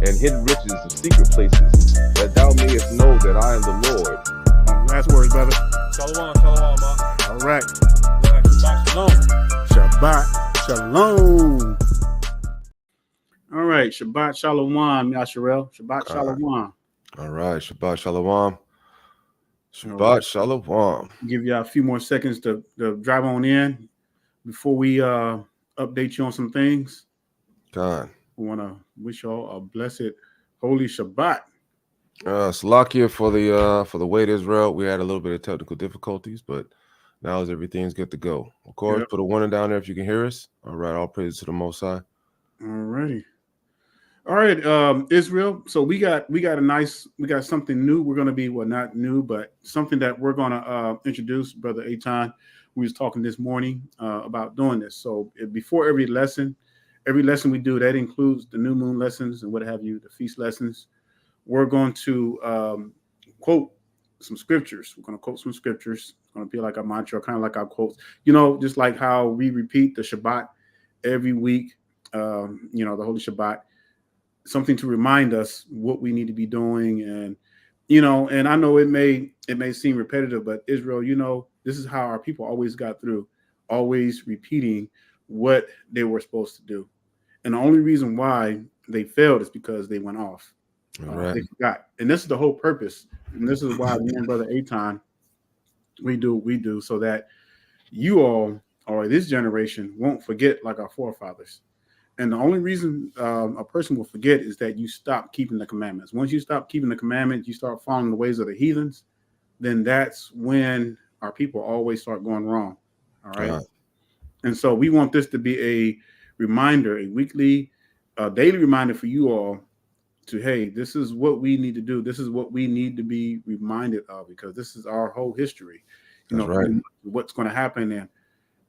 and hidden riches of secret places, that thou mayest know that I am the Lord. Last words, brother. Shalom, shalom, ma. All right. Shabbat shalom. Shabbat shalom. All right. Shabbat shalom, Yasharel. Shabbat shalom. All right. Shabbat shalom. Shabbat shalom. Give you a few more seconds to drive on in before we update you on some things. God. I want to wish y'all a blessed, holy Shabbat. Salakia for the wait, Israel. We had a little bit of technical difficulties, but now everything's good to go. Of course, Put a warning down there if you can hear us. All right, all praise to the Most High. All righty. All right, Israel. So we got something new. We're going to be, well, not new, but something that we're going to introduce, Brother Eitan. We was talking this morning about doing this. So before every lesson we do, that includes the new moon lessons and what have you, the feast lessons. We're going to quote some scriptures. We're going to quote some scriptures. It's going to be like a mantra, kind of like our quotes. Just like how we repeat the Shabbat every week. The Holy Shabbat. Something to remind us what we need to be doing, and I know it may seem repetitive, but Israel, this is how our people always got through, always repeating what they were supposed to do, and the only reason why they failed is because they went off. Right. They forgot, and this is the whole purpose, and this is why me and Brother Eitan we do so that you all or this generation won't forget like our forefathers. And the only reason a person will forget is that you stop keeping the commandments. Once you stop keeping the commandments, you start following the ways of the heathens, then that's when our people always start going wrong. All right. And so we want this to be a reminder, a weekly, daily reminder for you all to, hey, this is what we need to do. This is what we need to be reminded of, because this is our whole history, what's going to happen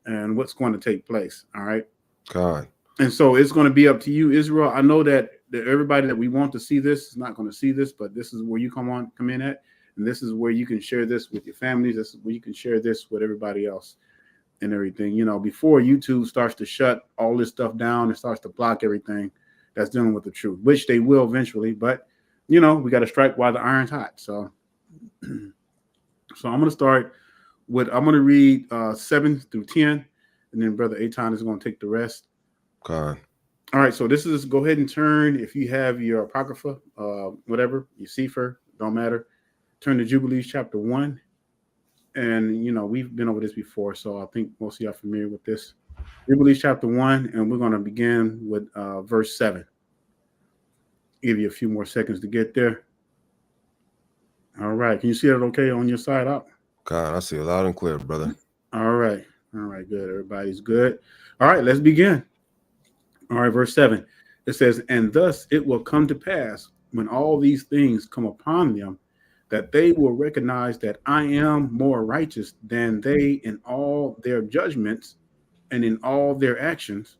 and what's going to take place. All right. God. And so it's going to be up to you, Israel. I know that everybody that we want to see this is not going to see this, but this is where you come in at. And this is where you can share this with your families. This is where you can share this with everybody else and everything. Before YouTube starts to shut all this stuff down and starts to block everything that's dealing with the truth, which they will eventually. But, we got to strike while the iron's hot. So I'm going to start with, I'm going to read 7 through 10, and then Brother Eitan is going to take the rest. God. All right, so this is, go ahead and turn, if you have your Apocrypha, whatever, your Sefer, don't matter, turn to Jubilees chapter 1. And, we've been over this before, so I think most of you are familiar with this. Jubilees chapter 1, and we're going to begin with verse 7. Give you a few more seconds to get there. All right, can you see that okay on your side out? God, I see it loud and clear, brother. All right, good. Everybody's good. All right, let's begin. All right, verse 7, it says, and thus it will come to pass when all these things come upon them, that they will recognize that I am more righteous than they in all their judgments and in all their actions,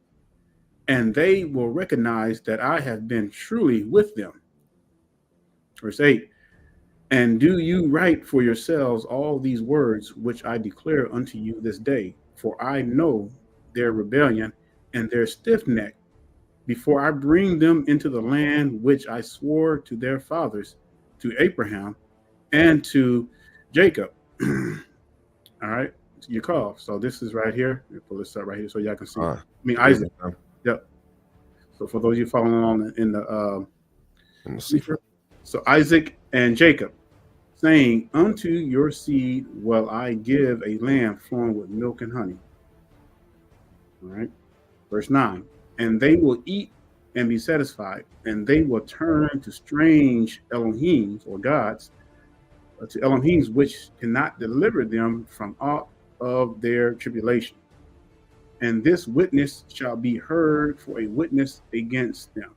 and they will recognize that I have been truly with them. Verse 8, and do you write for yourselves all these words which I declare unto you this day, for I know their rebellion and their stiff neck, before I bring them into the land which I swore to their fathers, to Abraham and to Jacob. All right, you call. So this is right here. Let me pull this up right here so y'all can see. Isaac. Yep. So for those of you following along in the Sefer, so Isaac and Jacob, saying, unto your seed will I give a land flowing with milk and honey. All right. Verse 9. And they will eat and be satisfied, and they will turn to strange Elohims or gods, to Elohims which cannot deliver them from aught of their tribulation. And this witness shall be heard for a witness against them.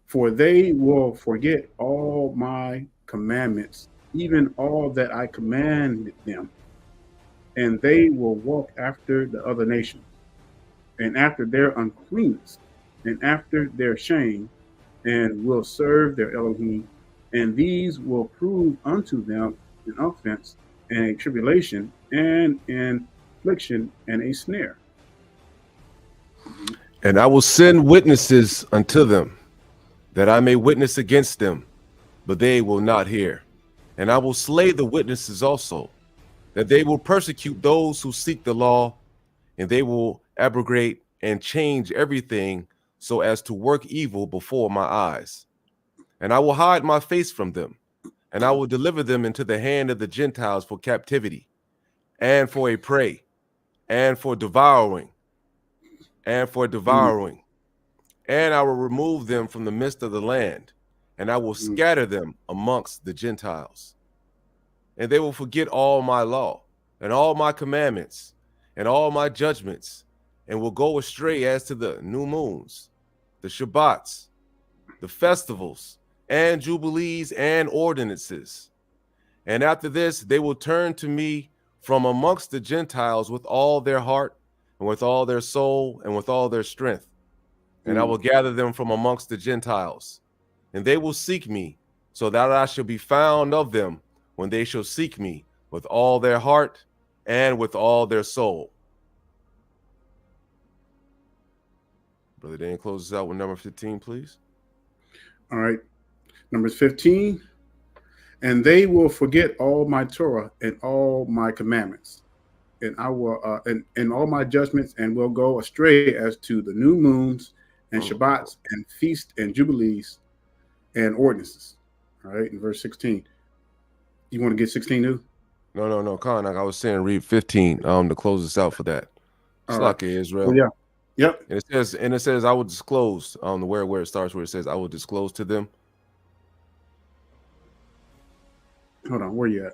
For they will forget all my commandments, even all that I commanded them, and they will walk after the other nations, and after their uncleanness, and after their shame, and will serve their Elohim, and these will prove unto them an offense and a tribulation and an affliction and a snare. And I will send witnesses unto them, that I may witness against them, but they will not hear. And I will slay the witnesses also, that they will persecute those who seek the law, and they will abrogate and change everything so as to work evil before my eyes. And I will hide my face from them, and I will deliver them into the hand of the Gentiles for captivity, and for a prey, and for devouring, and for devouring. And I will remove them from the midst of the land, and I will scatter them amongst the Gentiles. And they will forget all my law, and all my commandments, and all my judgments, and will go astray as to the new moons, the Shabbats, the festivals, and jubilees and ordinances. And after this, they will turn to me from amongst the Gentiles with all their heart, and with all their soul, and with all their strength. And I will gather them from amongst the Gentiles, and they will seek me, so that I shall be found of them when they shall seek me with all their heart and with all their soul. Brother Dan, close us out with number 15, please. All right. Numbers 15. And they will forget all my Torah and all my commandments, and I will and all my judgments, and will go astray as to the new moons and Shabbats and feasts and jubilees and ordinances. All right. In verse 16. You want to get 16 new? No, Khan. Like I was saying, read 15 to close us out for that. It's like Israel. Oh, yeah. Yep. And it says, I will disclose where it starts, where it says, I will disclose to them. Hold on, where you at?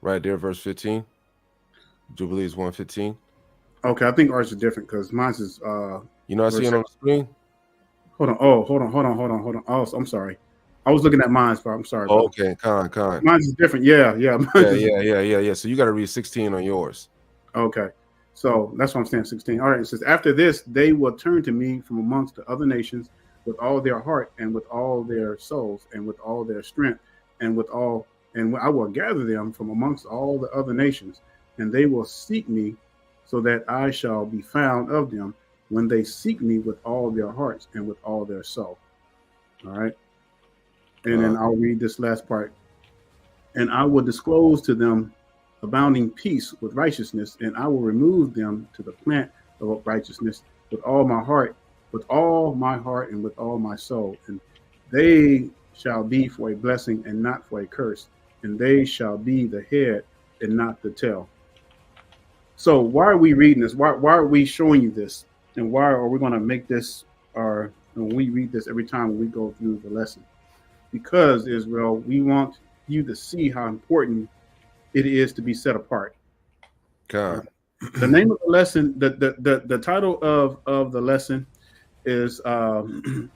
Right there, verse 15. Jubilees 1:15. Okay, I think ours is different because mine is you know I see it on the screen. Hold on. Oh, I'm sorry. I was looking at mine, but I'm sorry. Oh, okay, Khan. Mine is different. Yeah. Yeah. So you got to read 16 on yours. Okay. So that's what I'm saying, 16. All right, it says, after this, they will turn to me from amongst the other nations with all their heart and with all their souls and with all their strength and I will gather them from amongst all the other nations, and they will seek me so that I shall be found of them when they seek me with all their hearts and with all their soul. All right. And then I'll read this last part. And I will disclose to them abounding peace with righteousness, and I will remove them to the plant of righteousness with all my heart, and with all my soul. And they shall be for a blessing and not for a curse, and they shall be the head and not the tail. So why are we reading this? Why are we showing you this? And why are we going to make this when we read this every time we go through the lesson? Because, Israel, we want you to see how important it is to be set apart. God. The name of the lesson, the title of the lesson is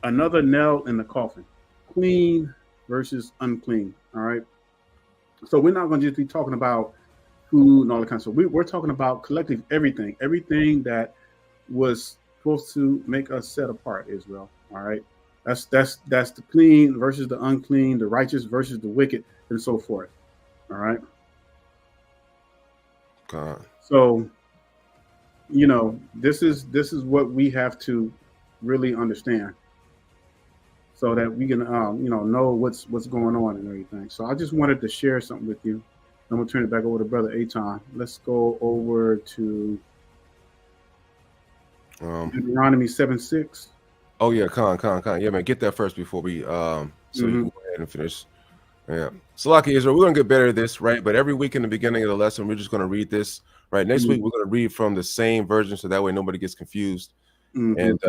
Another Nail in the Coffin, Clean versus Unclean. All right. So we're not going to just be talking about food and all that kind of stuff. We're talking about collective everything that was supposed to make us set apart, Israel. All right. That's the clean versus the unclean, the righteous versus the wicked, and so forth. All right. God. So, this is what we have to really understand, so that we can know what's going on and everything. So I just wanted to share something with you. I'm gonna turn it back over to Brother Aton. Let's go over to Deuteronomy 7:6. Oh yeah, Khan. Yeah, man, get that first before we so you can go ahead and finish. Yeah. So like Israel, we're gonna get better at this, right? But every week in the beginning of the lesson, we're just gonna read this. Right. Next week we're gonna read from the same version, so that way nobody gets confused. And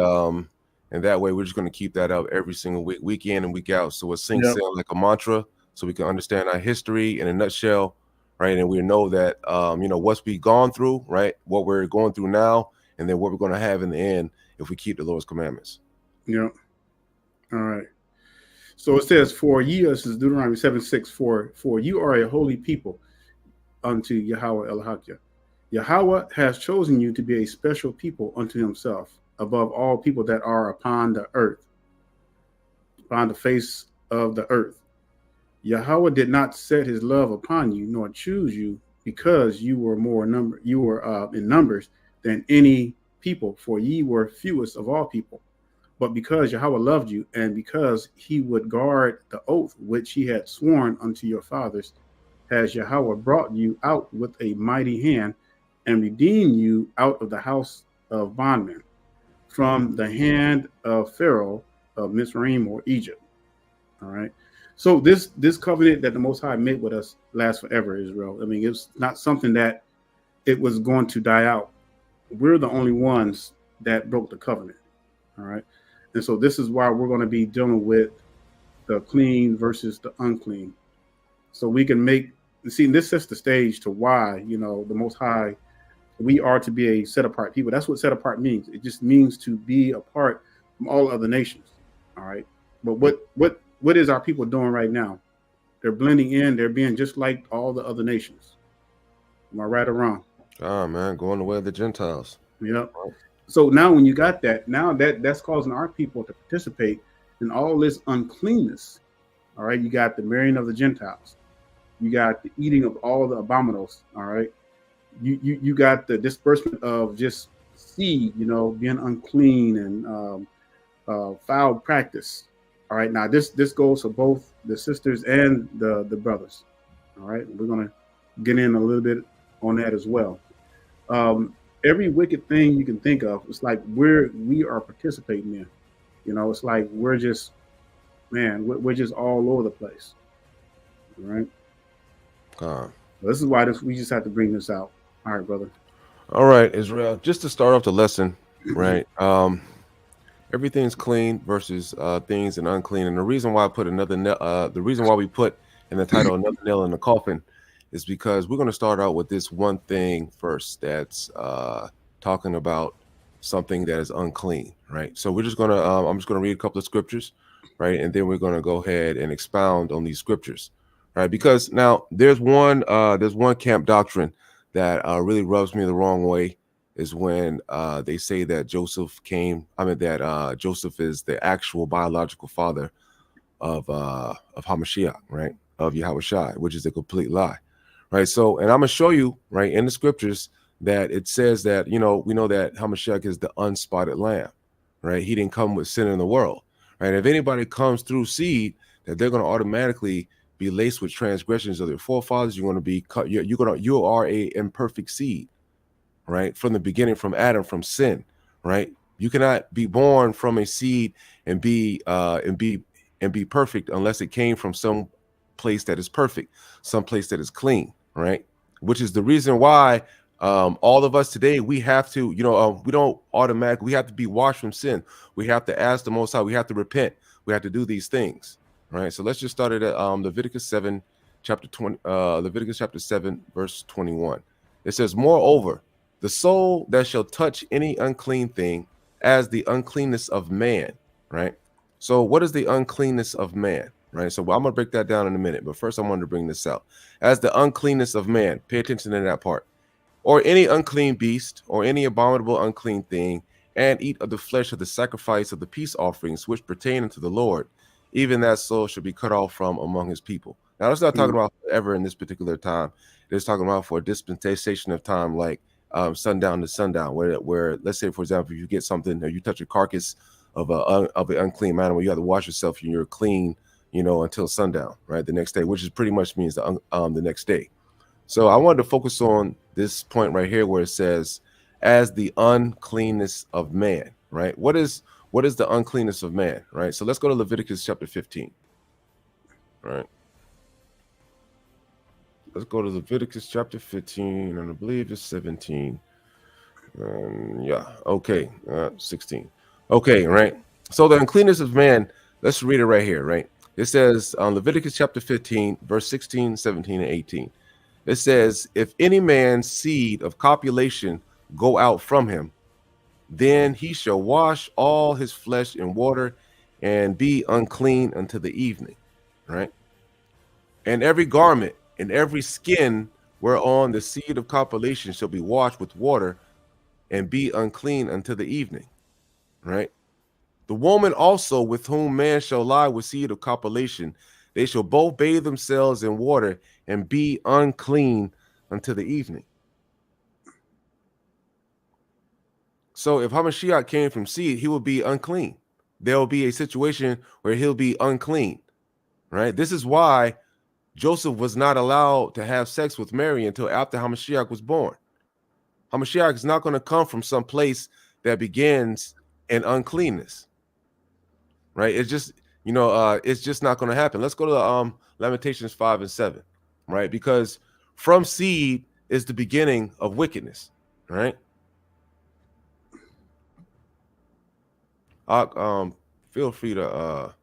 that way we're just gonna keep that up every single week in and week out. So it sinks in like a mantra, so we can understand our history in a nutshell, right? And we know that what's we gone through, right? What we're going through now, and then what we're gonna have in the end if we keep the Lord's commandments. Yeah. All right. So it says, for ye, this is Deuteronomy 7:6, for you are a holy people unto Yahweh Elohim. Yahweh has chosen you to be a special people unto himself, above all people that are upon the earth, upon the face of the earth. Yahweh did not set his love upon you, nor choose you, because you were in numbers than any people, for ye were fewest of all people. But because Yahweh loved you, and because he would guard the oath which he had sworn unto your fathers, has Yahweh brought you out with a mighty hand and redeemed you out of the house of bondmen, from the hand of Pharaoh of Mizraim or Egypt. All right. So this covenant that the Most High made with us lasts forever, Israel. I mean, it's not something that it was going to die out. We're the only ones that broke the covenant. All right. And so this is why we're going to be dealing with the clean versus the unclean. So we can see, this sets the stage to why, the Most High, we are to be a set apart people. That's what set apart means. It just means to be apart from all other nations. All right. But what is our people doing right now? They're blending in. They're being just like all the other nations. Am I right or wrong? Ah, man, going the way of the Gentiles. Yep. So now when you got that, now that's causing our people to participate in all this uncleanness. All right. You got the marrying of the Gentiles. You got the eating of all the abominables. All right. You got the disbursement of just seed, being unclean and foul practice. All right. Now this goes for both the sisters and the brothers. All right. We're going to get in a little bit on that as well. Every wicked thing you can think of, it's like we are participating in. It's like we're just all over the place. All right. This is why we just have to bring this out. All right, brother. All right, Israel. Just to start off the lesson, right? Everything's clean versus things and unclean. And the reason why I put the reason why we put in the title another nail in the coffin is because we're going to start out with this one thing first that's talking about something that is unclean, right? So we're just going to I'm just going to read a couple of scriptures, right? And then we're going to go ahead and expound on these scriptures, right? Because now there's one camp doctrine that really rubs me the wrong way, is when they say that Joseph Joseph is the actual biological father of Hamashiach, right? Of Yahushua, which is a complete lie, right? So, and I'm gonna show you, right, in the scriptures that it says that, we know that Hamashiach is the unspotted lamb, right? He didn't come with sin in the world, right? If anybody comes through seed, that they're going to automatically be laced with transgressions of their forefathers. You're going to be cut. You are a imperfect seed, right? From the beginning, from Adam, from sin, right? You cannot be born from a seed and be perfect unless it came from some place that is perfect, some place that is clean, right? Which is the reason why all of us today, we have to, we don't automatically, we have to be washed from sin. We have to ask the Most High. We have to repent. We have to do these things, right? So let's just start it at Leviticus 7, chapter 20, Leviticus chapter 7, verse 21. It says, moreover, the soul that shall touch any unclean thing as the uncleanness of man, right? So what is the uncleanness of man, right? So I'm going to break that down in a minute, but first I wanted to bring this out. As the uncleanness of man, pay attention to that part. Or any unclean beast, or any abominable unclean thing, and eat of the flesh of the sacrifice of the peace offerings, which pertain unto the Lord, even that soul should be cut off from among his people. Now, it's not talking about forever in this particular time. It's talking about for a dispensation of time, like sundown to sundown, where let's say, for example, if you get something, or you touch a carcass of an unclean animal, you have to wash yourself and you're clean, until sundown, right? The next day, which is pretty much means the next day. So I wanted to focus on this point right here where it says, as the uncleanness of man, right? What is the uncleanness of man, right? So let's go to Leviticus chapter 15, right? Let's go to Leviticus chapter 15, and I believe it's 17. Yeah, okay, 16. Okay, right? So the uncleanness of man, let's read it right here, right? It says on Leviticus chapter 15, verse 16, 17, and 18. It says, if any man's seed of copulation go out from him, then he shall wash all his flesh in water and be unclean until the evening, right? And every garment and every skin whereon the seed of copulation shall be washed with water and be unclean until the evening, right? The woman also with whom man shall lie with seed of copulation, they shall both bathe themselves in water and be unclean until the evening. So if Hamashiach came from seed, he would be unclean, there'll be a situation where he'll be unclean, right? This is why Joseph was not allowed to have sex with Mary until after Hamashiach was born. Hamashiach is not going to come from some place that begins in uncleanness, right? It's just, it's just not going to happen. Let's go to Lamentations 5 and 7, right? Because from seed is the beginning of wickedness, right? Feel free to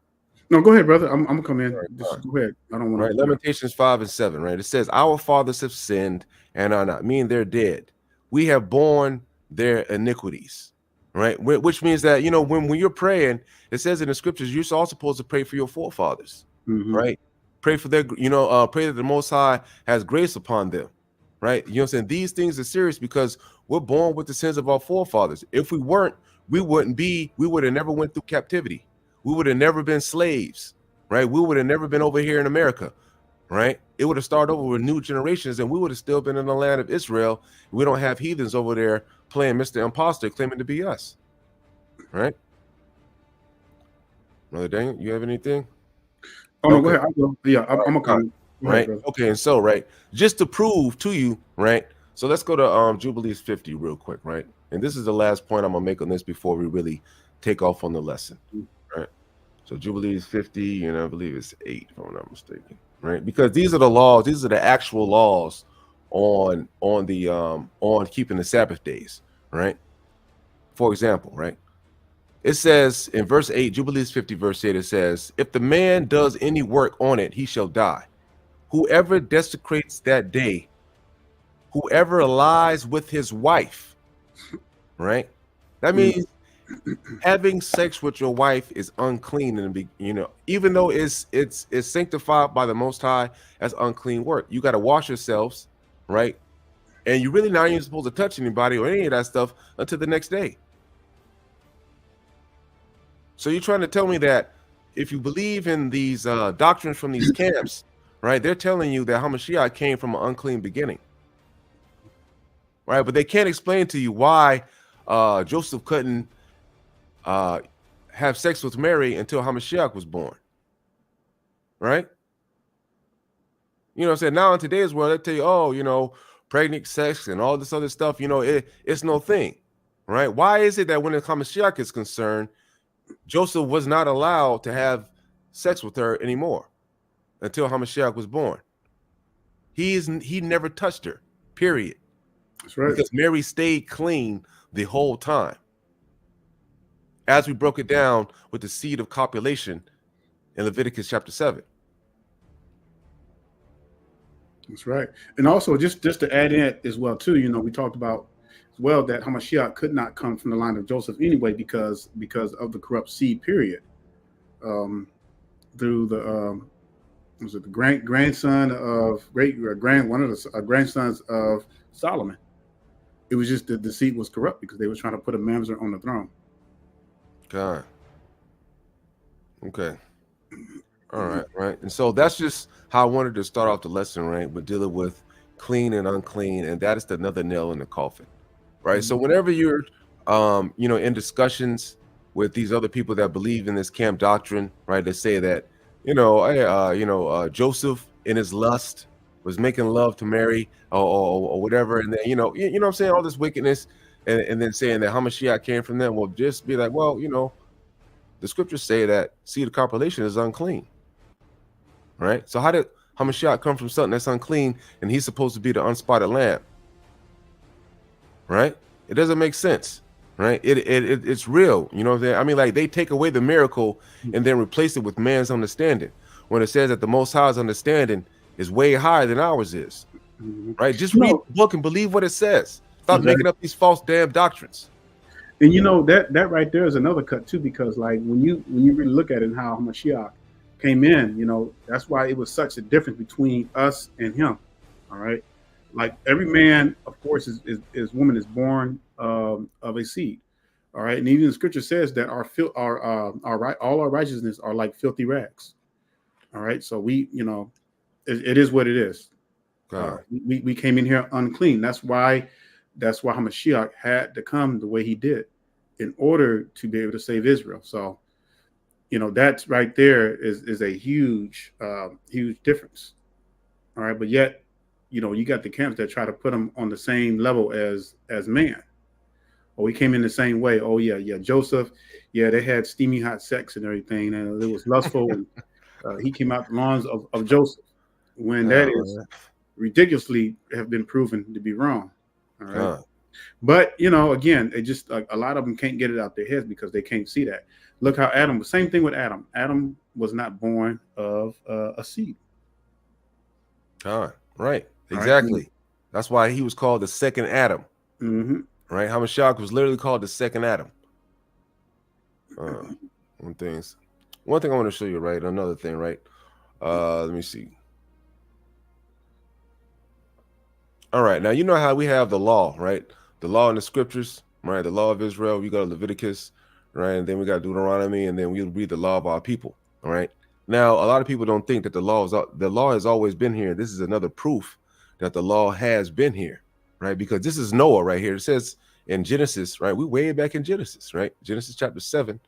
No, go ahead, brother. I'm gonna come in. Right, Just go ahead. I don't want right. Lamentations 5 and 7, right? It says, our fathers have sinned and are not, meaning they're dead. We have borne their iniquities, right? Which means that, when you're praying, it says in the scriptures, you're all supposed to pray for your forefathers, right? Pray for their, pray that the Most High has grace upon them, right? You know what I'm saying? These things are serious because we're born with the sins of our forefathers. If we weren't, we would have never went through captivity. We would have never been slaves, right? We would have never been over here in America, right? It would have started over with new generations and we would have still been in the land of Israel. We don't have heathens over there playing Mr. Imposter, claiming to be us, right? Brother Daniel, you have anything? Oh, no, go ahead. I'm gonna come. Right. Okay. And so, right, just to prove to you, right? So let's go to Jubilees 50 real quick, right? And this is the last point I'm gonna make on this before we really take off on the lesson, right? So Jubilees 50, and I believe it's 8, if I'm not mistaken, right? Because these are the laws, these are the actual laws on keeping the Sabbath days, right? For example, right? It says in verse 8, Jubilees 50, verse 8, it says, if the man does any work on it, he shall die. Whoever desecrates that day, whoever lies with his wife, right? That means having sex with your wife is unclean, and even though it's sanctified by the Most High as unclean work. You got to wash yourselves, right? And you really not even supposed to touch anybody or any of that stuff until the next day. So you're trying to tell me that if you believe in these doctrines from these camps, right? They're telling you that Hamashiach came from an unclean beginning, right? But they can't explain to you why Joseph couldn't have sex with Mary until Hamashiach was born, right? You know what I'm saying? Now in today's world, they tell you, pregnant sex and all this other stuff, it's no thing, right? Why is it that when the Hamashiach is concerned, Joseph was not allowed to have sex with her anymore until Hamashiach was born? He never touched her, period. That's right. Because Mary stayed clean the whole time. As we broke it down with the seed of copulation in Leviticus chapter 7. That's right. And also just to add in as well too, we talked about as well that Hamashiach could not come from the line of Joseph anyway because of the corrupt seed period. Through the was it the grandson of one of the grandsons of Solomon. It was just that the seed was corrupt because they were trying to put a mamzer on the throne. God. Okay. All right. Right. And so that's just how I wanted to start off the lesson, right? We're dealing with clean and unclean, and that is another nail in the coffin, right? So whenever you're, in discussions with these other people that believe in this camp doctrine, right? They say that, Joseph in his lust was making love to Mary or whatever, and then what I'm saying, all this wickedness, and then saying that Hamashiach came from them. Will just be like, well, the scriptures say that seed of copulation is unclean, right? So how did Hamashiach come from something that's unclean and he's supposed to be the unspotted lamb, right? It doesn't make sense, right? It's real, I mean, like they take away the miracle and then replace it with man's understanding when it says that the Most High's understanding is way higher than ours is, right? Just read the book and believe what it says. Stop making up these false damn doctrines. And that right there is another cut too, because like when you really look at it and how Hamashiach came in, that's why it was such a difference between us and him. All right. Like every man, of course, is woman is born of a seed. All right. And even the scripture says that all our righteousness are like filthy rags. All right. So we, it is what it is. We came in here unclean. That's why Hamashiach had to come the way he did in order to be able to save Israel. So that's right there is a huge, huge difference. All right. But yet, you got the camps that try to put them on the same level as man. Oh, he came in the same way. Oh, yeah. Joseph, yeah, they had steamy hot sex and everything, and it was lustful. And he came out the lawns of Joseph, when that is ridiculously have been proven to be wrong. All right. But, again, it just a lot of them can't get it out their heads because they can't see that. Look how Adam was. Same thing with Adam. Adam was not born of a seed. Right. Exactly. Right. That's why he was called the second Adam. Mm-hmm. Right. Hamashiach was literally called the second Adam. One thing I want to show you, right? Another thing, right? Let me see. All right. Now, you know how we have the law, right? The law in the scriptures, right? The law of Israel. We go to Leviticus, right? And then we got Deuteronomy, and then we read the law of our people. All right. Now, a lot of people don't think that the law has always been here. This is another proof that the law has been here, right? Because this is Noah right here. It says in Genesis, right? We way back in Genesis, right? Genesis chapter 7,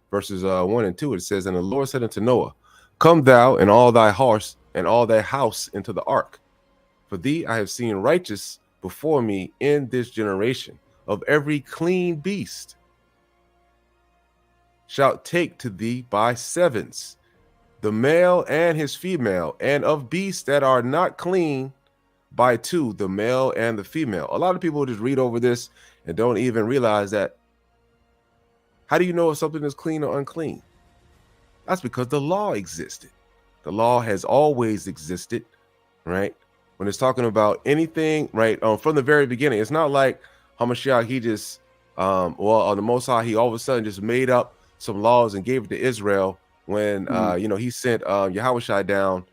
verses 1 and 2. It says, "And the Lord said unto Noah, Come thou and all thy horse and all thy house into the ark. For thee I have seen righteous before me in this generation. Of every clean beast shalt take to thee by sevens, the male and his female, and of beasts that are not clean by two, the male and the female." A lot of people just read over this and don't even realize that. How do you know if something is clean or unclean? That's because the law existed. The law has always existed, right? When it's talking about anything, right, from the very beginning, it's not like Hamashiach, he just, on the Most High, he all of a sudden just made up some laws and gave it to Israel when, he sent Yahushua down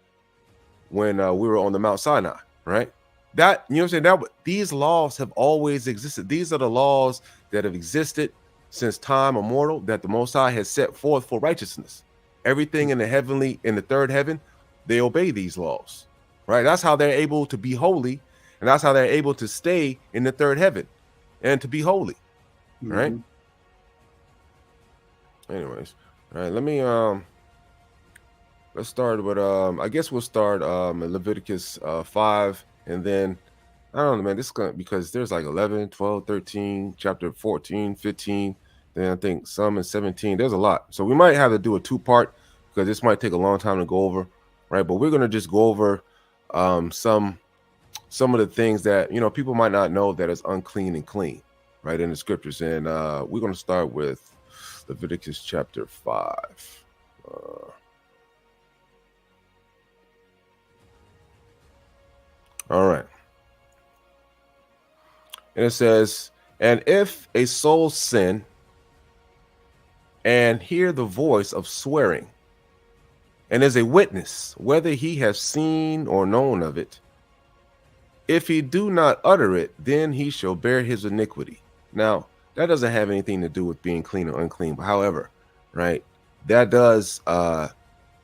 when we were on the Mount Sinai, right? That, you know what I'm saying? These laws have always existed. These are the laws that have existed since time immortal, that the Most High has set forth for righteousness. Everything in the third heaven, they obey these laws, right? That's how they're able to be holy, and that's how they're able to stay in the third heaven and to be holy, right? Anyways, all right, let me let's start with I guess we'll start Leviticus 5, and then I don't know, man, this is gonna, because there's like 11, 12, 13, chapter 14, 15, then I think some in 17. There's a lot, so we might have to do a two-part because this might take a long time to go over, right? But we're gonna just go over some of the things that people might not know that is unclean and clean, right, in the scriptures. And we're going to start with Leviticus chapter 5. All right. And it says, "And if a soul sin and hear the voice of swearing, and is a witness, whether he have seen or known of it, if he do not utter it, then he shall bear his iniquity." Now, that doesn't have anything to do with being clean or unclean. But however, right, that does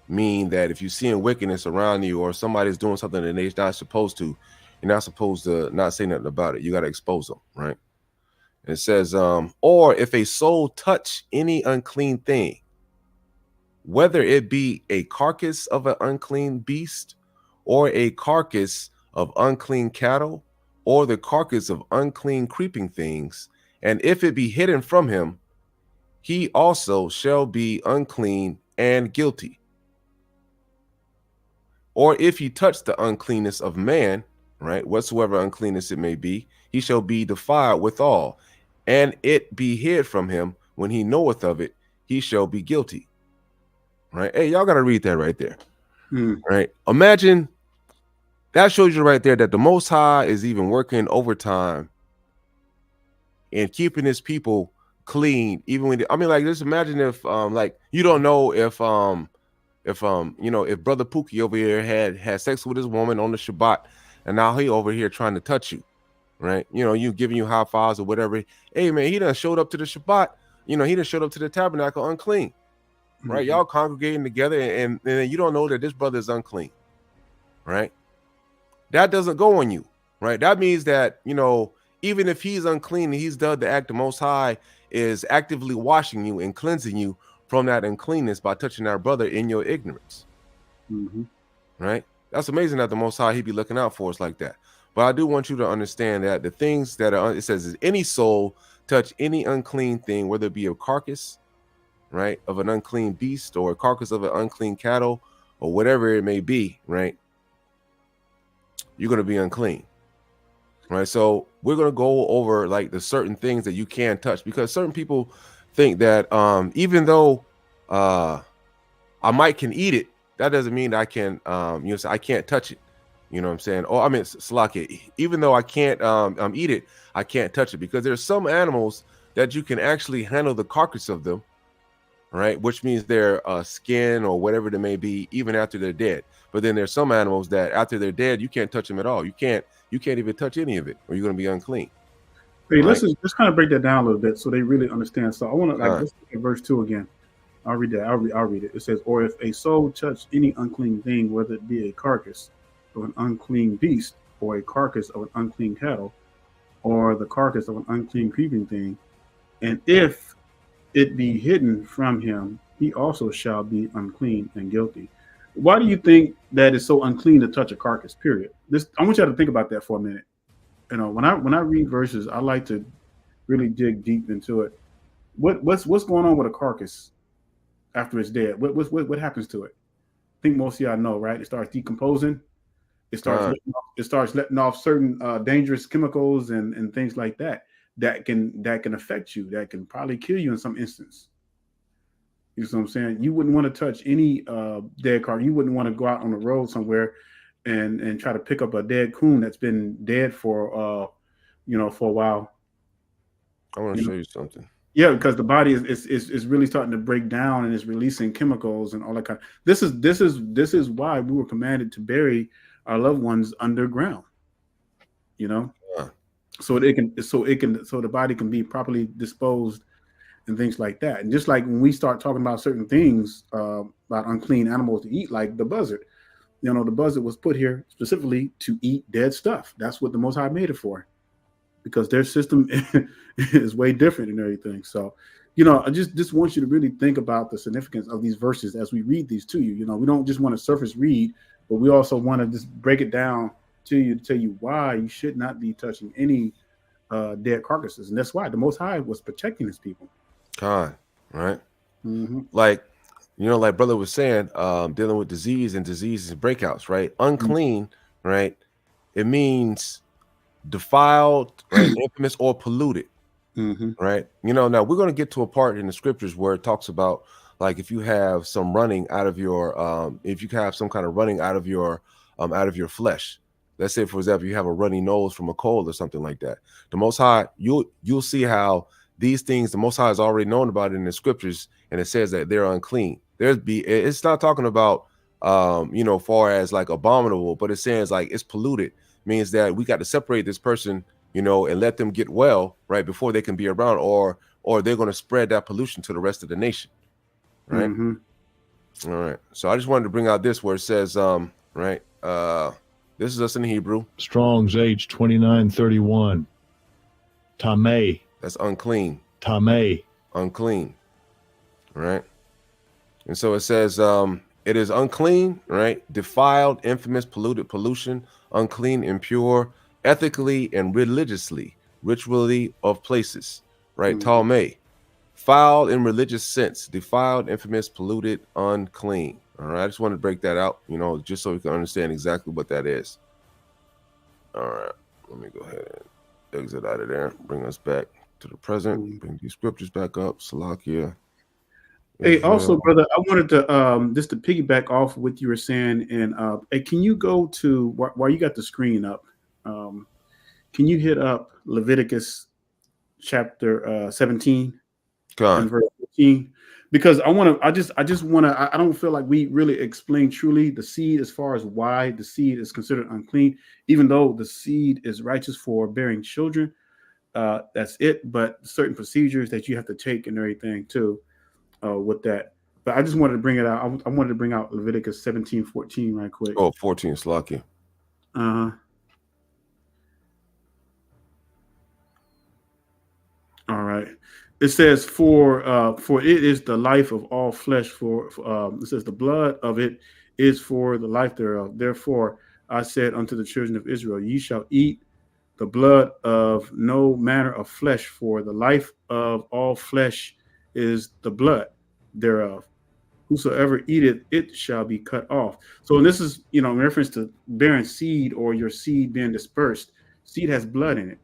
mean that if you see wickedness around you, or somebody's doing something that they're not supposed to, you're not supposed to not say nothing about it. You got to expose them, right? And it says, "Or if a soul touch any unclean thing, whether it be a carcass of an unclean beast, or a carcass of unclean cattle, or the carcass of unclean creeping things, and if it be hidden from him, he also shall be unclean and guilty. Or if he touch the uncleanness of man," right, "whatsoever uncleanness it may be, he shall be defiled withal, and it be hid from him, when he knoweth of it, he shall be guilty." Right? Hey, y'all got to read that right there. Right? Imagine, that shows you right there that the Most High is even working overtime and keeping his people clean, even when just imagine if you don't know if if Brother Pookie over here had sex with his woman on the Shabbat, and now he over here trying to touch you, right? You giving you high fives or whatever. Hey man, he done showed up to the Shabbat. He done showed up to the tabernacle unclean. Right, y'all congregating together, and you don't know that this brother is unclean, right? That doesn't go on you, right? That means that even if he's unclean and he's done the act, the Most High is actively washing you and cleansing you from that uncleanness by touching our brother in your ignorance. Mm-hmm. Right? That's amazing that the Most High, he be looking out for us like that. But I do want you to understand that the things that are, it says, is any soul touch any unclean thing, whether it be a carcass, right, of an unclean beast, or a carcass of an unclean cattle, or whatever it may be, right, you're going to be unclean. Right? So we're going to go over like the certain things that you can touch, because certain people think that even though I might can eat it, that doesn't mean I can so I can't touch it. You know what I'm saying? Oh, I mean, Salaki, even though I can't eat it, I can't touch it, because there's some animals that you can actually handle the carcass of them, right? Which means their skin or whatever they may be, even after they're dead. But then there's some animals that after they're dead, you can't touch them at all. You can't even touch any of it, or you're going to be unclean. Hey, right? let's kind of break that down a little bit so they really understand. So I want to let's look at verse 2 again. I'll read that. I'll read it. It says, "Or if a soul touch any unclean thing, whether it be a carcass of an unclean beast, or a carcass of an unclean cattle, or the carcass of an unclean creeping thing, and if it be hidden from him, he also shall be unclean and guilty." Why do you think that it's so unclean to touch a carcass? Period. I want you to think about that for a minute. You know, when I read verses, I like to really dig deep into it. What's going on with a carcass after it's dead? What happens to it? I think most of y'all know, right? It starts decomposing. It starts letting off certain dangerous chemicals and things like that can affect you. That can probably kill you in some instance. You know what I'm saying? You wouldn't want to touch any dead car. You wouldn't want to go out on the road somewhere and try to pick up a dead coon that's been dead for for a while. I want to show you something. Yeah, because the body is really starting to break down and it's releasing chemicals and all that kind of. This is why we were commanded to bury our loved ones underground. You know, so the body can be properly disposed and things like that. And just like when we start talking about certain things about unclean animals to eat, like the buzzard, the buzzard was put here specifically to eat dead stuff. That's what the Most High made it for, because their system is way different and everything. So, I just want you to really think about the significance of these verses as we read these to you. We don't just want to surface read, but we also want to just break it down to you to tell you why you should not be touching any dead carcasses. And that's why the Most High was protecting his people. Right? Mm-hmm. Like brother was saying, dealing with disease and breakouts, right? Unclean, right? It means defiled, right? Infamous or polluted, right? Now we're going to get to a part in the scriptures where it talks about, like, if you have some running out of your, if you have some kind of running out of your flesh. Let's say, for example, you have a runny nose from a cold or something like that. The Most High, you'll see how these things, the Most High has already known about it in the scriptures, and it says that they're unclean. It's not talking about, far as like abominable, but it says like it's polluted, means that we got to separate this person, and let them get well, right, before they can be around, or they're going to spread that pollution to the rest of the nation, right? All right. So I just wanted to bring out this where it says, right, this is us in Hebrew. Strong's H2931. Tameh. That's unclean. Tameh. Unclean. Right. And so it says, it is unclean, right? Defiled, infamous, polluted, pollution, unclean, impure, ethically and religiously, ritually of places, right? Talmeh. Foul in religious sense, defiled, infamous, polluted, unclean. All right. I just wanted to break that out, just so we can understand exactly what that is. All right. Let me go ahead and exit out of there. Bring us back to the present. Bring these scriptures back up. Salakia. Hey, also, brother, I wanted to just to piggyback off what you were saying, and hey, can you go to while you got the screen up? Can you hit up Leviticus chapter 17 and verse 15? Because I don't feel like we really explain truly the seed as far as why the seed is considered unclean, even though the seed is righteous for bearing children. That's it, but certain procedures that you have to take and everything too with that. But I just wanted to bring it out. I wanted to bring out Leviticus 17:14 right quick. Oh, 14, Slakia. All right. right. It says, for it is the life of all flesh. It says the blood of it is for the life thereof. Therefore, I said unto the children of Israel, ye shall eat the blood of no manner of flesh, for the life of all flesh is the blood thereof. Whosoever eateth it shall be cut off. So this is, in reference to bearing seed or your seed being dispersed. Seed has blood in it,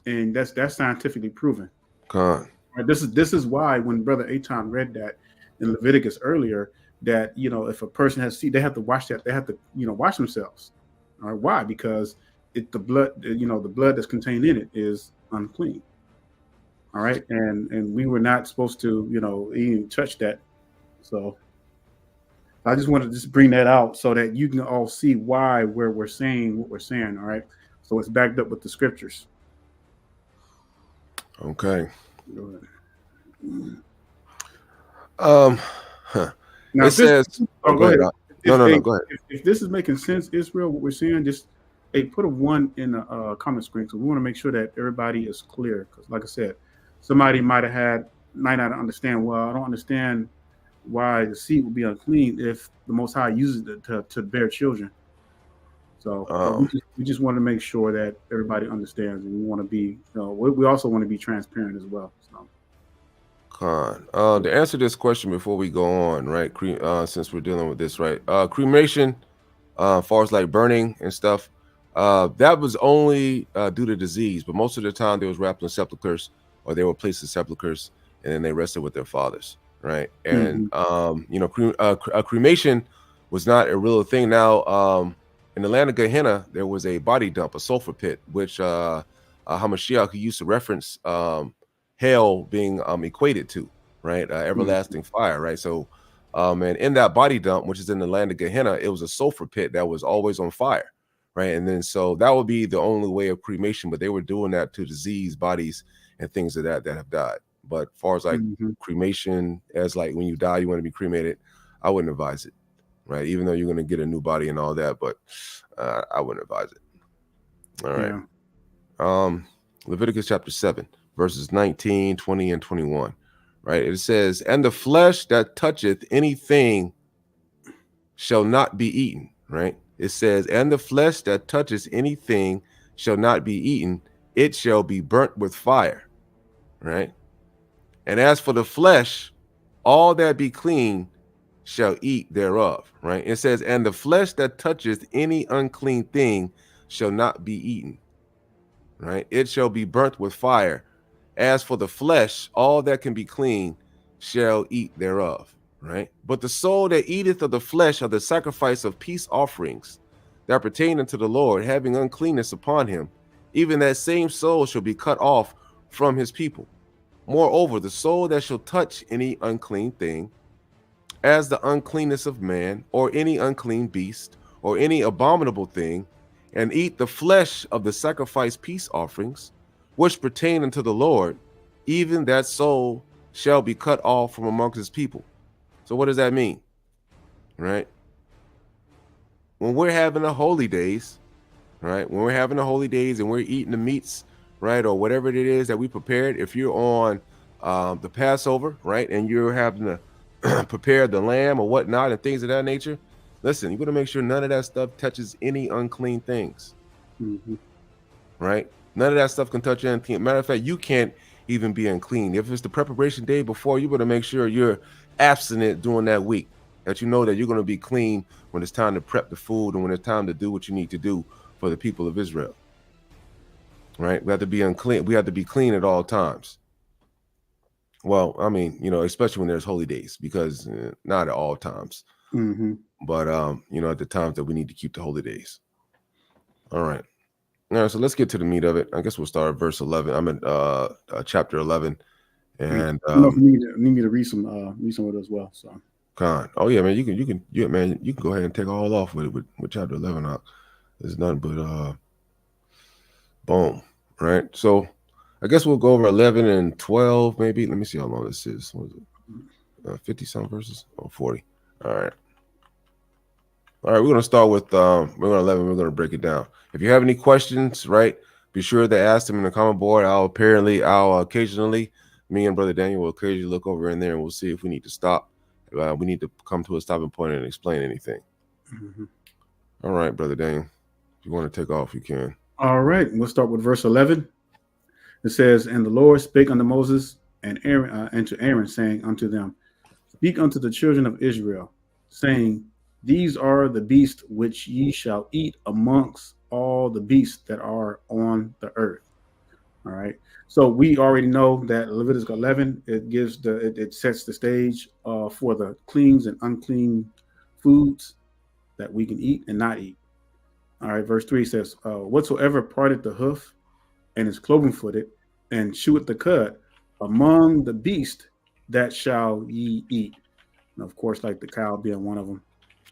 and that's scientifically proven. Con. Right? This is why when Brother Aton read that in Leviticus earlier, that if a person has seed, they have to wash that. They have to wash themselves. All right? Why? Because the blood, the blood that's contained in it is unclean. All right, and we were not supposed to even touch that. So I just wanted to just bring that out so that you can all see why we're saying what we're saying. All right, so it's backed up with the scriptures. Okay. Now, It says. Go ahead. No, go ahead. If this is making sense, Israel, what we're saying, just put a 1 in the comment screen. So we want to make sure that everybody is clear. Because, like I said, somebody might not understand. Well, I don't understand why the seed would be unclean if the Most High uses it to bear children. So we just want to make sure that everybody understands, and we want to be, we also want to be transparent as well. So. To answer this question before we go on, right? Since we're dealing with this, right? Cremation, as far as like burning and stuff, that was only due to disease, but most of the time they was wrapped in sepulchres, or they were placed in sepulchres, and then they rested with their fathers, right? And cremation was not a real thing. Now, in the land of Gehenna, there was a body dump, a sulfur pit, which Hamashiach used to reference hell being equated to, right? Everlasting fire, right? So, and in that body dump, which is in the land of Gehenna, it was a sulfur pit that was always on fire, right? And then so that would be the only way of cremation, but they were doing that to diseased bodies and things of that have died. But as far as like cremation, as like when you die, you want to be cremated, I wouldn't advise it, right? Even though you're going to get a new body and all that, but I wouldn't advise it. All right. Yeah. Leviticus chapter 7. Verses 19, 20, and 21, right? It says, and the flesh that toucheth anything shall not be eaten, right? It says, and the flesh that touches anything shall not be eaten, it shall be burnt with fire, right? And as for the flesh, all that be clean shall eat thereof, right? It says, and the flesh that toucheth any unclean thing shall not be eaten, right? It shall be burnt with fire. As for the flesh, all that can be clean shall eat thereof, right? But the soul that eateth of the flesh of the sacrifice of peace offerings that pertain unto the Lord, having uncleanness upon him, even that same soul shall be cut off from his people. Moreover, the soul that shall touch any unclean thing, as the uncleanness of man, or any unclean beast, or any abominable thing, and eat the flesh of the sacrifice peace offerings, which pertain unto the Lord, even that soul shall be cut off from amongst his people. So what does that mean? Right? When we're having the holy days, right? When we're having the holy days and we're eating the meats, right? Or whatever it is that we prepared, if you're on the Passover, right? And you're having to prepare the lamb or whatnot and things of that nature, listen, you got to make sure none of that stuff touches any unclean things, right? None of that stuff can touch anything. Matter of fact, you can't even be unclean. If it's the preparation day before, you better make sure you're abstinent during that week, that you know that you're going to be clean when it's time to prep the food and when it's time to do what you need to do for the people of Israel. Right? We have to be unclean. We have to be clean at all times. Well, I mean, especially when there's holy days, because not at all times, but at the times that we need to keep the holy days. All right. All right, so let's get to the meat of it. I guess we'll start at verse 11. I'm in chapter 11, and need me to read some of it as well. So, oh yeah, man, you can go ahead and take all off with chapter 11. There's nothing but boom, right? So, I guess we'll go over 11 and 12, maybe. Let me see how long this is. What is it? 50 some verses or 40? All right. All right, we're going to start with we're going to 11. We're going to break it down. If you have any questions, right, be sure to ask them in the comment board. I'll occasionally me and Brother Daniel will occasionally look over in there and we'll see if we need to stop. We need to come to a stopping point and explain anything. Mm-hmm. All right, Brother Daniel. If you want to take off, you can. All right. We'll start with verse 11. It says, "And the Lord spake unto Moses and Aaron and to Aaron, saying unto them, Speak unto the children of Israel, saying, These are the beasts which ye shall eat amongst all the beasts that are on the earth." All right. So we already know that Leviticus 11, it sets the stage for the clean and unclean foods that we can eat and not eat. All right. Verse 3 says, "Whatsoever parteth the hoof and is cloven footed and cheweth the cud among the beasts that shall ye eat." And of course, like the cow being one of them.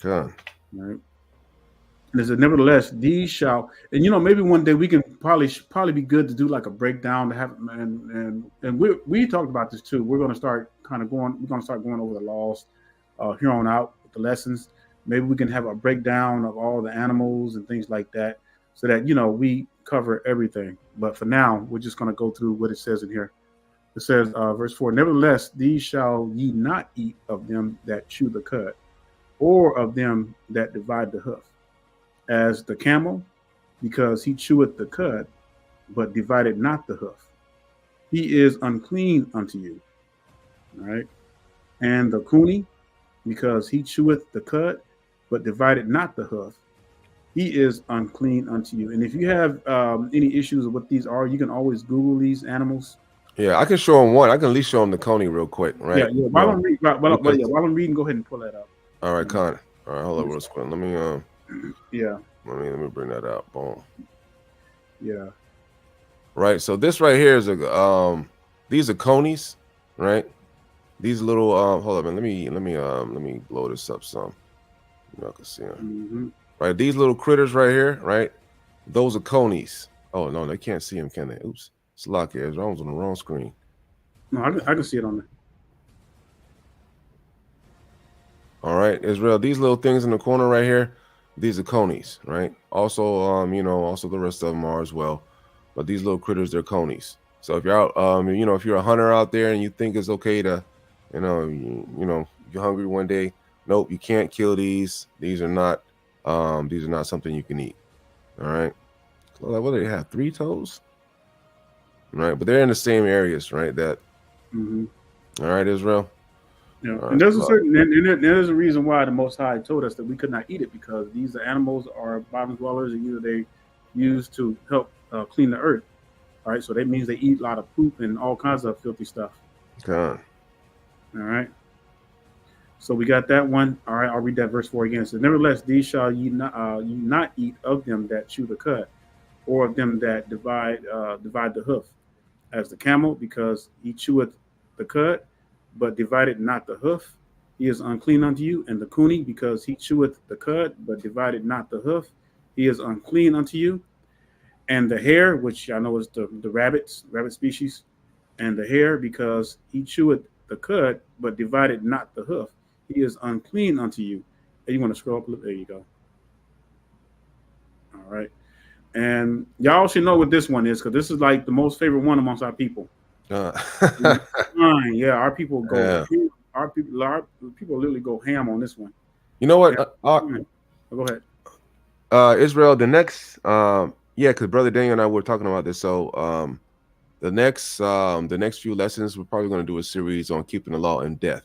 Good. All right. And it says, "Nevertheless, these shall," and maybe one day we can probably be good to do like a breakdown to have, and we talked about this too. We're going to start going over the laws here on out with the lessons. Maybe we can have a breakdown of all the animals and things like that, so that we cover everything. But for now, we're just going to go through what it says in here. It says, verse 4, "Nevertheless, these shall ye not eat of them that chew the cud, or of them that divide the hoof, as the camel, because he cheweth the cud, but divided not the hoof. He is unclean unto you." All right. "And the coney, because he cheweth the cud, but divided not the hoof. He is unclean unto you." And if you have any issues with what these are, you can always Google these animals. Yeah, I can show him one. I can at least show him the coney real quick, right? Yeah. While I'm reading, go ahead and pull that up. All right, Connor. All right, hold on real quick. Let me Yeah. let me bring that out. Boom. Yeah. Right. So this right here is these are conies, right? These little hold on, man. Let me blow this up some. Y'all can see them. Mm-hmm. Right, these little critters right here, right? Those are conies. Oh no, they can't see them, can they? Oops, it's locked here. I was on the wrong screen. No, I can see it on there. All right, Israel. These little things in the corner right here, these are conies, right? Also, also the rest of them are as well. But these little critters, they're conies. So if you're out, if you're a hunter out there and you think it's okay to, you're hungry one day, nope, you can't kill these. These are not something you can eat. All right. What do they have? 3 toes? Right, but they're in the same areas, right? That. Mm-hmm. All right, Israel. Yeah, All and there's right. and there's a reason why the Most High told us that we could not eat it, because these animals are bottom dwellers, and either they use to help clean the earth. All right, so that means they eat a lot of poop and all kinds of filthy stuff. Okay. All right. So we got that one. All right, I'll read that verse 4 again. It says, "Nevertheless, these shall ye not eat of them that chew the cud, or of them that divide the hoof, as the camel, because he cheweth the cud, but divided not the hoof. He is unclean unto you. And the coney, because he cheweth the cud, but divided not the hoof. He is unclean unto you. And the hare, which I know is the rabbit species, and the hare, because he cheweth the cud, but divided not the hoof. He is unclean unto you." And you want to scroll up a little? There you go. All right. And y'all should know what this one is, because this is like the most favorite one amongst our people. Yeah, our people go. Yeah. Our people literally go ham on this one. You know what? Go ahead. Israel, the next, because Brother Daniel and I were talking about this. So, the next few lessons, we're probably going to do a series on keeping the law in death,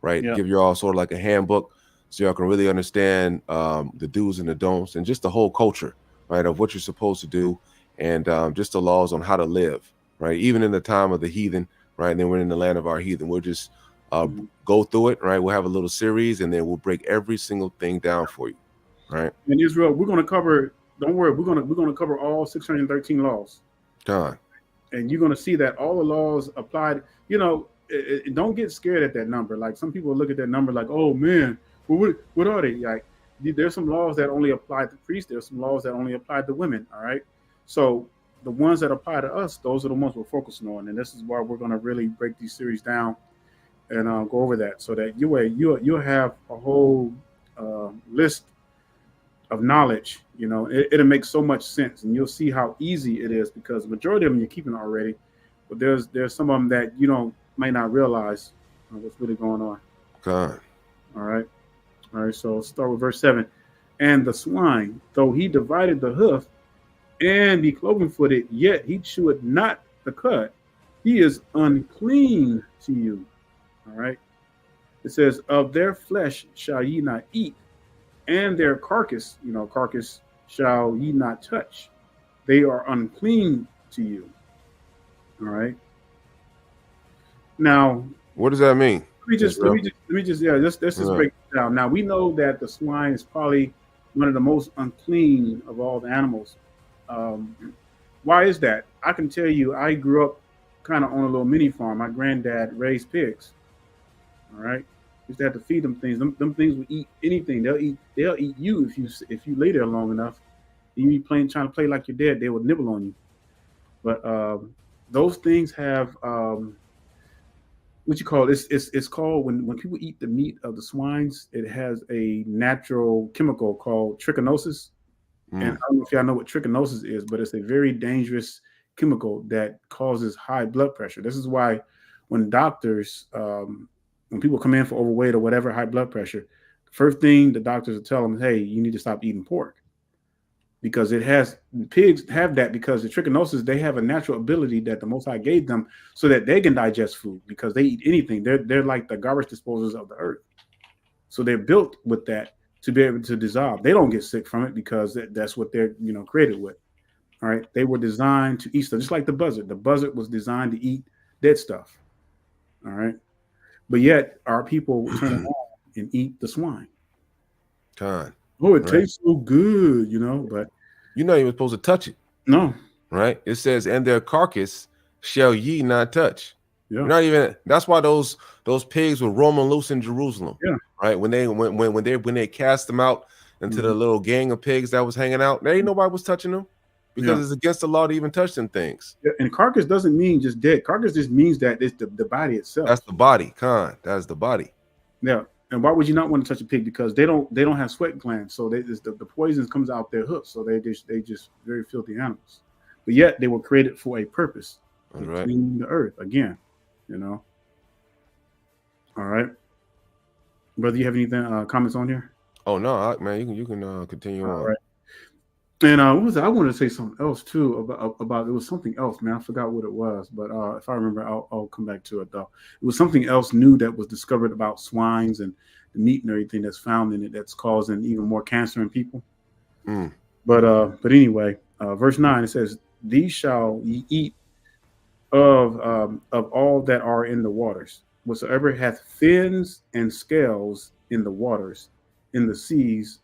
right? Yeah. Give you all sort of like a handbook, so y'all can really understand the do's and the don'ts, and just the whole culture, right, of what you're supposed to do, and just the laws on how to live, right? Even in the time of the heathen, right? And then we're in the land of our heathen. We'll just go through it, right? We'll have a little series, and then we'll break every single thing down for you, right? In Israel, we're going to cover. Don't worry, we're going to cover all 613 laws. God. And you're going to see that all the laws applied. Don't get scared at that number. Like, some people look at that number like, oh man, well, what are they? Like, there's some laws that only apply to priests. There's some laws that only apply to women. All right. So the ones that apply to us, those are the ones we're focusing on. And this is why we're going to really break these series down and go over that, so that you'll have a whole list of knowledge. It'll make so much sense, and you'll see how easy it is, because the majority of them you're keeping already. but there's some of them that might not realize what's really going on. Con. All right. So let's start with verse 7. And the swine, though he divided the hoof and be cloven-footed, yet he chewed not the cud. He is unclean to you. All right. It says, of their flesh shall ye not eat, and their carcass, carcass shall ye not touch. They are unclean to you. All right. Now, What does that mean? let me just let's just break it down. Now we know that the swine is probably one of the most unclean of all the animals. Why is that? I can tell you, I grew up kind of on a little mini farm. My granddad raised pigs. All right, used to have to feed them things. Them things will eat anything. They'll eat you if you lay there long enough. You be trying to play like you're dead. They will nibble on you. But those things have what you call it? It's called when people eat the meat of the swines, it has a natural chemical called trichinosis. And I don't know if y'all know what trichinosis is, but it's a very dangerous chemical that causes high blood pressure. This is why when doctors, when people come in for overweight or whatever, high blood pressure, the first thing the doctors will tell them, hey, you need to stop eating pork. Because pigs have that because the trichinosis, they have a natural ability that the Most High gave them so that they can digest food because they eat anything. They're like the garbage disposers of the earth. So they're built with that to be able to dissolve. They don't get sick from it because that's what they're created with. All right. They were designed to eat stuff, just like the buzzard. The buzzard was designed to eat dead stuff. All right. But yet our people turn around and eat the swine. Con. Oh, it tastes so good, but you're not even supposed to touch it. No. Right? It says, and their carcass shall ye not touch. Yeah. You're not even. That's why those pigs were roaming loose in Jerusalem. Yeah. Right? When they cast them out into the little gang of pigs that was hanging out, there ain't nobody was touching them because it's against the law to even touch them things. Yeah. And carcass doesn't mean just dead. Carcass just means that it's the body itself. That's the body, Con. That's the body. Yeah. And why would you not want to touch a pig? Because they don't have sweat glands, so the poison comes out their hoofs, so they just very filthy animals. But yet they were created for a purpose, to clean the earth again. All right, brother, you have anything comments on here? Oh no, man, you can continue on. Right. And what was it? I wanted to say something else too about it was something else, man. I forgot what it was, but if I remember, I'll come back to it though. It was something else new that was discovered about swines and the meat and everything that's found in it that's causing even more cancer in people. But anyway, verse 9 it says, "These shall ye eat of all that are in the waters, whatsoever hath fins and scales in the waters, in the seas,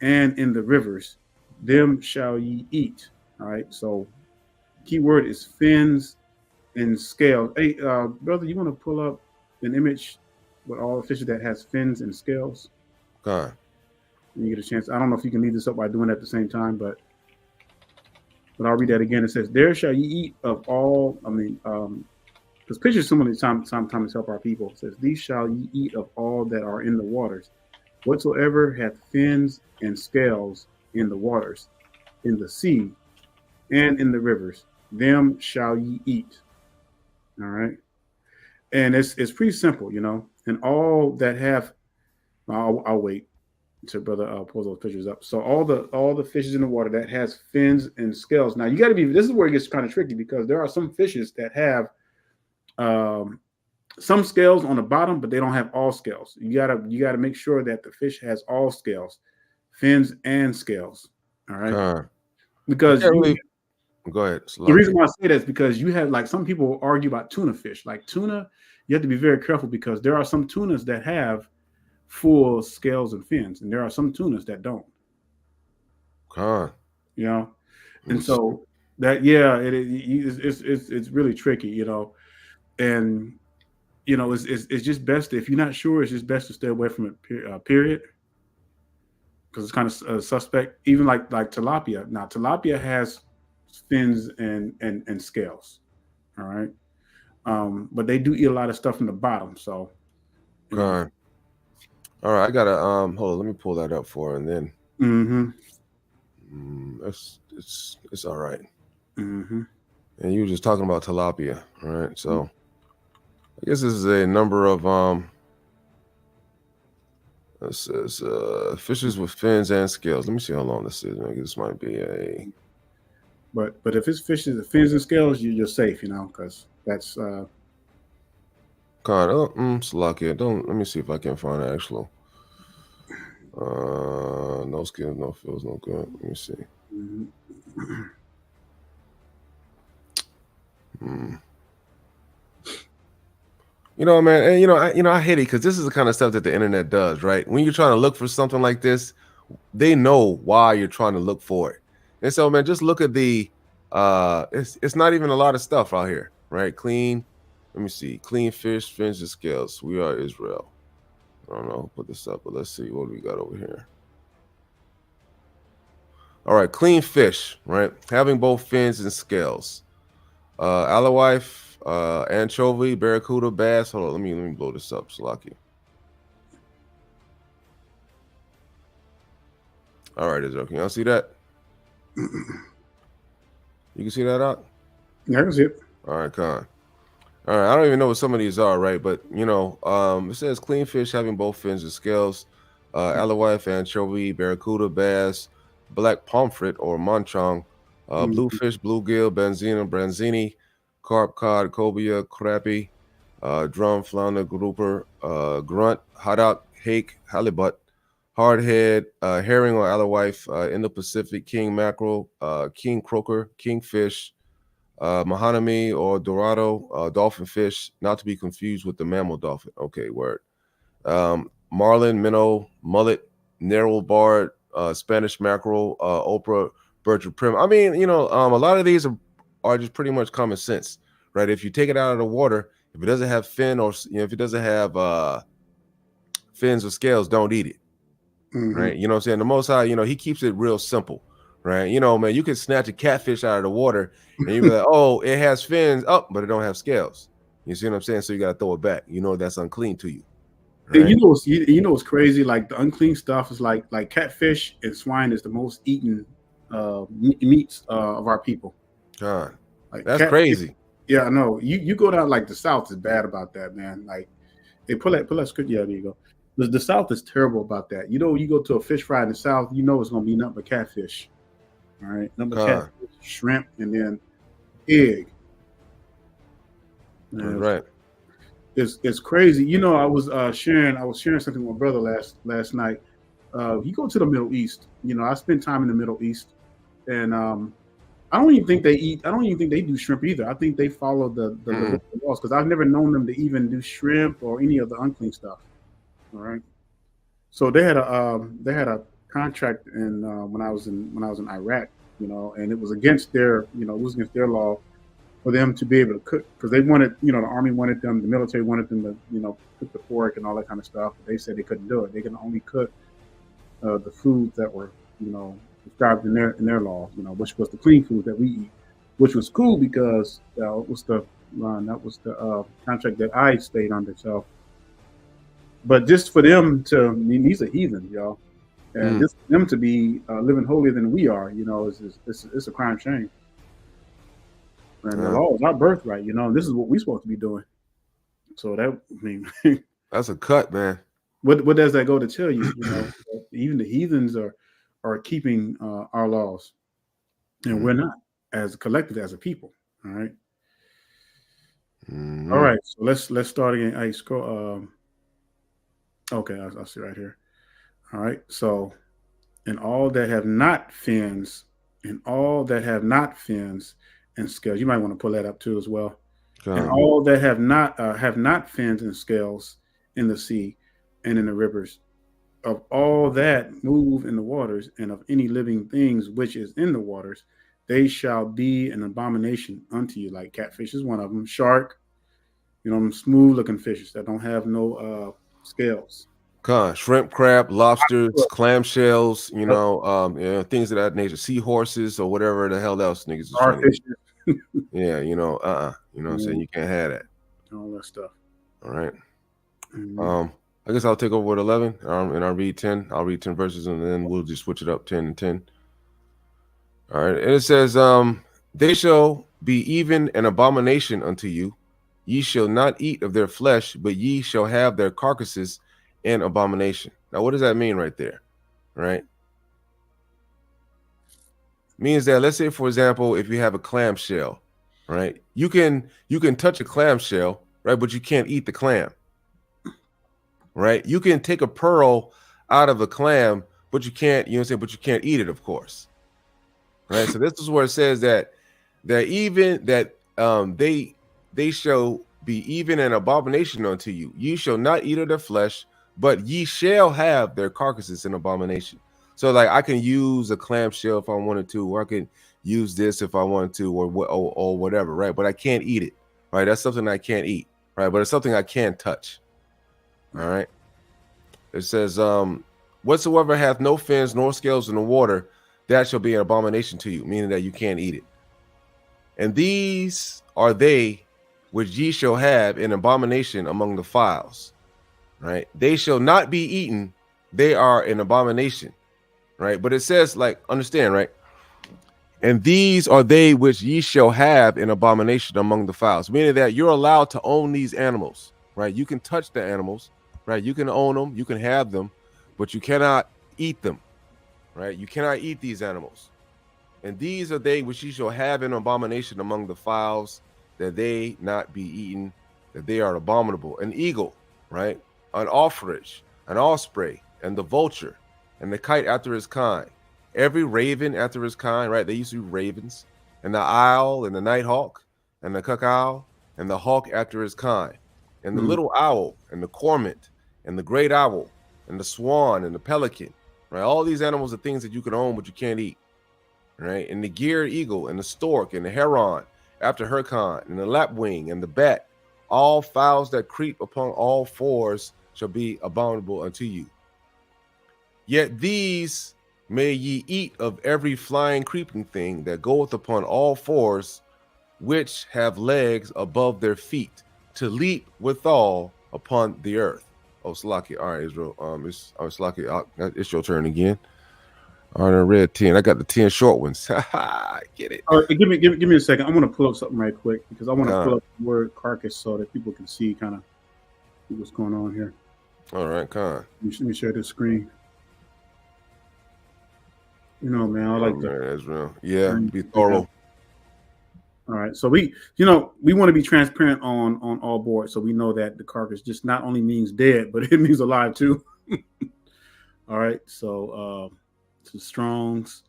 and in the rivers. Them shall ye eat." All right. So key word is fins and scales. Hey, brother, you want to pull up an image with all the fishes that has fins and scales? God. When you get a chance. I don't know if you can leave this up by doing it at the same time, but I'll read that again. It says, "There shall ye eat of all," because pictures similar sometimes help our people. It says, "These shall ye eat of all that are in the waters, whatsoever hath fins and scales in the waters, in the sea, and in the rivers, them shall ye eat." All right. And it's pretty simple, and all that have, I'll wait until brother pulls those pictures up. So all the fishes in the water that has fins and scales. Now you got to this is where it gets kind of tricky because there are some fishes that have some scales on the bottom, but they don't have all scales. You gotta make sure that the fish has all scales, fins and scales. All right. Because go ahead. The reason why I say that is because you have, like, some people argue about tuna fish. Like tuna, you have to be very careful because there are some tunas that have full scales and fins, and there are some tunas that don't. And so that it's really tricky, and it's just best if you're not sure. It's just best to stay away from it. Period. Because it's kind of suspect. Even like tilapia. Now tilapia has fins and scales. All right. But they do eat a lot of stuff from the bottom. So all right, I gotta hold on, let me pull that up for her, and then it's it's all right. And And you were just talking about tilapia, right? So I guess this is a number of it says fishes with fins and scales. Let me see how long this is. Maybe this might be a But if it's fishes, the fins and scales, you're safe, because that's kind of Slovakia. Don't let me see if I can find an actual no scales, no fins, no good. Let me see. You know, man, and I hate it because this is the kind of stuff that the internet does, right? When you're trying to look for something like this, they know why you're trying to look for it. And so, man, just look at the it's not even a lot of stuff out here, right? Clean, let me see, clean fish, fins and scales. We are Israel. I don't know, put this up, but let's see what we got over here. All right, clean fish, right? Having both fins and scales. Alewife, anchovy, barracuda, bass. Hold on, let me blow this up, Salaki. All right, Israel, can y'all see that? You can see that out? Yeah, that's it. All right, Con. All right, I don't even know what some of these are, right? But it says clean fish having both fins and scales. Alewife, anchovy, barracuda, bass, black pomfret or manchong, bluefish, bluegill, benzina, branzini, carp, cod, cobia, crappie, drum, flounder, grouper, grunt, haddock, hake, halibut, hardhead, herring or alewife, in the Pacific, king mackerel, king croaker, kingfish, Mahanami or Dorado, dolphin fish, not to be confused with the mammal dolphin. Okay, word. Marlin, minnow, mullet, narrow barred, Spanish mackerel, Oprah, Bertram prim. I mean, a lot of these are just pretty much common sense, right? If you take it out of the water, if it doesn't have fin or if it doesn't have fins or scales, don't eat it, right? You know what I'm saying? The Most High, he keeps it real simple, right? Man, you can snatch a catfish out of the water and you be like, oh, it has fins, but it don't have scales. You see what I'm saying? So you got to throw it back. That's unclean to you. Right? You know what's crazy? Like the unclean stuff is like catfish and swine is the most eaten meats of our people. God, like that's crazy. Yeah, I know. You go down like the South is bad about that, man. Like they pull that script. Yeah, there you go. The South is terrible about that. You go to a fish fry in the South, it's gonna be nothing but catfish. All right, nothing but catfish, shrimp, and then egg. Right. It's crazy. I was sharing something with my brother last night. You go to the Middle East. I spent time in the Middle East, and I don't even think they do shrimp either. I think they follow the laws because I've never known them to even do shrimp or any of the unclean stuff. All right. So they had a contract in when I was in Iraq, and it was against their law for them to be able to cook because they wanted, the army wanted them, the military wanted them to, cook the pork and all that kind of stuff. But they said they couldn't do it. They can only cook the foods that were, described in their laws, which was the clean food that we eat, which was cool because it was the contract that I stayed under. So, but just for them these are heathens, y'all, and just for them to be living holier than we are, it's a crime shame. And the law is our birthright, and this is what we're supposed to be doing. So that's a cut, man. What does that go to tell you? Even the heathens are keeping our laws, and we're not as a collective, as a people. All right. All right. So let's start again. I scroll. Okay, I'll see right here. All right. So, and all that have not fins, and scales. You might want to pull that up too as well. And all that have not fins and scales in the sea and in the rivers, of all that move in the waters, and of any living things which is in the waters, they shall be an abomination unto you. Like catfish is one of them. Shark, smooth looking fishes that don't have no scales. Shrimp, crab, lobsters, clamshells, things of that nature. Seahorses or whatever the hell else niggas is trying to do. Yeah, what I'm saying? You can't have that. All that stuff. All right. I guess I'll take over with 11 and I'll read 10. I'll read 10 verses and then we'll just switch it up 10 and 10. All right. And it says, they shall be even an abomination unto you. Ye shall not eat of their flesh, but ye shall have their carcasses in abomination. Now, what does that mean right there? Right? Means that, let's say, for example, if you have a clamshell, right? You can touch a clamshell, right? But you can't eat the clam, right? You can take a pearl out of a clam, but you can't, you know what I'm saying? But you can't eat it, of course, right? So this is where it says that even that they shall be even an abomination unto you. Ye shall not eat of their flesh, but ye shall have their carcasses in abomination. So, like, I can use a clamshell if I wanted to, or I can use this if I wanted to, or whatever, right? But I can't eat it, right? That's something I can't eat, right? But it's something I can touch. All right. It says, whatsoever hath no fins nor scales in the water, that shall be an abomination to you, meaning that you can't eat it. And these are they which ye shall have in abomination among the fowls, right? They shall not be eaten; they are an abomination, right? But it says, like, understand, right? And these are they which ye shall have in abomination among the fowls, meaning that you're allowed to own these animals, right? You can touch the animals, right? You can own them, you can have them, but you cannot eat them, right? You cannot eat these animals. And these are they which ye shall have in abomination among the fowls, that they not be eaten, that they are abominable. An eagle, right? An ostrich, an osprey, and the vulture, and the kite after his kind. Every raven after his kind, right? They used to be ravens. And the owl, and the nighthawk, and the cuckow, and the hawk after his kind. And the little owl, and the cormorant, and the great owl, and the swan, and the pelican, right? All these animals are things that you can own, but you can't eat, right? And the geared eagle, and the stork, and the heron after her kind, and the lapwing, and the bat, all fowls that creep upon all fours shall be abominable unto you. Yet these may ye eat of every flying creeping thing that goeth upon all fours, which have legs above their feet, to leap withal upon the earth. Oh, Slaki. All right, Israel. Slaki. It's your turn again. All right, I read 10. I got the 10 short ones. Get it. All right, give me a second. I want to pull up something right quick because I want to pull up the word carcass so that people can see kind of what's going on here. All right, Con. Let me share this screen. You know, man, I like to. Israel. Yeah, be thorough. All right, so we want to be transparent on all boards, so we know that the carcass just not only means dead, but it means alive too. All right, so Strong's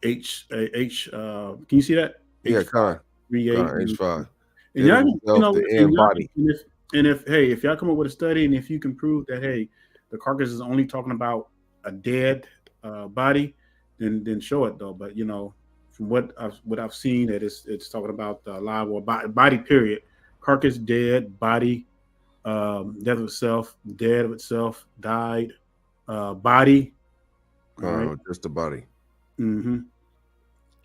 H. Can you see that? Yeah, Con. H5. And y'all, body. And if y'all come up with a study, and if you can prove that the carcass is only talking about a dead body, then show it though. But from what I've seen, that it's talking about the alive or body. Period. Carcass, dead, body, death of itself, dead of itself, died, body. Right? Just the body. Mm-hmm.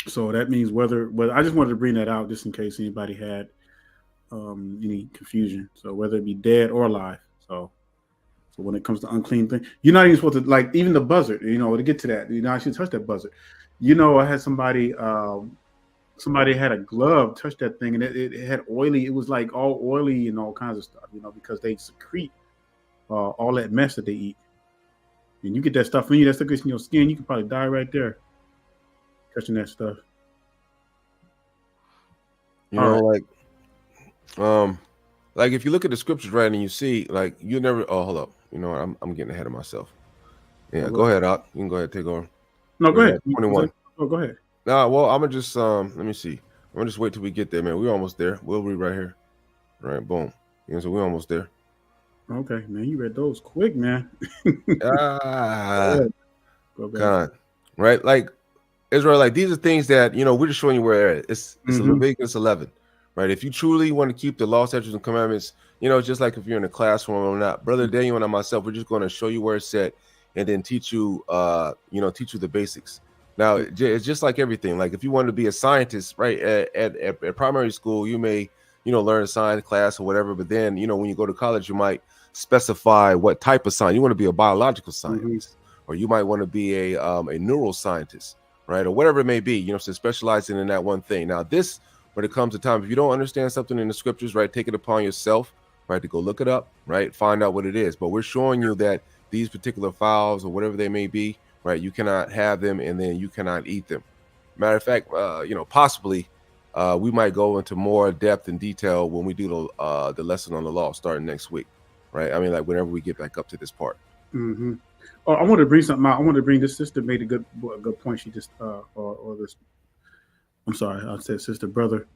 So that means whether I just wanted to bring that out just in case anybody had any confusion. So whether it be dead or alive. So when it comes to unclean thing, you're not even supposed to, like, even the buzzard. To get to that, I should touch that buzzard. I had somebody had a glove touch that thing, and it had oily. It was like all oily and all kinds of stuff. Because they secrete all that mess that they eat. And you get that stuff in you, that stuff gets in your skin, you can probably die right there touching that stuff. Like if you look at the scriptures, right, and you see, like, you never. Oh, hold up. I'm getting ahead of myself. Yeah, go ahead, Doc. You can go ahead, take over. No, go ahead. 21. Oh, go ahead. Nah, well, I'm gonna just let me see. I'm gonna just wait till we get there, man. We're almost there. We'll read right here. All right, boom. So we're almost there. Okay, man, you read those quick, man. God, right? Like Israel, like these are things that we're just showing you where it's Leviticus 11, right? If you truly want to keep the law, statutes, and commandments, just like if you're in a classroom or not, Brother Daniel and I myself, we're just going to show you where it's set and then teach you, teach you the basics. Now, it's just like everything. Like if you want to be a scientist, right, at primary school, you may, learn a science class or whatever. But then, when you go to college, you might specify what type of science. You want to be a biological scientist, or you might want to be a neuroscientist, right, or whatever it may be. So specializing in that one thing. Now, this when it comes to time. If you don't understand something in the scriptures, right, take it upon yourself, right, to go look it up, right, find out what it is. But we're showing you that these particular fowls or whatever they may be, right, you cannot have them and then you cannot eat them. Matter of fact, possibly we might go into more depth and detail when we do the lesson on the law starting next week, right? I mean, like whenever we get back up to this part. Mm-hmm. Oh, I want to bring something out. I want to bring this sister made a good point. She just or this. I'm sorry, I said sister, brother.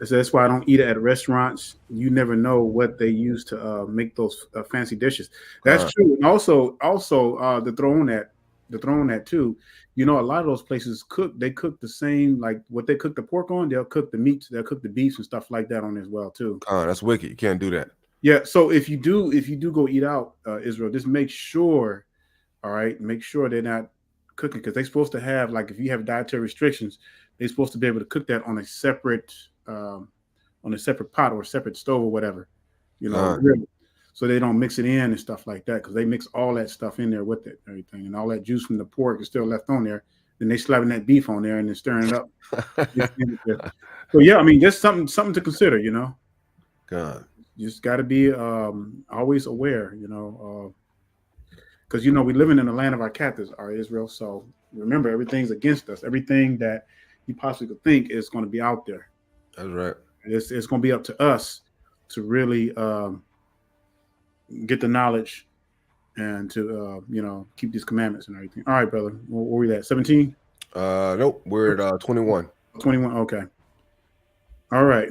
So that's why I don't eat at restaurants. You never know what they use to make those fancy dishes. That's true. And also to throw on that too. You know, a lot of those places they cook the same, like what they cook the pork on. They'll cook the meats. They'll cook the beefs and stuff like that on as well too. That's wicked. You can't do that. Yeah. So if you do go eat out, Israel, just make sure. All right, make sure they're not cooking, because they're supposed to have, like, if you have dietary restrictions, they're supposed to be able to cook that on a separate pot or a separate stove or whatever, so they don't mix it in and stuff like that, because they mix all that stuff in there with it, everything, and all that juice from the pork is still left on there. Then they slapping that beef on there and then stirring it up. So yeah, I mean, just something to consider, God. You just got to be always aware, because we living in the land of our captives, our Israel. So remember, everything's against us. Everything that you possibly could think is going to be out there. That's right. It's going to be up to us to really get the knowledge and to keep these commandments and everything. All right, brother. Where were we at? 17? Nope. We're at 21. 21. Okay. All right.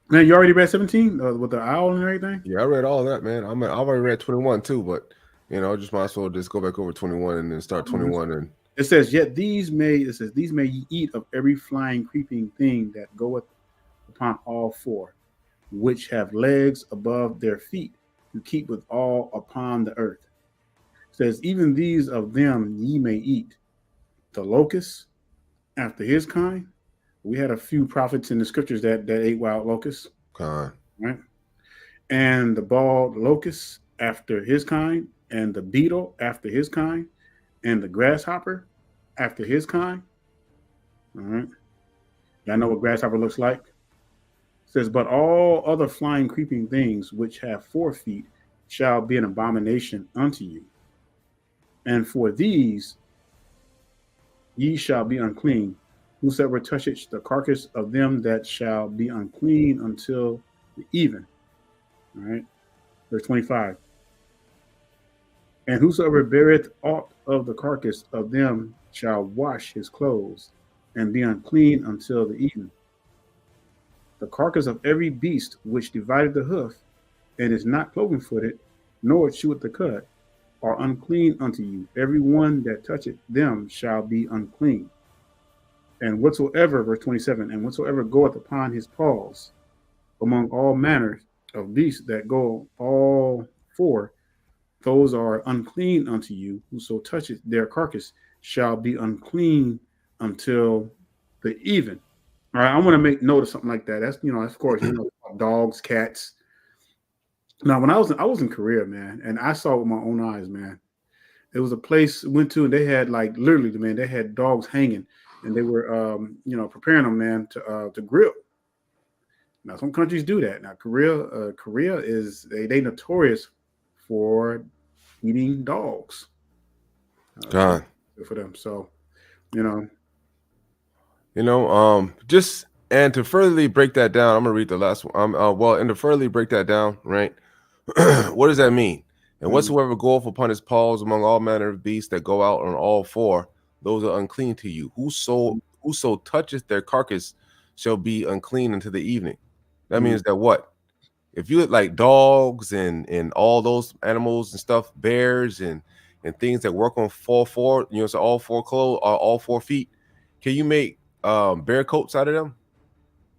Man, you already read 17 with the owl and everything? Yeah, I read all that, man. I've already read 21 too, but just might as well just go back over 21 and then start 21. And it says, yet these may ye eat of every flying, creeping thing that goeth upon all four, which have legs above their feet, to keep with all upon the earth. It says, even these of them ye may eat. The locust after his kind. We had a few prophets in the scriptures that ate wild locusts. Right? And the bald locust after his kind, and the beetle after his kind, and the grasshopper after his kind. All right. Y'all know what grasshopper looks like? It says, but all other flying, creeping things which have 4 feet shall be an abomination unto you. And for these ye shall be unclean. Whosoever toucheth the carcass of them that shall be unclean until the even. All right. Verse 25. And whosoever beareth aught of the carcass of them shall wash his clothes and be unclean until the even. The carcass of every beast which divided the hoof and is not cloven-footed, nor cheweth the cud, are unclean unto you. Every one that toucheth them shall be unclean. And whatsoever, verse 27, and whatsoever goeth upon his paws among all manners of beasts that go all 4, those are unclean unto you. Whoso toucheth their carcass shall be unclean until the even. All right, I want to make note of something like that. That's of course, dogs, cats. Now, when I was in Korea, man, and I saw it with my own eyes, man. It was a place we went to, and they had, like, literally, man, they had dogs hanging, and they were preparing them, man, to grill. Now, some countries do that. Now, Korea is they notorious for eating dogs. God. For them. So, just, and to furtherly break that down, I'm gonna read the last one. And to furtherly break that down, right? What does that mean? And whatsoever goeth upon his paws among all manner of beasts that go out on all 4, those are unclean to you. Whoso toucheth their carcass shall be unclean until the evening. That means that what? If you like dogs and all those animals and stuff, bears and things that work on so all 4 clothes or all 4 feet, can you make bear coats out of them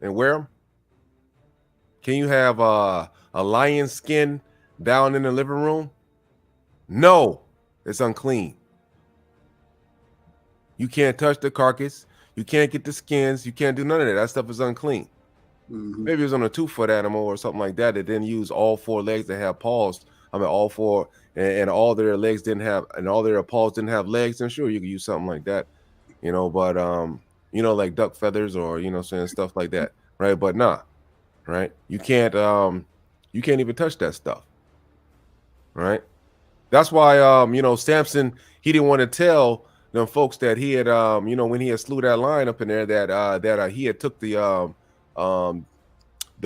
and wear them? Can you have a lion skin down in the living room? No, it's unclean. You can't touch the carcass. You can't get the skins. You can't do none of that. That stuff is unclean. Mm-hmm. Maybe it was on a 2-foot animal or something like that. It didn't use all 4 legs that have paws. I mean, all 4 and all their legs didn't have, and all their paws didn't have legs. And sure, you could use something like that, but like duck feathers or saying stuff like that, right? But nah, right? You can't even touch that stuff, right? That's why Samson, he didn't want to tell them folks that he had when he had slew that lion up in there that he had took the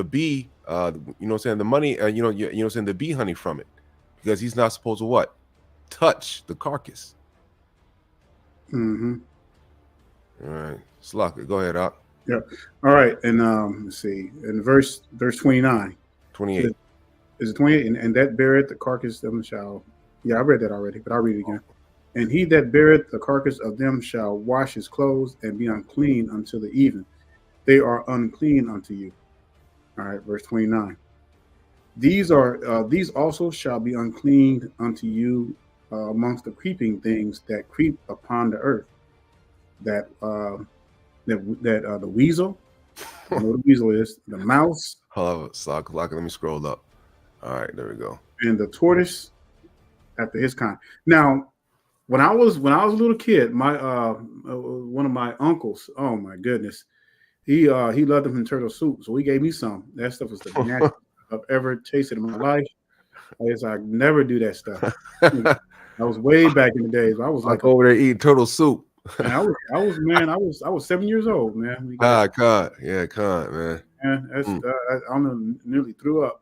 bee the money the bee honey from it, because he's not supposed to what? Touch the carcass. Mm-hmm. All right, Slucker, go ahead, Up. Yeah. All right. And let's see. In verse 29. 28. Is it 28? And that beareth the carcass of them shall. Yeah, I read that already, but I'll read it again. And he that beareth the carcass of them shall wash his clothes and be unclean until the even. They are unclean unto you. All right, verse 29. These also shall be unclean unto you amongst the creeping things that creep upon the earth. That the weasel, I know what the weasel is, the mouse. Hold on, let me scroll up. All right, there we go. And the tortoise after his kind. Now, when I was a little kid, my one of my uncles, oh my goodness, he loved them in turtle soup, so he gave me some. That stuff was the nastiest I've ever tasted in my life. I guess I never do that stuff. That was way back in the days. I was like over there eating turtle soup. I was 7 years old, man. God, man. And that's I nearly threw up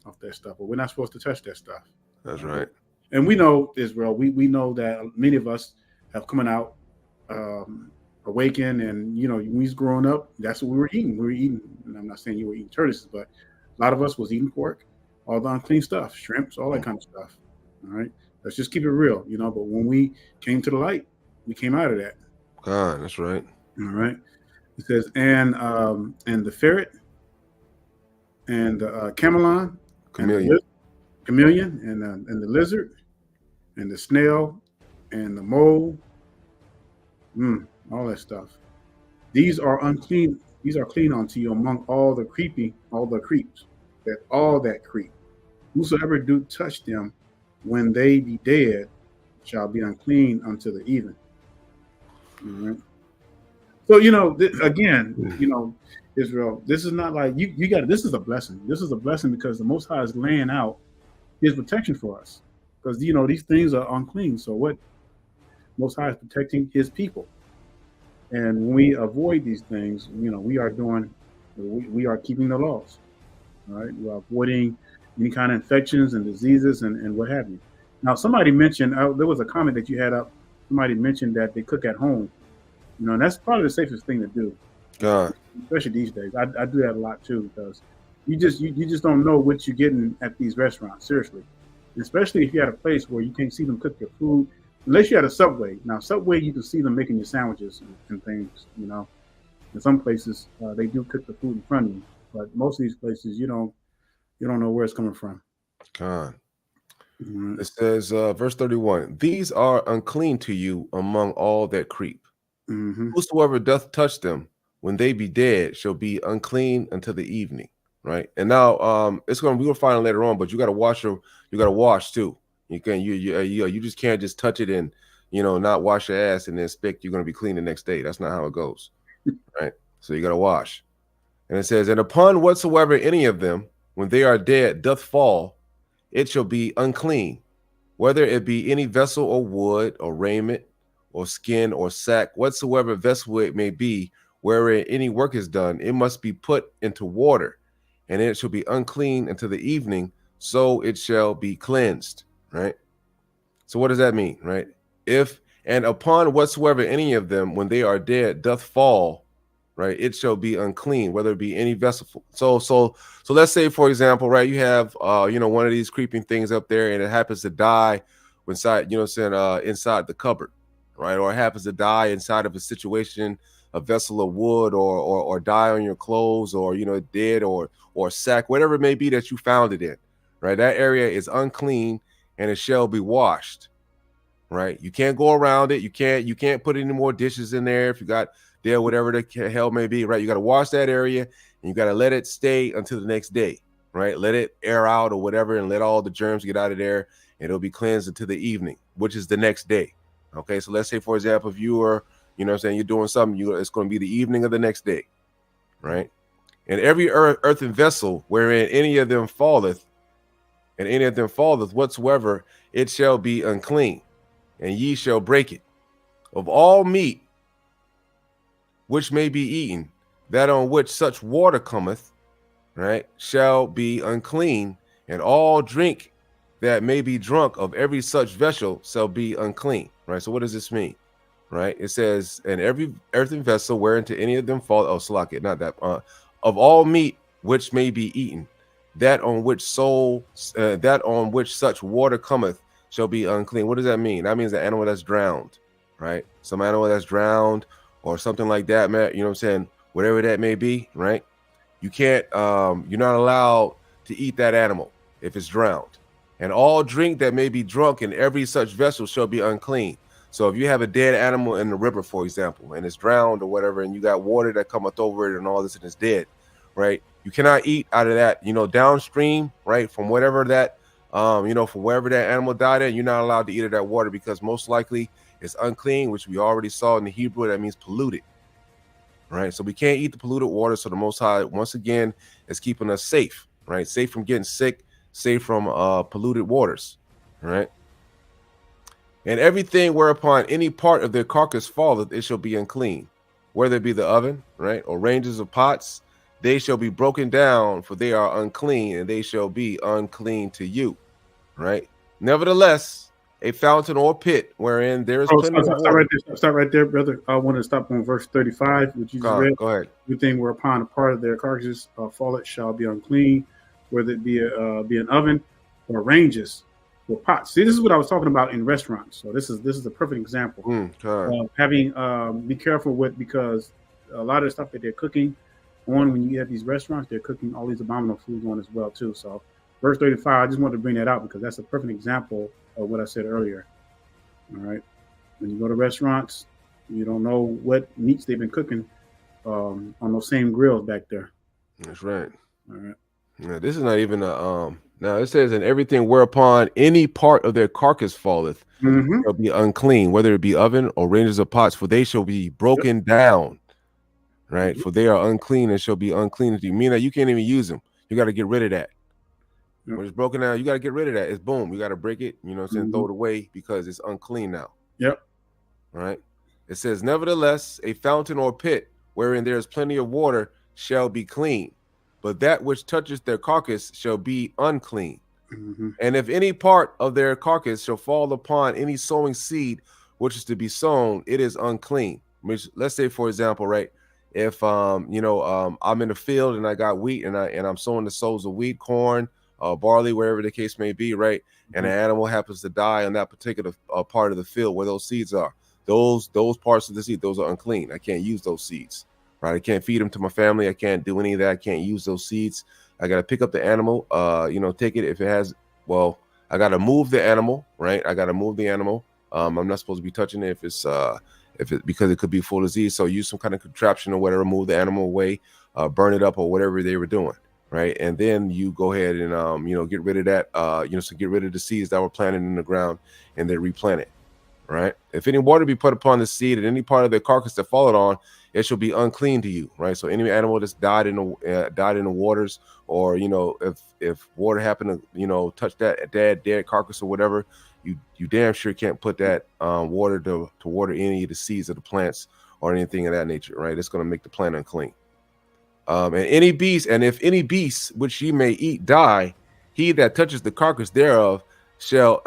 off that stuff, but we're not supposed to touch that stuff. That's right. And we know, Israel, we know that many of us have coming out awakened, and when we was growing up, that's what we were eating. We were eating, and I'm not saying you were eating tortoises, but a lot of us was eating pork, all the unclean stuff, shrimps, all that kind of stuff. All right, let's just keep it real, But when we came to the light, we came out of that. God, that's right. All right. It says, and the ferret, and the chameleon, chameleon, and the lizard, and the snail, and the mole, all that stuff. These are unclean. These are clean unto you among all the creeps, all that creep. Whosoever do touch them, when they be dead, shall be unclean unto the even. All right. So again, Israel, this is not like you got. This is a blessing. This is a blessing because the Most High is laying out His protection for us. Because these things are unclean. So what Most High is protecting His people, and when we avoid these things, we are keeping the laws. All right, we are avoiding any kind of infections and diseases and what have you. Now, somebody mentioned there was a comment that you had up. Somebody mentioned that they cook at home. And that's probably the safest thing to do. God, especially these days. I do that a lot too, because you just don't know what you're getting at these restaurants. Seriously, especially if you're at a place where you can't see them cook your food, unless you're at a Subway. Now, Subway, you can see them making your sandwiches and things. In some places they do cook the food in front of you, but most of these places you don't know where it's coming from. God. Mm-hmm. It says, verse 31, these are unclean to you among all that creep. Mm-hmm. Whosoever doth touch them, when they be dead, shall be unclean until the evening. Right. And now we will find it later on, but you got to wash too. You just can't just touch it and not wash your ass and then expect you're going to be clean the next day. That's not how it goes. Right. So you got to wash. And it says, and upon whatsoever any of them, when they are dead, doth fall, it shall be unclean, whether it be any vessel or wood or raiment or skin or sack, whatsoever vessel it may be, wherein any work is done, it must be put into water, and it shall be unclean until the evening, so it shall be cleansed. Right. So what does that mean? Right. And upon whatsoever any of them, when they are dead, doth fall, right, it shall be unclean, whether it be any vessel. So let's say, for example, right, you have one of these creeping things up there, and it happens to die inside, inside the cupboard, right, or it happens to die inside of a situation, a vessel of wood, or die on your clothes, or dead, or sack, whatever it may be that you found it in, right. That area is unclean, and it shall be washed. Right, you can't go around it. You can't put any more dishes in there if you got there, whatever the hell may be. Right, you got to wash that area, and you got to let it stay until the next day. Right, let it air out or whatever, and let all the germs get out of there, and it'll be cleansed until the evening, which is the next day. Okay, so let's say, for example, if you were You know what I'm saying? You're doing something, it's going to be the evening of the next day, right? And every earthen vessel wherein any of them falleth, and any of them falleth whatsoever, it shall be unclean, and ye shall break it. Of all meat which may be eaten, that on which such water cometh, right, shall be unclean, and all drink that may be drunk of every such vessel shall be unclean, right? So what does this mean, right? It says, and every earthen vessel whereunto any of them fall, not that, of all meat which may be eaten, that on which such water cometh shall be unclean. What does that mean? That means the animal that's drowned, right? Some animal that's drowned or something like that, man. You know what I'm saying? Whatever that may be, right? You can't, you're not allowed to eat that animal if it's drowned. And all drink that may be drunk in every such vessel shall be unclean. So if you have a dead animal in the river, for example, and it's drowned or whatever, and you got water that cometh over it and all this and it's dead, right? You cannot eat out of that, downstream, right? From whatever that, from wherever that animal died at, you're not allowed to eat of that water because most likely it's unclean, which we already saw in the Hebrew, that means polluted, right? So we can't eat the polluted water. So the Most High, once again, is keeping us safe, right? Safe from getting sick, safe from polluted waters, right? And everything whereupon any part of their carcass falleth, it shall be unclean, whether it be the oven, right, or ranges of pots, they shall be broken down, for they are unclean, and they shall be unclean to you, right? Nevertheless, a fountain or pit wherein there is plenty of water. Stop right there, brother. I want to stop on verse 35, which you just read. Go ahead. Everything whereupon a part of their carcasses falleth shall be unclean, whether it be an oven or ranges or pots. See, this is what I was talking about in restaurants. So this is a perfect example. Be careful with, because a lot of the stuff that they're cooking on when you have these restaurants, they're cooking all these abominable foods on as well too. So verse 35, I just wanted to bring that out because that's a perfect example of what I said earlier. All right, when you go to restaurants, you don't know what meats they've been cooking on those same grills back there. That's right. All right. Yeah, this is not even a now it says, and everything whereupon any part of their carcass falleth shall be unclean, whether it be oven or ranges of pots, for they shall be broken down, right? For they are unclean and shall be unclean to you. Meaning that you can't even use them. You got to get rid of that. When it's broken down, you got to get rid of that. It's boom. You got to break it, throw it away because it's unclean now. Yep. All right. It says, nevertheless, a fountain or pit wherein there is plenty of water shall be clean, but that which touches their carcass shall be unclean. And if any part of their carcass shall fall upon any sowing seed which is to be sown, it is unclean. Which, let's say, for example, right, if I'm in the field and I got wheat and I'm sowing the sows of wheat, corn, barley, wherever the case may be, right, and an animal happens to die on that particular part of the field where those seeds are, those parts of the seed, those are unclean. I can't use those seeds. Right, I can't feed them to my family. I can't do any of that. I can't use those seeds. I got to pick up the animal, take it if it has, I got to move the animal, right? I got to move the animal. I'm not supposed to be touching it because it could be full of disease. So use some kind of contraption or whatever, move the animal away, burn it up or whatever they were doing, right? And then you go ahead and, get rid of that, so get rid of the seeds that were planted in the ground and then replant it, right? If any water be put upon the seed and any part of the carcass that followed on, it shall be unclean to you, right? So any animal that's died in the waters, or if water happened to touch that dead carcass or whatever, you damn sure can't put that water to water any of the seeds of the plants or anything of that nature, right? It's going to make the plant unclean. And if any beast which ye may eat die, he that touches the carcass thereof shall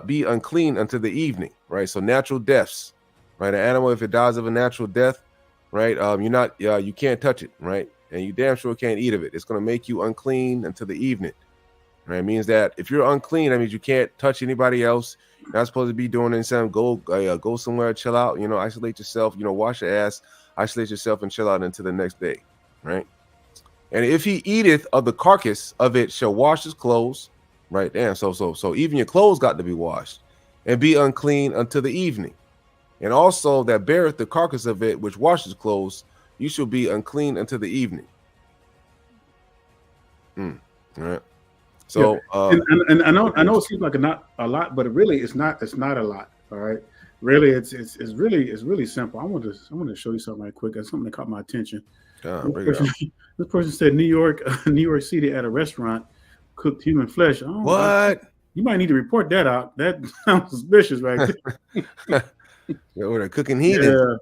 be unclean unto the evening, right? So natural deaths, right? An animal, if it dies of a natural death, right, you can't touch it, right? And you damn sure can't eat of it. It's going to make you unclean until the evening, right? It means that if you're unclean, that means you can't touch anybody else. You're not supposed to be doing anything. Go somewhere, chill out, isolate yourself, wash your ass, isolate yourself and chill out until the next day, right? And if he eateth of the carcass of it, shall wash his clothes, right? Damn, so even your clothes got to be washed, and be unclean until the evening. And also that beareth the carcass of it, which washes clothes, you shall be unclean until the evening. All right. So and I know it seems like not a lot, but really it's not a lot. All right. Really, it's really simple. I want to show you something right quick. That's something that caught my attention. God, This bring it person, out. this person said New York City at a restaurant cooked human flesh. What? You might need to report that out. That sounds suspicious, right there. Yeah, they're cooking heathen. Yeah,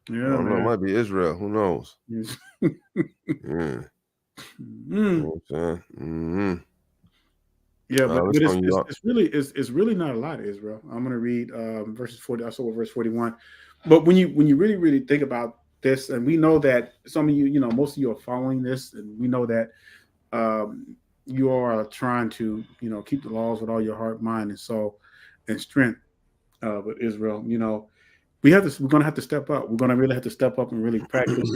I yeah, don't know. It man. might be Israel. Who knows? Yes. Yeah. You Mm. know what I'm saying? Mm-hmm. Yeah, but Let's bring you up. it's really not a lot, Israel. I'm gonna read verses 40. I saw verse 41. But when you really think about this, and we know that some of you, most of you are following this, and we know that you are trying to, keep the laws with all your heart, mind, and soul, and strength. But Israel, we're gonna have to step up. We're gonna really have to step up and really practice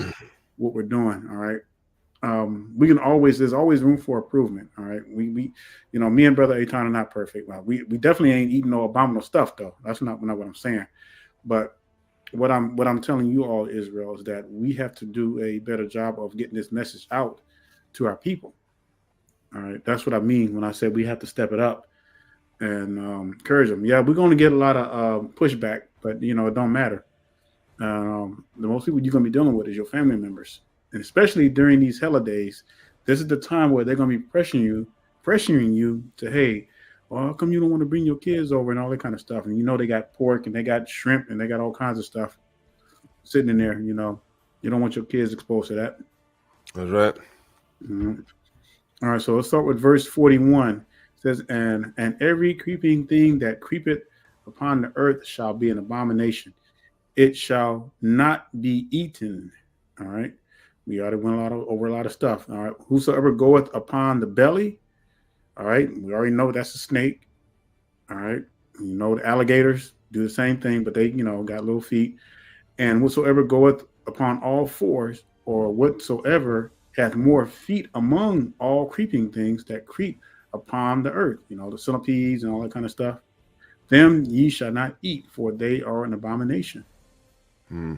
what we're doing. All right. There's always room for improvement. All right. Me and Brother Aitan are not perfect. Well, we definitely ain't eating no abominable stuff though. That's not what I'm saying. But what I'm telling you all, Israel, is that we have to do a better job of getting this message out to our people. All right. That's what I mean when I said we have to step it up and encourage them. Yeah, we're going to get a lot of pushback, but it don't matter. The most people you're going to be dealing with is your family members. And especially during these holidays, this is the time where they're going to be pressuring you to, hey, well, how come you don't want to bring your kids over and all that kind of stuff? And they got pork and they got shrimp and they got all kinds of stuff sitting in there. You don't want your kids exposed to that. That's right. Mm-hmm. All right, so let's start with verse 41. It says, and every creeping thing that creepeth upon the earth shall be an abomination. It shall not be eaten. All right. We already went over a lot of stuff. All right. Whosoever goeth upon the belly. All right. We already know that's a snake. All right. The alligators do the same thing, but they, got little feet. And whatsoever goeth upon all fours, or whatsoever hath more feet among all creeping things that creep upon the earth, the centipedes and all that kind of stuff, them ye shall not eat, for they are an abomination. All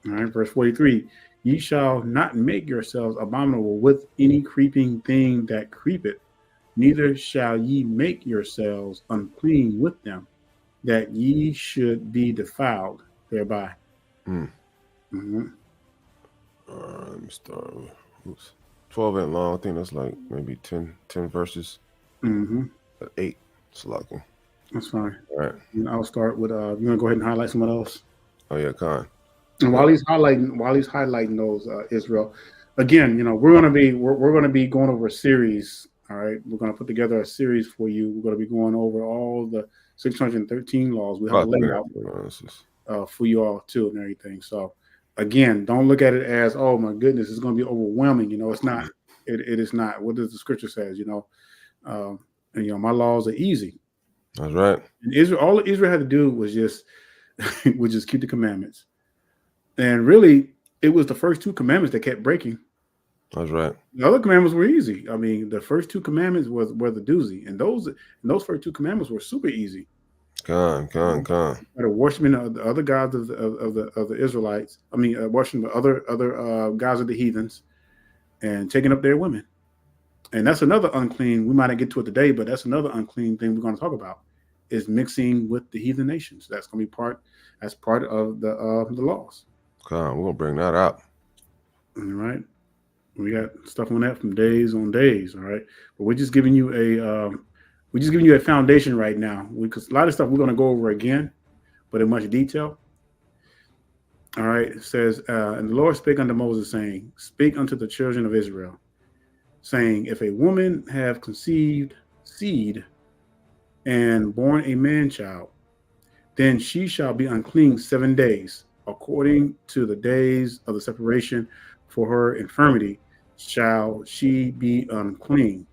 right, verse 43. Ye shall not make yourselves abominable with any creeping thing that creepeth, neither shall ye make yourselves unclean with them, that ye should be defiled thereby. Mm-hmm. Let me start. 12 and long. I think that's like maybe 10 verses. 8. It's lucky. That's fine. All right. And I'll start with you want to go ahead and highlight someone else? Oh yeah, Khan. And while he's highlighting those, Israel, again, we're gonna be going over a series. All right, we're gonna put together a series for you. We're gonna be going over all the 613 laws. We have a layout for you all too and everything. So again, don't look at it as, oh my goodness, it's gonna be overwhelming. It's not. It is not. What does the scripture says? And my laws are easy. That's right. And Israel, all Israel had to do was just keep the commandments. And really, it was the first 2 commandments that kept breaking. That's right. The other commandments were easy. I mean, the first 2 commandments were the doozy, and those first 2 commandments were super easy. Khan. Worshiping the other gods of the Israelites. I mean, worshiping the other gods of the heathens, and taking up their women. And that's another unclean. We might not get to it today, but that's another unclean thing we're going to talk about, is mixing with the heathen nations. That's going to be part of the laws. Khan, we're gonna bring that up. All right. We got stuff on that from days on days. All right. But we're just giving you a foundation right now, because a lot of stuff we're going to go over again, but in much detail. All right. It says, and the Lord spake unto Moses, saying, speak unto the children of Israel, saying, if a woman have conceived seed and born a man child, then she shall be unclean 7 days. According to the days of the separation for her infirmity, shall she be unclean.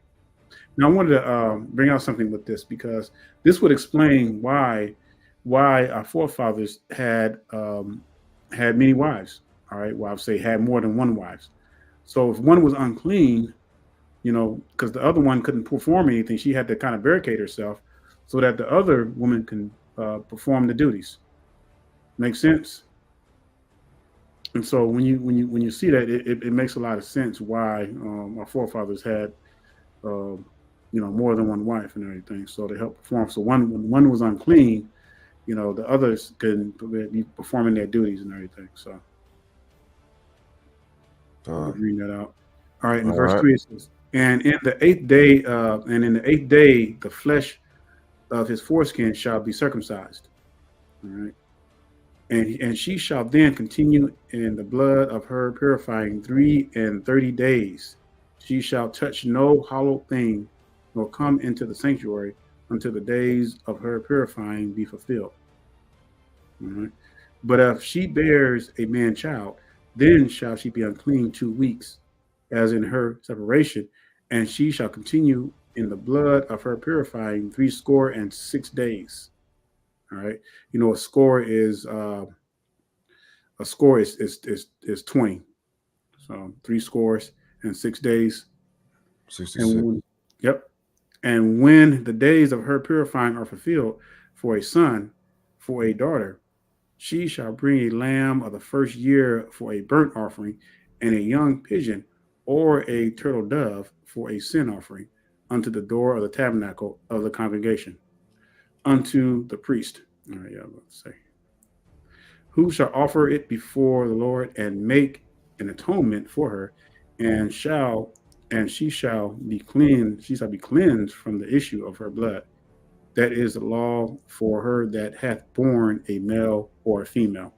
Now, I wanted to bring out something with this, because this would explain why our forefathers had many wives. All right, well, I'll say had more than one wives. So if one was unclean, because the other one couldn't perform anything, she had to kind of barricade herself so that the other woman can perform the duties. Make sense? And so when you see that, it makes a lot of sense why our forefathers had more than one wife and everything, so they help perform. So when one was unclean, the others can be performing their duties and everything. So bring that out. All right, in All verse right. 3 it says, and in the eighth day, the flesh of his foreskin shall be circumcised. All right. And she shall then continue in the blood of her purifying 3 and 30 days. She shall touch no hollow thing, nor come into the sanctuary until the days of her purifying be fulfilled. All right. But if she bears a man child, then shall she be unclean 2 weeks, as in her separation, and she shall continue in the blood of her purifying 66 days. All right. A score is 20. So 66 days. 66. And yep. And when the days of her purifying are fulfilled for a son, for a daughter, she shall bring a lamb of the first year for a burnt offering, and a young pigeon or a turtle dove for a sin offering unto the door of the tabernacle of the congregation, unto the priest. All right, let's say, who shall offer it before the Lord and make an atonement for her, and she shall be cleansed from the issue of her blood. That is the law for her that hath borne a male or a female.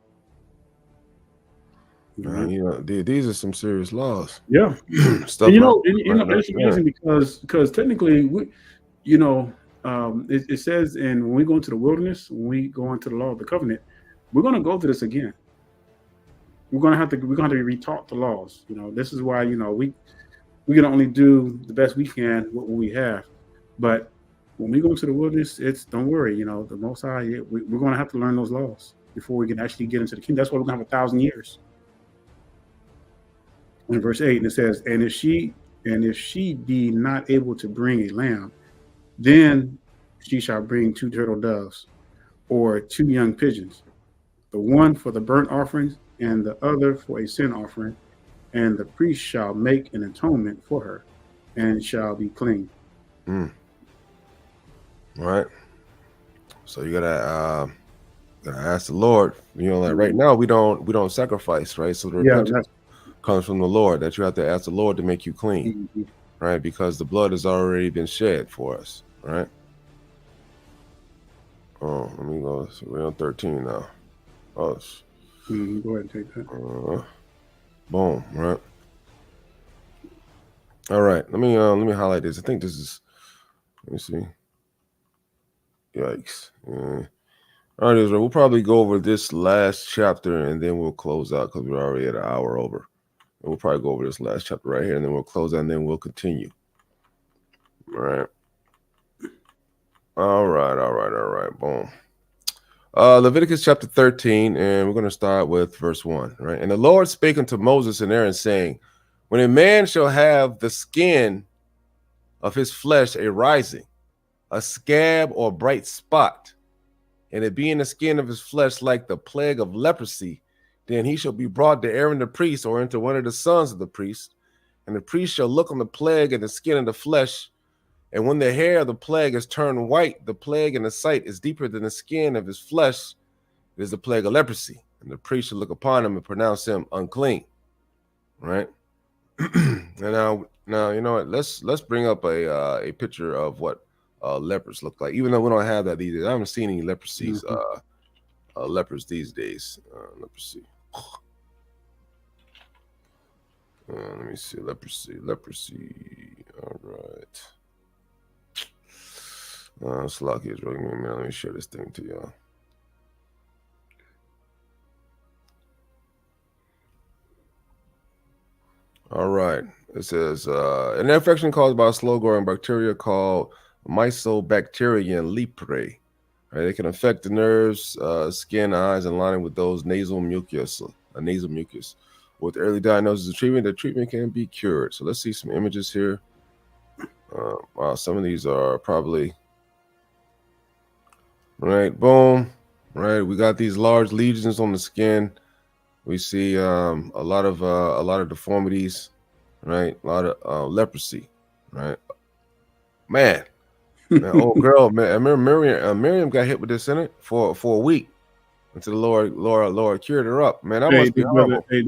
These are some serious laws. Yeah. Stuff. It's amazing because technically it says when we go into the wilderness, when we go into the law of the covenant, we're going to go through this again. We're going to have to be retaught the laws. This is why we can only do the best we can with what we have. But when we go to the wilderness, don't worry. The Most High, we're going to have to learn those laws before we can actually get into the kingdom. That's why we're going to have 1,000 years. In verse 8, and it says, and if she be not able to bring a lamb, then she shall bring 2 turtle doves or 2 young pigeons, the one for the burnt offerings and the other for a sin offering, and the priest shall make an atonement for her and shall be clean. All right. So you gotta ask the Lord. Like right now we don't sacrifice, right? So the repentance comes from the Lord, that you have to ask the Lord to make you clean, right? Because the blood has already been shed for us, right? Oh, let me go. So we're on 13 now. Oh, go ahead and take that. Boom, right? All right. Let me highlight this. I think this is. Let me see. Yikes. All right, Israel. We'll probably go over this last chapter and then we'll close out because we're already at an hour over. And we'll probably go over this last chapter right here and then we'll close out and then we'll continue. All right. All right. Boom. Leviticus chapter 13, and we're going to start with verse 1. Right. And the Lord spake unto Moses and Aaron, saying, when a man shall have the skin of his flesh a rising, a scab or bright spot, and it be in the skin of his flesh like the plague of leprosy, then he shall be brought to Aaron the priest or into one of the sons of the priest, and the priest shall look on the plague in the skin of the flesh, and when the hair of the plague is turned white, the plague in the sight is deeper than the skin of his flesh, it is the plague of leprosy, and the priest shall look upon him and pronounce him unclean. Right? And now you know what? Let's bring up a picture of what lepers look like. Even though we don't have that these days, I haven't seen any leprosies. Lepers these days. Leprosy. Let me see. Leprosy. All right. Slocky is really man. Let me share this thing to y'all. All right. It says an infection caused by a slow-growing bacteria called Mycobacterium leprae. Right, they can affect the nerves, skin, eyes, and lining with those nasal mucus. With early diagnosis and treatment, the treatment can be cured. So let's see some images here. Wow, some of these are probably right. Boom. Right, we got these large lesions on the skin. We see a lot of deformities, right? A lot of leprosy, right? Man, Man, old girl, man. I remember Miriam got hit with this in it for a week until the Lord cured her up. Man, that Hey, must be this brother. horrible. Hey,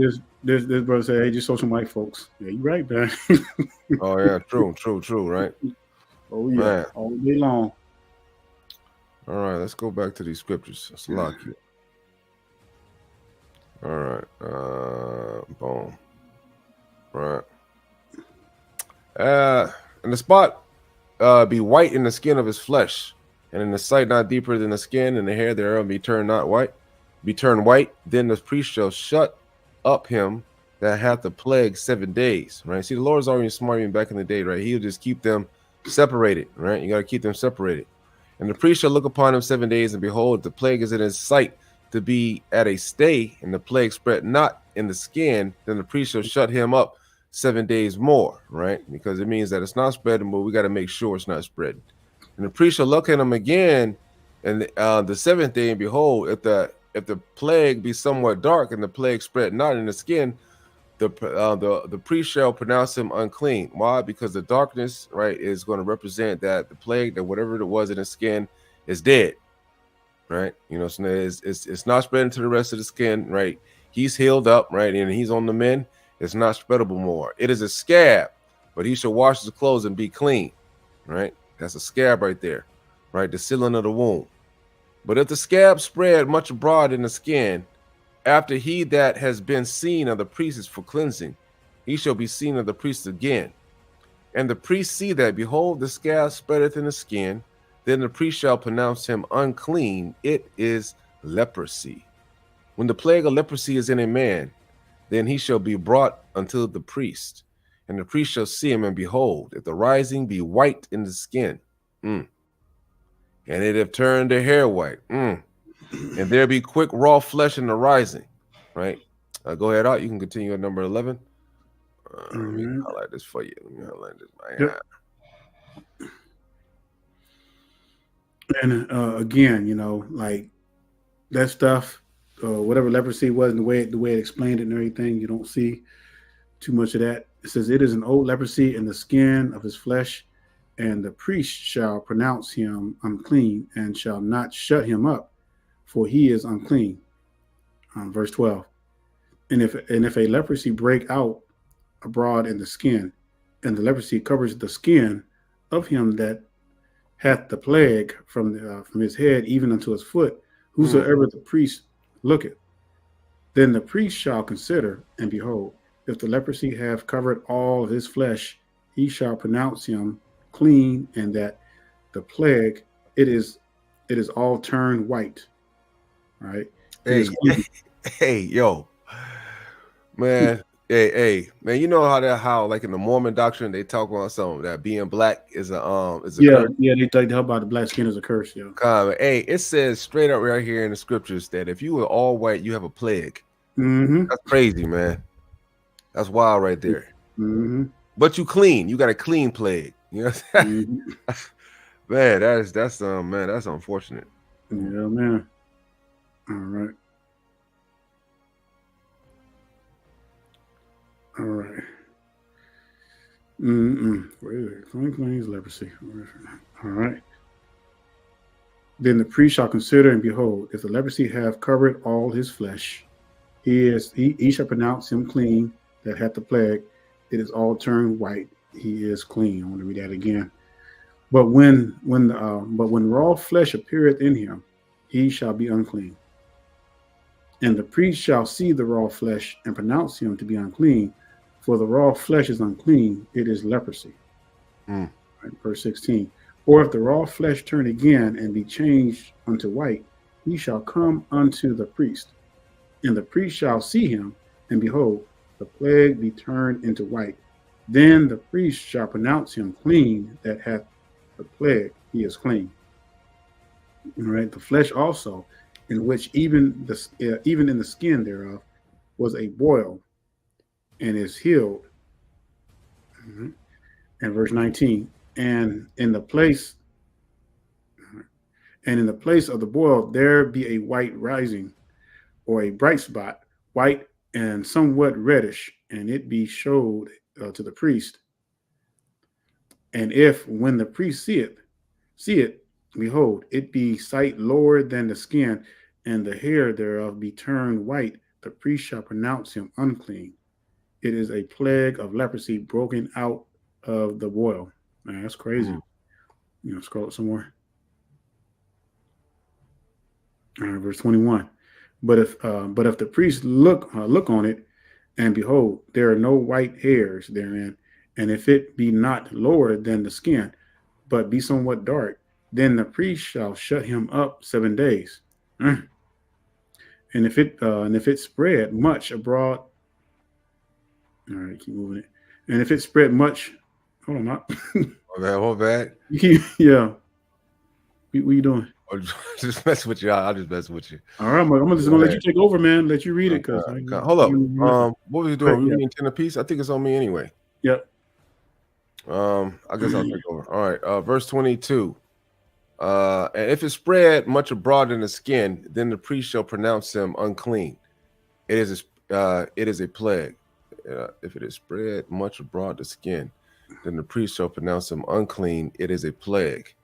this brother said, "Hey, just show some white folks." Yeah, you right, man. Oh yeah, true, right? Oh yeah, Man. all day long. All right, let's go back to these scriptures. Let's lock you. All right. Boom. Right. And the spot be white in the skin of his flesh, and in the sight not deeper than the skin, and the hair thereof be turned white. Then the priest shall shut up him that hath the plague 7 days. Right. See, the Lord is already smart even back in the day, right? He'll just keep them separated, right? You got to keep them separated. And the priest shall look upon him 7 days, and behold, the plague is in his sight to be at a stay, and the plague spread not in the skin. Then the priest shall shut him up 7 days more, right? Because it means that it's not spreading, but we got to make sure it's not spreading. And the priest shall look at him again, and the 7th day, and behold, if the plague be somewhat dark, and the plague spread not in the skin, the priest shall pronounce him unclean. Why? Because the darkness, right, is going to represent that the plague, that whatever it was in the skin, is dead, right? You know, so it's not spreading to the rest of the skin, right? He's healed up, right, and he's on the mend. It's not spreadable more. It is a scab, but he shall wash his clothes and be clean, right? That's a scab right there, right? The sealing of the wound. But if the scab spread much abroad in the skin, after he that has been seen of the priest is for cleansing, he shall be seen of the priest again. And the priest see that, behold, the scab spreadeth in the skin, then the priest shall pronounce him unclean. It is leprosy. When the plague of leprosy is in a man, then he shall be brought unto the priest, and the priest shall see him, and behold, if the rising be white in the skin, and it have turned the hair white, and there be quick raw flesh in the rising, right? Go ahead out. You can continue at number 11. Let me highlight this for you. Let me highlight this. Yep. And again, you know, like that stuff, whatever leprosy was, and the way it explained it and everything, you don't see too much of that. It says, "It is an old leprosy in the skin of his flesh, and the priest shall pronounce him unclean, and shall not shut him up, for he is unclean." Verse 12. And if a leprosy break out abroad in the skin, and the leprosy covers the skin of him that hath the plague from his head even unto his foot, whosoever the priest looketh, then the priest shall consider, and behold, if the leprosy have covered all his flesh, he shall pronounce him clean, and that the plague it is all turned white. All right. Hey, yo, man. Hey, man. You know how like in the Mormon doctrine they talk about something that being black is a curse. Yeah. They talk about the black skin as a curse. Yeah. Hey, it says straight up right here in the scriptures that if you were all white, you have a plague. That's crazy, man. That's wild right there. But you clean. You got a clean plague. You know what I'm saying? Man, that's unfortunate. Yeah, man. All right. All right. Clean leprosy. All right. Then the priest shall consider, and behold, if the leprosy have covered all his flesh, he shall pronounce him clean that hath the plague. It is all turned white. He is clean. I want to read that again. But when raw flesh appeareth in him, he shall be unclean. And the priest shall see the raw flesh and pronounce him to be unclean, for the raw flesh is unclean. It is leprosy. Right, verse 16. Or if the raw flesh turn again and be changed unto white, he shall come unto the priest. And the priest shall see him, and behold, the plague be turned into white. Then the priest shall pronounce him clean that hath the plague. He is clean. All right. The flesh also, in which even in the skin thereof was a boil, and is healed. And verse 19. And in the place of the boil there be a white rising, or a bright spot, white and somewhat reddish, and it be showed to the priest. And if when the priest see it, see it, behold, it be sight lower than the skin, and the hair thereof be turned white, the priest shall pronounce him unclean. It is a plague of leprosy broken out of the boil. Man, that's crazy. Scroll up some more. Verse 21. But if the priest look on it, and behold, there are no white hairs therein, and if it be not lower than the skin, but be somewhat dark, then the priest shall shut him up 7 days. And if it spread much abroad, all right, keep moving it. And if it spread much, hold on, not. Hold back. You keep, yeah. What you doing? Just mess with you. I'll just mess with you. All right, I'm just gonna let you take over, man. Let you read it, cause hold up. What was you doing? Yeah. Reading 10 apiece? I think it's on me anyway. Yep. I guess I'll take over. All right. Verse 22. And if it spread much abroad in the skin, then the priest shall pronounce him unclean. It is a plague. If it is spread much abroad the skin, then the priest shall pronounce him unclean. It is a plague.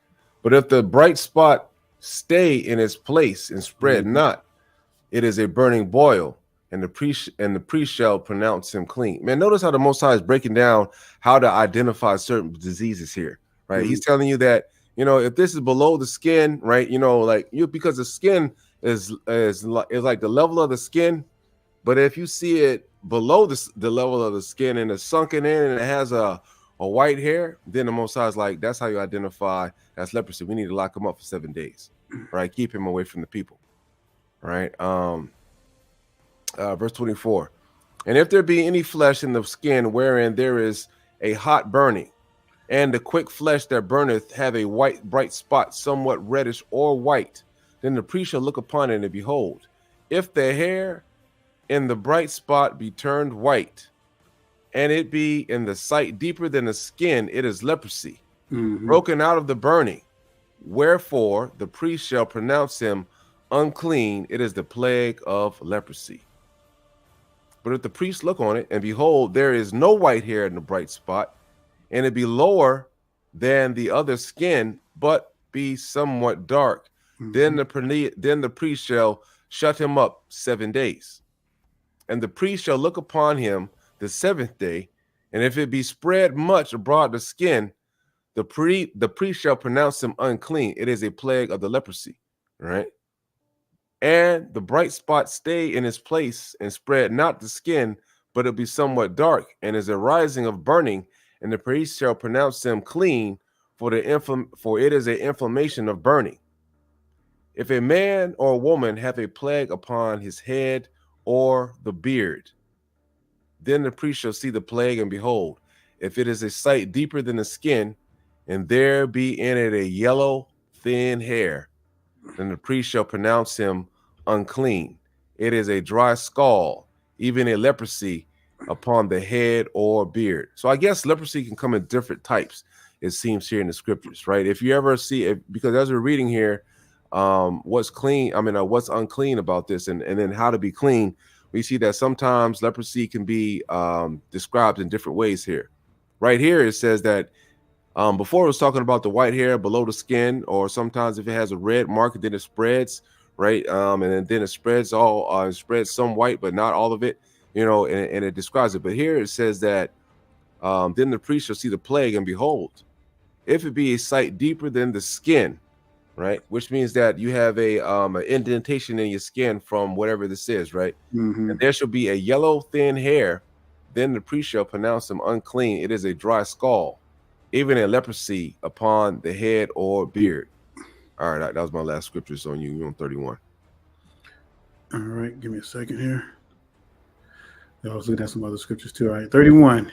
But if the bright spot stay in its place and spread not, it is a burning boil, and the priest shall pronounce him clean. Man, notice how the Most High is breaking down how to identify certain diseases here, right? He's telling you that, if this is below the skin, right, because the skin is like the level of the skin, but if you see it below the level of the skin and it's sunken in and it has a white hair, then the Most High is like, that's how you identify that's leprosy. We need to lock him up for 7 days, right? Keep him away from the people, right? Verse 24. And if there be any flesh in the skin wherein there is a hot burning, and the quick flesh that burneth have a white bright spot, somewhat reddish or white, then the priest shall look upon it, and behold, if the hair in the bright spot be turned white, and it be in the sight deeper than the skin, it is leprosy, broken out of the burning. Wherefore the priest shall pronounce him unclean. It is the plague of leprosy. But if the priest look on it, and behold, there is no white hair in the bright spot, and it be lower than the other skin, but be somewhat dark, then the priest shall shut him up 7 days. And the priest shall look upon him the 7th day, and if it be spread much abroad the skin, the priest shall pronounce him unclean. It is a plague of the leprosy, right? And the bright spot stay in its place and spread not the skin, but it be somewhat dark, and is a rising of burning, and the priest shall pronounce him clean, for it is an inflammation of burning. If a man or a woman have a plague upon his head or the beard, then the priest shall see the plague, and behold, if it is a sight deeper than the skin, and there be in it a yellow thin hair, then the priest shall pronounce him unclean. It is a dry scald, even a leprosy upon the head or beard. So I guess leprosy can come in different types, it seems here in the scriptures, right? If you ever see it, because as we're reading here, what's unclean about this, and then how to be clean, we see that sometimes leprosy can be described in different ways here. Right here, it says that before it was talking about the white hair below the skin, or sometimes if it has a red mark, then it spreads, right? And then it spreads some white, but not all of it, and it describes it. But here it says that then the priest shall see the plague, and behold, if it be a sight deeper than the skin, right? Which means that you have an indentation in your skin from whatever this is, right? And there shall be a yellow thin hair, then the priest shall pronounce him unclean. It is a dry scald, even a leprosy upon the head or beard. All right, that was my last scriptures on you. You're on 31. All right, give me a second here. I was looking at some other scriptures too. All right, 31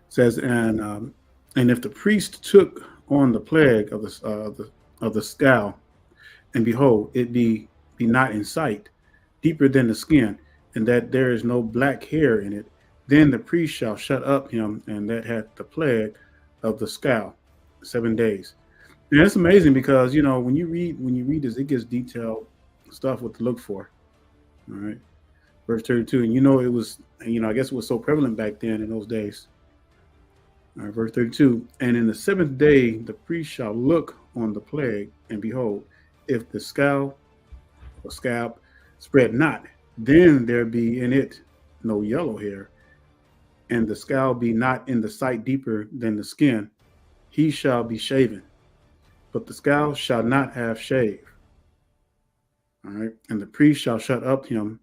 says, and if the priest took on the plague of the scowl, and behold, it be not in sight, deeper than the skin, and that there is no black hair in it, then the priest shall shut up him, and that hath the plague of the scowl 7 days. And it's amazing because when you read this, it gives detailed stuff what to look for. All right, verse 32, and it was, I guess it was so prevalent back then in those days. All right, verse 32, and in the 7th day the priest shall look on the plague, and behold, if the scab spread not, then there be in it no yellow hair, and the scab be not in the sight deeper than the skin, he shall be shaven, but the scab shall not have shave. All right, and the priest shall shut up him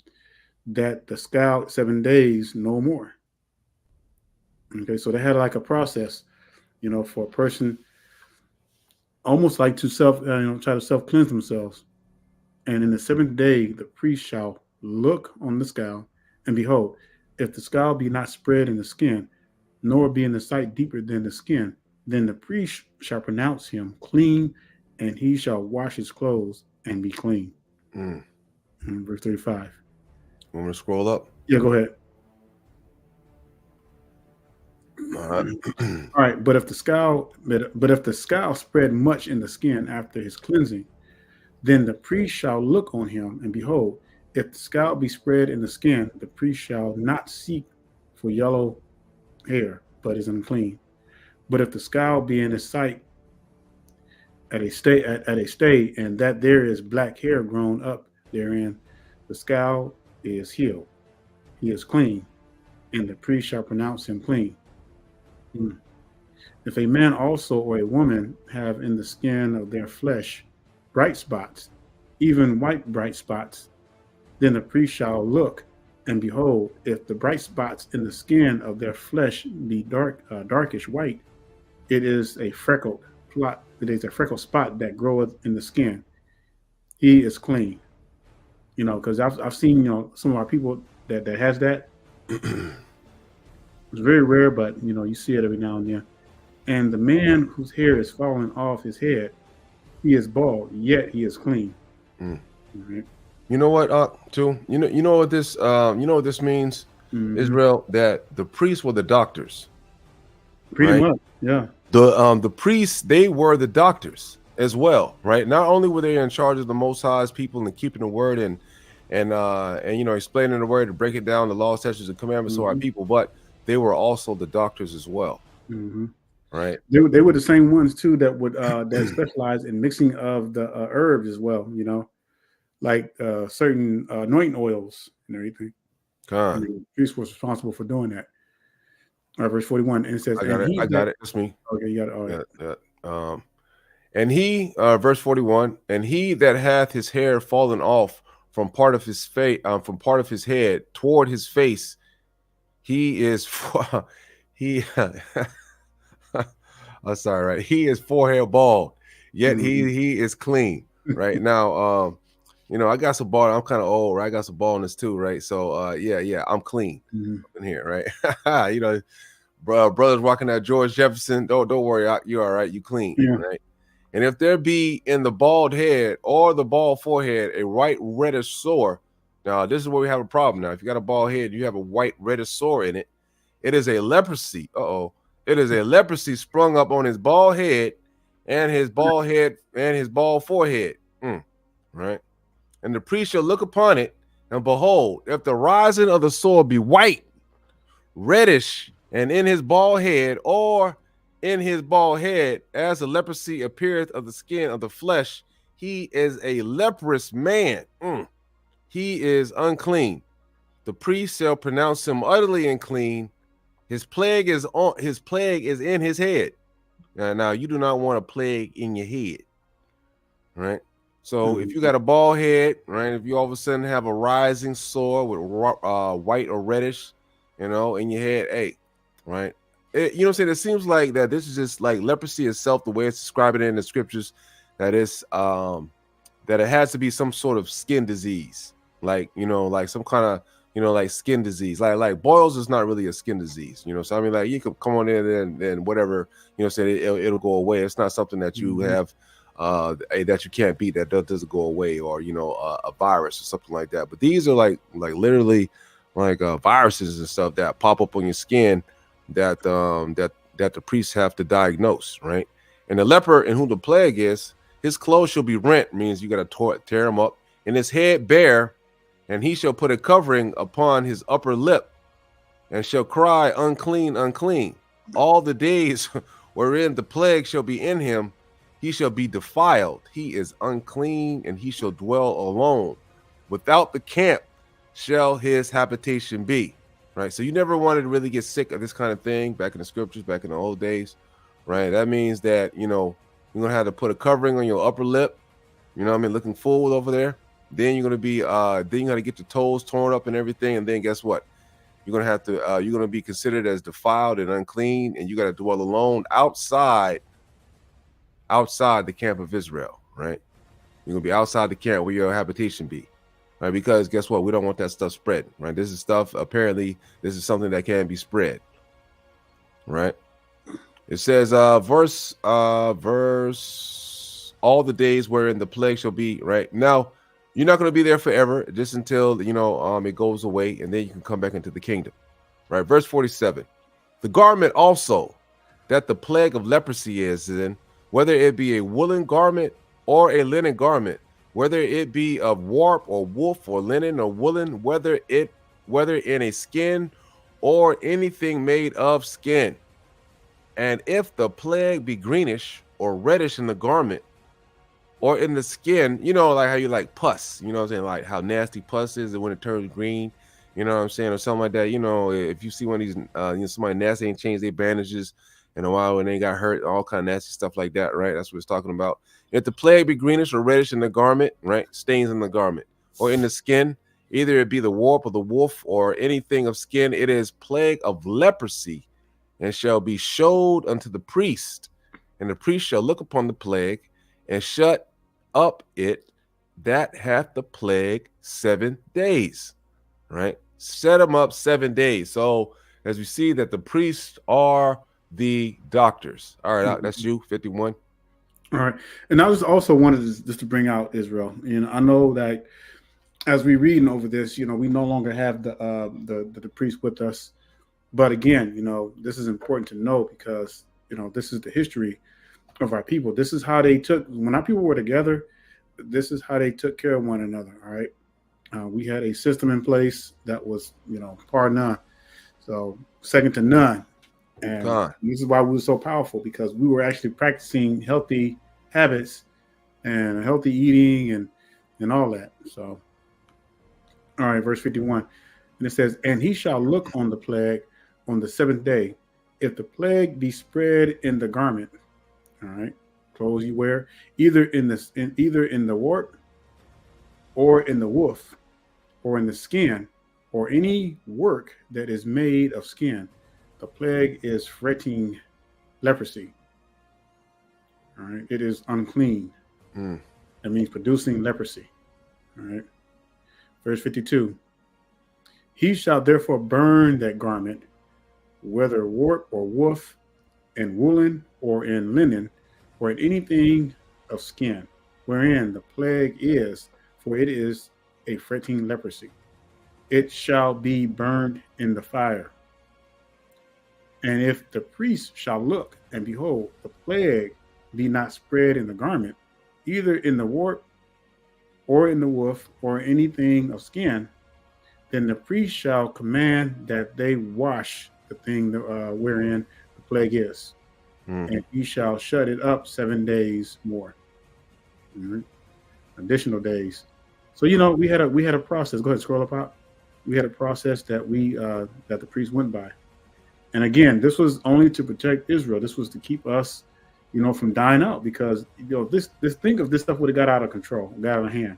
that the scab 7 days no more. Okay, so they had like a process, for a person, almost like to try to self cleanse themselves. And in the 7th day, the priest shall look on the scab, and behold, if the scab be not spread in the skin, nor be in the sight deeper than the skin, then the priest shall pronounce him clean, and he shall wash his clothes and be clean. Verse 35. Want me to scroll up? Yeah, go ahead. All right. All right, but if the scab spread much in the skin after his cleansing, then the priest shall look on him, and behold, if the scab be spread in the skin, the priest shall not seek for yellow hair, but is unclean. But if the scab be in his sight at a stay, and that there is black hair grown up therein, the scab is healed. He is clean, and the priest shall pronounce him clean. If a man also or a woman have in the skin of their flesh bright spots, even white bright spots, then the priest shall look, and behold, if the bright spots in the skin of their flesh be darkish white, it is a freckled plot. It is a freckled spot that groweth in the skin. He is clean. Because I've seen some of our people that has that. It's very rare, but you see it every now and then. And the man whose hair is falling off his head, he is bald, yet he is clean. Right. You know what, too? You know what this means, Israel, that the priests were the doctors. Pretty right? much, yeah. The priests, they were the doctors as well, right? Not only were they in charge of the Most High's people and keeping the word and explaining the word and breaking down the law, statutes, and commandments to our people, but they were also the doctors as well, right? They were the same ones too that would that specialize in mixing of the herbs as well, like certain anointing oils and everything. The priest was responsible for doing that. Verse 41, and it says, I got it. It's me. Okay, you got it. All right. Yeah. And he, verse 41, and he that hath his hair fallen off from part of his face, from part of his head toward his face, he is he. I'm sorry, right? He is forehead bald, yet he is clean, right? Now, I got some bald. I'm kind of old, right? I got some baldness too, right? So, yeah, I'm clean in here, right? Brothers rocking that George Jefferson. Don't worry, you all right? You clean, right? And if there be in the bald head or the bald forehead a white reddish sore, now this is where we have a problem. Now, if you got a bald head, you have a white reddish sore in it. It is a leprosy. It is a leprosy sprung up on his bald head and his bald forehead. Right. And the priest shall look upon it, and behold, if the rising of the sore be white, reddish, and in his bald head, or in his bald head, as the leprosy appeareth of the skin of the flesh, he is a leprous man. He is unclean. The priest shall pronounce him utterly unclean. His plague is in his head. Now you do not want a plague in your head, right? So if you got a bald head, right, if you all of a sudden have a rising sore with white or reddish, in your head, hey, right? You know what I'm saying? It seems like that this is just like leprosy itself, the way it's described in the scriptures, that it's that it has to be some sort of skin disease, like like some kind of like skin disease, like boils is not really a skin disease, so I mean, like, you could come on in and whatever, say it'll go away. It's not something that you have that you can't beat, that doesn't go away, or a virus or something like that. But these are like literally like viruses and stuff that pop up on your skin that the priests have to diagnose, right? And the leper in whom the plague is, his clothes shall be rent, means you got to tear him up, and his head bare, and he shall put a covering upon his upper lip, and shall cry, unclean, unclean, all the days wherein the plague shall be in him, he shall be defiled. He is unclean, and he shall dwell alone. Without the camp shall his habitation be. Right. So you never wanted to really get sick of this kind of thing back in the scriptures, back in the old days. Right. That means that, you're going to have to put a covering on your upper lip. You know what I mean? Looking forward over there. Then you're going to be, then you got to get your toes torn up and everything. And then guess what? You're going to have to, you're going to be considered as defiled and unclean. And you got to dwell alone outside the camp of Israel. Right. You're going to be outside the camp where your habitation be. Right, because guess what? We don't want that stuff spread. Right, this is stuff. Apparently, this is something that can be spread. Right. It says, verse. All the days wherein the plague shall be. Right now, you're not going to be there forever, just until it goes away, and then you can come back into the kingdom. Right. Verse 47. The garment also that the plague of leprosy is in, whether it be a woolen garment or a linen garment, whether it be of warp or woof or linen or woolen, whether in a skin or anything made of skin. And if the plague be greenish or reddish in the garment or in the skin, like how you like pus, what I'm saying, like how nasty pus is and when it turns green, what I'm saying, or something like that. If you see one of these, somebody nasty ain't changed their bandages in a while and they got hurt, all kind of nasty stuff like that, right? That's what it's talking about. If the plague be greenish or reddish in the garment, right, stains in the garment, or in the skin, either it be the warp or the wolf or anything of skin, it is plague of leprosy, and shall be showed unto the priest, and the priest shall look upon the plague and shut up it that hath the plague 7 days, right? Set them up 7 days. So as we see that the priests are the doctors. All right, that's you, 51. All right. And I just also wanted just to bring out Israel. I know that as we reading over this, we no longer have the priest with us. But again, this is important to know because, this is the history of our people. This is how they when our people were together, this is how they took care of one another. All right. We had a system in place that was, par none. So second to none. And this is why we were so powerful, because we were actually practicing healthy habits and healthy eating and all that. So, all right, verse 51. And it says, and he shall look on the plague on the 7th day. If the plague be spread in the garment, all right, clothes you wear, either in the wart or in the woof or in the skin or any work that is made of skin, the plague is fretting leprosy. All right. It is unclean. That means producing leprosy. All right. Verse 52. He shall therefore burn that garment, whether warp or woof, in woolen or in linen, or in anything of skin, wherein the plague is, for it is a fretting leprosy. It shall be burned in the fire. And if the priest shall look, and behold, the plague be not spread in the garment, either in the wart or in the woof or anything of skin, then the priest shall command that they wash the thing wherein the plague is, and he shall shut it up 7 days more. Additional days. So we had a process. Go ahead, scroll up out. We had a process that that the priest went by. And again, this was only to protect Israel. This was to keep us, from dying out, because this think of this stuff would have got out of control, got out of hand.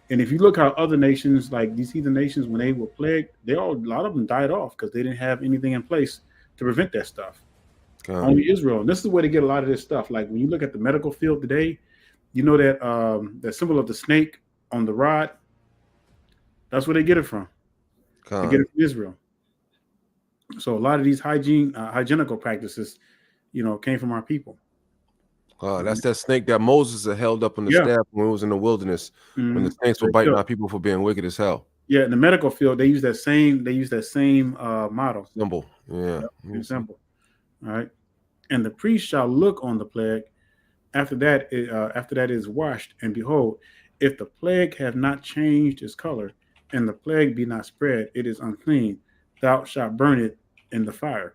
And if you look how other nations, like these heathen nations, when they were plagued, a lot of them died off because they didn't have anything in place to prevent that stuff. Only Israel. And this is where they get a lot of this stuff. Like when you look at the medical field today, that symbol of the snake on the rod, that's where they get it from. They get it from Israel. So a lot of these hygienical practices, came from our people. That's that snake that Moses had held up on the staff when he was in the wilderness, when the snakes were biting our people for being wicked as hell. Yeah, in the medical field, they use that same model. Symbol. Yeah. Symbol. All right. And the priest shall look on the plague. After that is washed, and behold, if the plague have not changed its color, and the plague be not spread, it is unclean. Thou shalt burn it in the fire.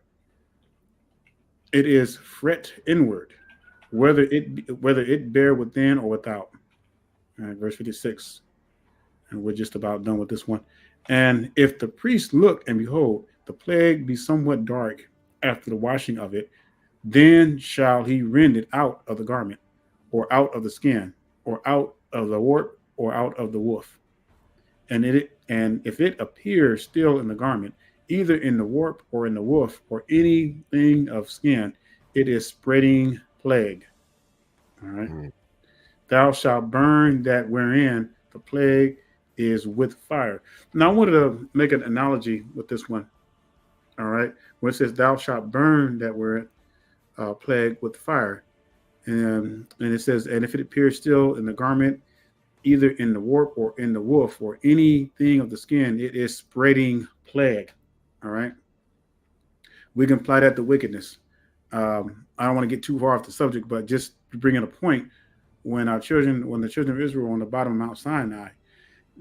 It is fret inward. whether it bear within or without. All right, verse 56. And we're just about done with this one. And if the priest look and behold, the plague be somewhat dark after the washing of it, then shall he rend it out of the garment, or out of the skin, or out of the warp, or out of the woof. And if it appears still in the garment, either in the warp or in the woof, or anything of skin, it is spreading plague. All right. Mm. Thou shalt burn that wherein the plague is with fire. Now I wanted to make an analogy with this one. All right. When it says thou shalt burn that wherein plague with fire. And it says, and if it appears still in the garment, either in the warp or in the woof or anything of the skin, it is spreading plague. All right. We can apply that to wickedness. I don't want to get too far off the subject, but just to bring in a point, when the children of Israel were on the bottom of Mount Sinai,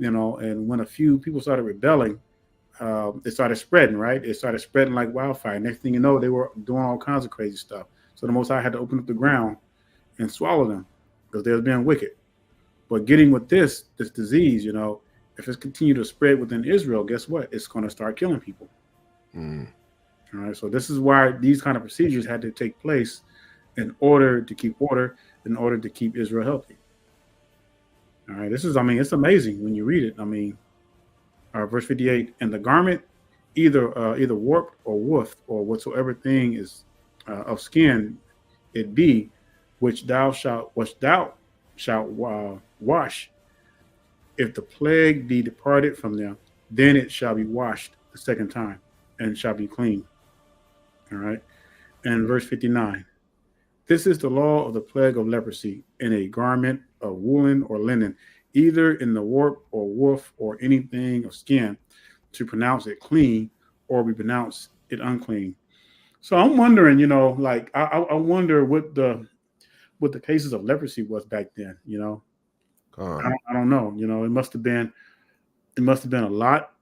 and when a few people started rebelling, it started spreading, right? It started spreading like wildfire. Next thing you know, they were doing all kinds of crazy stuff. So the Most High had to open up the ground and swallow them because they were being wicked. But getting with this disease, if it's continued to spread within Israel, guess what? It's going to start killing people. Mm. All right. So this is why these kind of procedures had to take place in order to keep order, in order to keep Israel healthy. All right. It's amazing when you read it. Verse 58, and the garment either warped or woofed or whatsoever thing is of skin it be, which thou shalt wash. If the plague be departed from them, then it shall be washed the second time and shall be clean. All right. And verse 59, this is the law of the plague of leprosy in a garment of woolen or linen, either in the warp or woof or anything of skin, to pronounce it clean or we pronounce it unclean. So I'm wondering, I wonder what the cases of leprosy was back then. I don't know. It must have been a lot.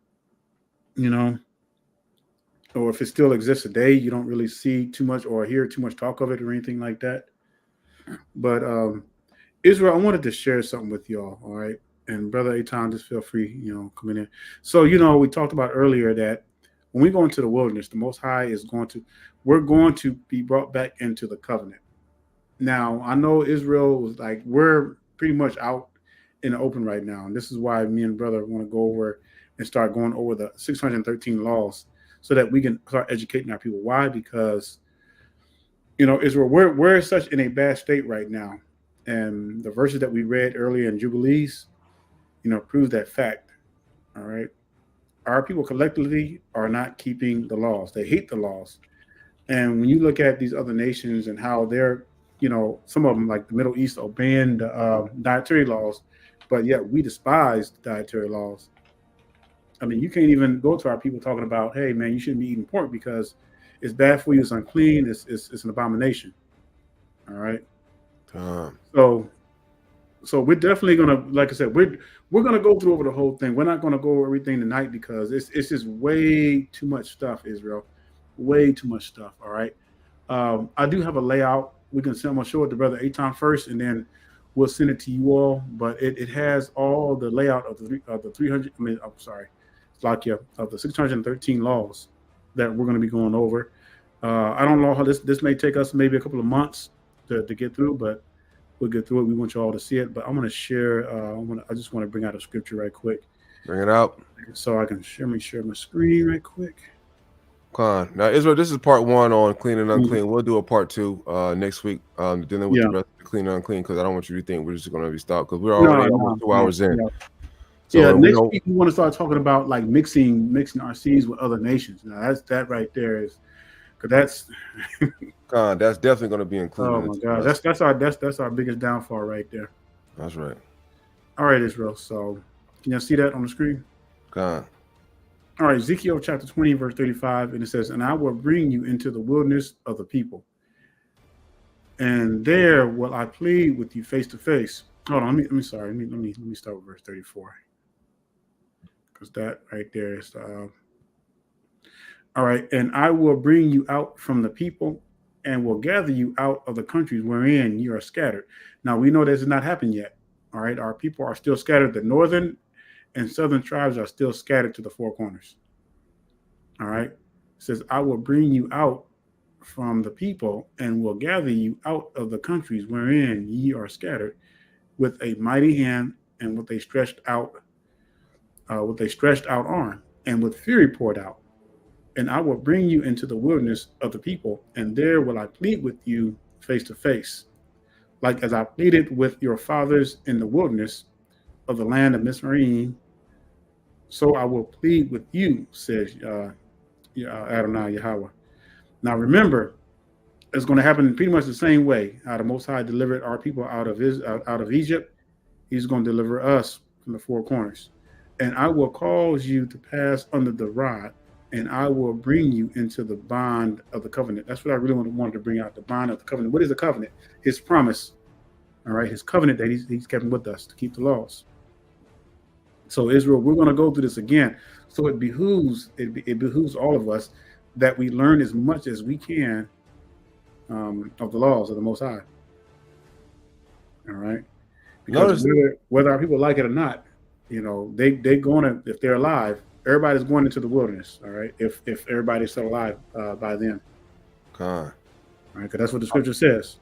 Or if it still exists today, you don't really see too much or hear too much talk of it or anything like that. But Israel, I wanted to share something with y'all. All right. And Brother Eitan, just feel free, coming in. So, we talked about earlier that when we go into the wilderness, the Most High we're going to be brought back into the covenant. Now, I know Israel was like, we're pretty much out in the open right now. And this is why me and brother want to go over and start going over the 613 laws so that we can start educating our people. Why? Because, Israel, we're such in a bad state right now. And the verses that we read earlier in Jubilees, proves that fact. All right. Our people collectively are not keeping the laws. They hate the laws. And when you look at these other nations and how they're, some of them like the Middle East obeying the dietary laws, but yet we despise dietary laws. You can't even go to our people talking about, hey, man, you shouldn't be eating pork because it's bad for you. It's unclean. It's an abomination. All right. So we're definitely gonna, like I said, we're gonna go through over the whole thing. We're not gonna go over everything tonight because it's just way too much stuff, Israel. Way too much stuff. All right. I do have a layout. I'm gonna show it to Brother Eitan first, and then we'll send it to you all. But it has all the layout of the 300. Of the 613 laws that we're going to be going over. I don't know how this may take us maybe a couple of months to get through, but we'll get through it. We want you all to see it. But I'm going to share. I just want to bring out a scripture right quick. Bring it out so I can share my screen right quick. Come on. Now, Israel, this is part 1 on clean and unclean. We'll do a part 2 next week, dealing with the rest of the clean and unclean, because I don't want you to think we're just going to be stopped, because we're already almost 2 hours in. So next week we want to start talking about like mixing our seeds with other nations. Now that right there is, because that's definitely going to be included. Oh my God, that's our biggest downfall right there. That's right. All right, Israel. So can you see that on the screen? All right, Ezekiel chapter 20, verse 35, and it says, "And I will bring you into the wilderness of the people, and there will I plead with you face to face." Hold on, let me start with verse 34. Because that right there is all right. "And I will bring you out from the people and will gather you out of the countries wherein you are scattered. Now we know this has not happened yet. All right, our people are still scattered. The northern and southern tribes are still scattered to the four corners. All right, it says, I will bring you out from the people and will gather you out of the countries wherein ye are scattered with a mighty hand and with a stretched out arm and with fury poured out. And I will bring you into the wilderness of the people, and there will I plead with you face to face, like as I pleaded with your fathers in the wilderness of the land of Mizraim. So I will plead with you, says Adonai Yahweh. Now remember, it's going to happen pretty much the same way. How the Most High delivered our people out of Egypt, He's going to deliver us from the four corners. And I will cause you to pass under the rod, and I will bring you into the bond of the covenant. That's what I really wanted to bring out, the bond of the covenant. What is the covenant? His promise, all right, his covenant that he's kept with us to keep the laws. So Israel, we're going to go through this again. So it behooves all of us that we learn as much as we can of the laws of the Most High. All right, because whether our people like it or not, you know, they're going to, if they're alive, everybody's going into the wilderness. All right, if everybody's still alive by then. All right, because that's what the scripture says.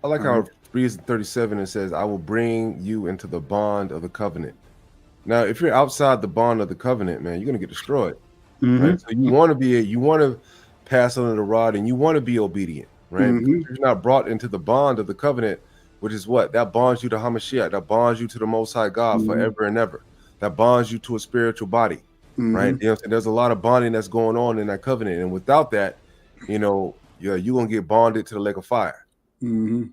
I like how it reads in 37. It says, "I will bring you into the bond of the covenant." Now, if you're outside the bond of the covenant, man, you're gonna get destroyed. Right? So you want to pass under the rod, and you want to be obedient, right? Because you're not brought into the bond of the covenant, which is what? That bonds you to Hamashiach, that bonds you to the Most High God forever and ever. That bonds you to a spiritual body, right? You know, there's a lot of bonding that's going on in that covenant, and without that, you know, you're gonna get bonded to the lake of fire. Yeah.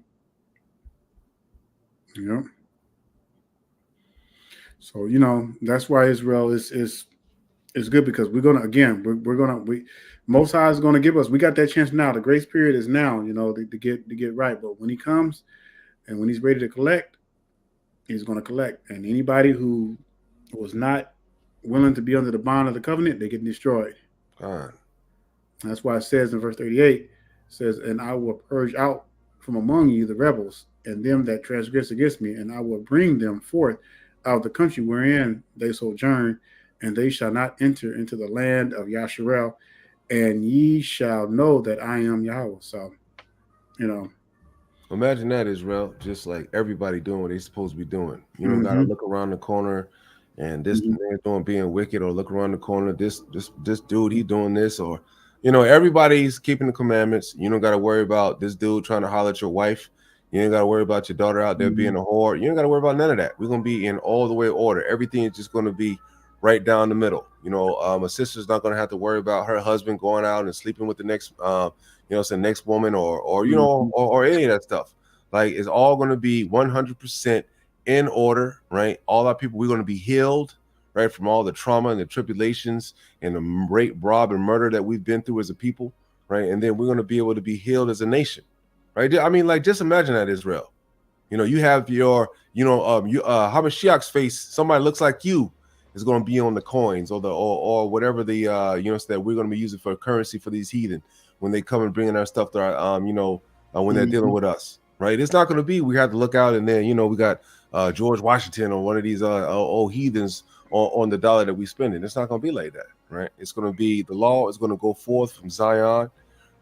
So, you know, that's why Israel is good, because we're gonna Most High is gonna give us. We got that chance now. The grace period is now, you know, to get right. But when He comes and when He's ready to collect, He's gonna collect. And anybody who was not willing to be under the bond of the covenant, they get destroyed. That's why it says in verse 38, it says, "And I will purge out from among you the rebels and them that transgress against me, and I will bring them forth out of the country wherein they sojourn, and they shall not enter into the land of Yasharel, and ye shall know that I am Yahweh." So, you know. Imagine that, Israel, just like everybody doing what they're supposed to be doing. You don't gotta look around the corner and this man doing being wicked, or look around the corner, this dude, he doing this, or you know, everybody's keeping the commandments. You don't gotta worry about this dude trying to holler at your wife. You ain't got to worry about your daughter out there being a whore. You ain't got to worry about none of that. We're going to be in all the way order. Everything is just going to be right down the middle. You know, a sister's not going to have to worry about her husband going out and sleeping with the next, next woman or you know, or any of that stuff. Like, it's all going to be 100% in order, right? All our people, we're going to be healed, right, from all the trauma and the tribulations and the rape, rob, and murder that we've been through as a people, right? And then we're going to be able to be healed as a nation. Right. I mean, like, just imagine that, Israel. You know, you have your, Hamashiach's face. Somebody looks like you is going to be on the coins or or whatever the that we're going to be using for currency for these heathen when they come and bringing our stuff to our when they're dealing with us. Right. It's not going to be. We have to look out, and then we got George Washington or one of these old heathens on the dollar that we spending. It's not going to be like that. Right. It's going to be, the law is going to go forth from Zion.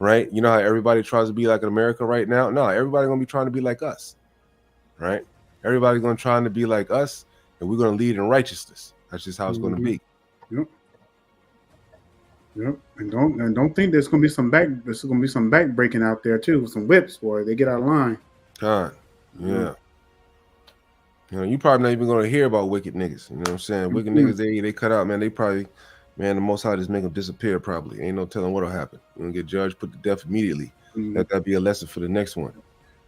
Right, you know how everybody tries to be like in America right now? No, everybody's gonna be trying to be like us, right? Everybody's gonna try to be like us, and we're gonna lead in righteousness. That's just how it's gonna be. Yep. And don't think there's gonna be some back breaking out there too, with some whips, boy. They get out of line. Yeah. You know, you probably not even gonna hear about wicked niggas. You know what I'm saying? Wicked niggas, they cut out, man. They probably. Man, the Most High just make them disappear probably. Ain't no telling what'll happen. You're going to get judged, put to death immediately. Let that be a lesson for the next one.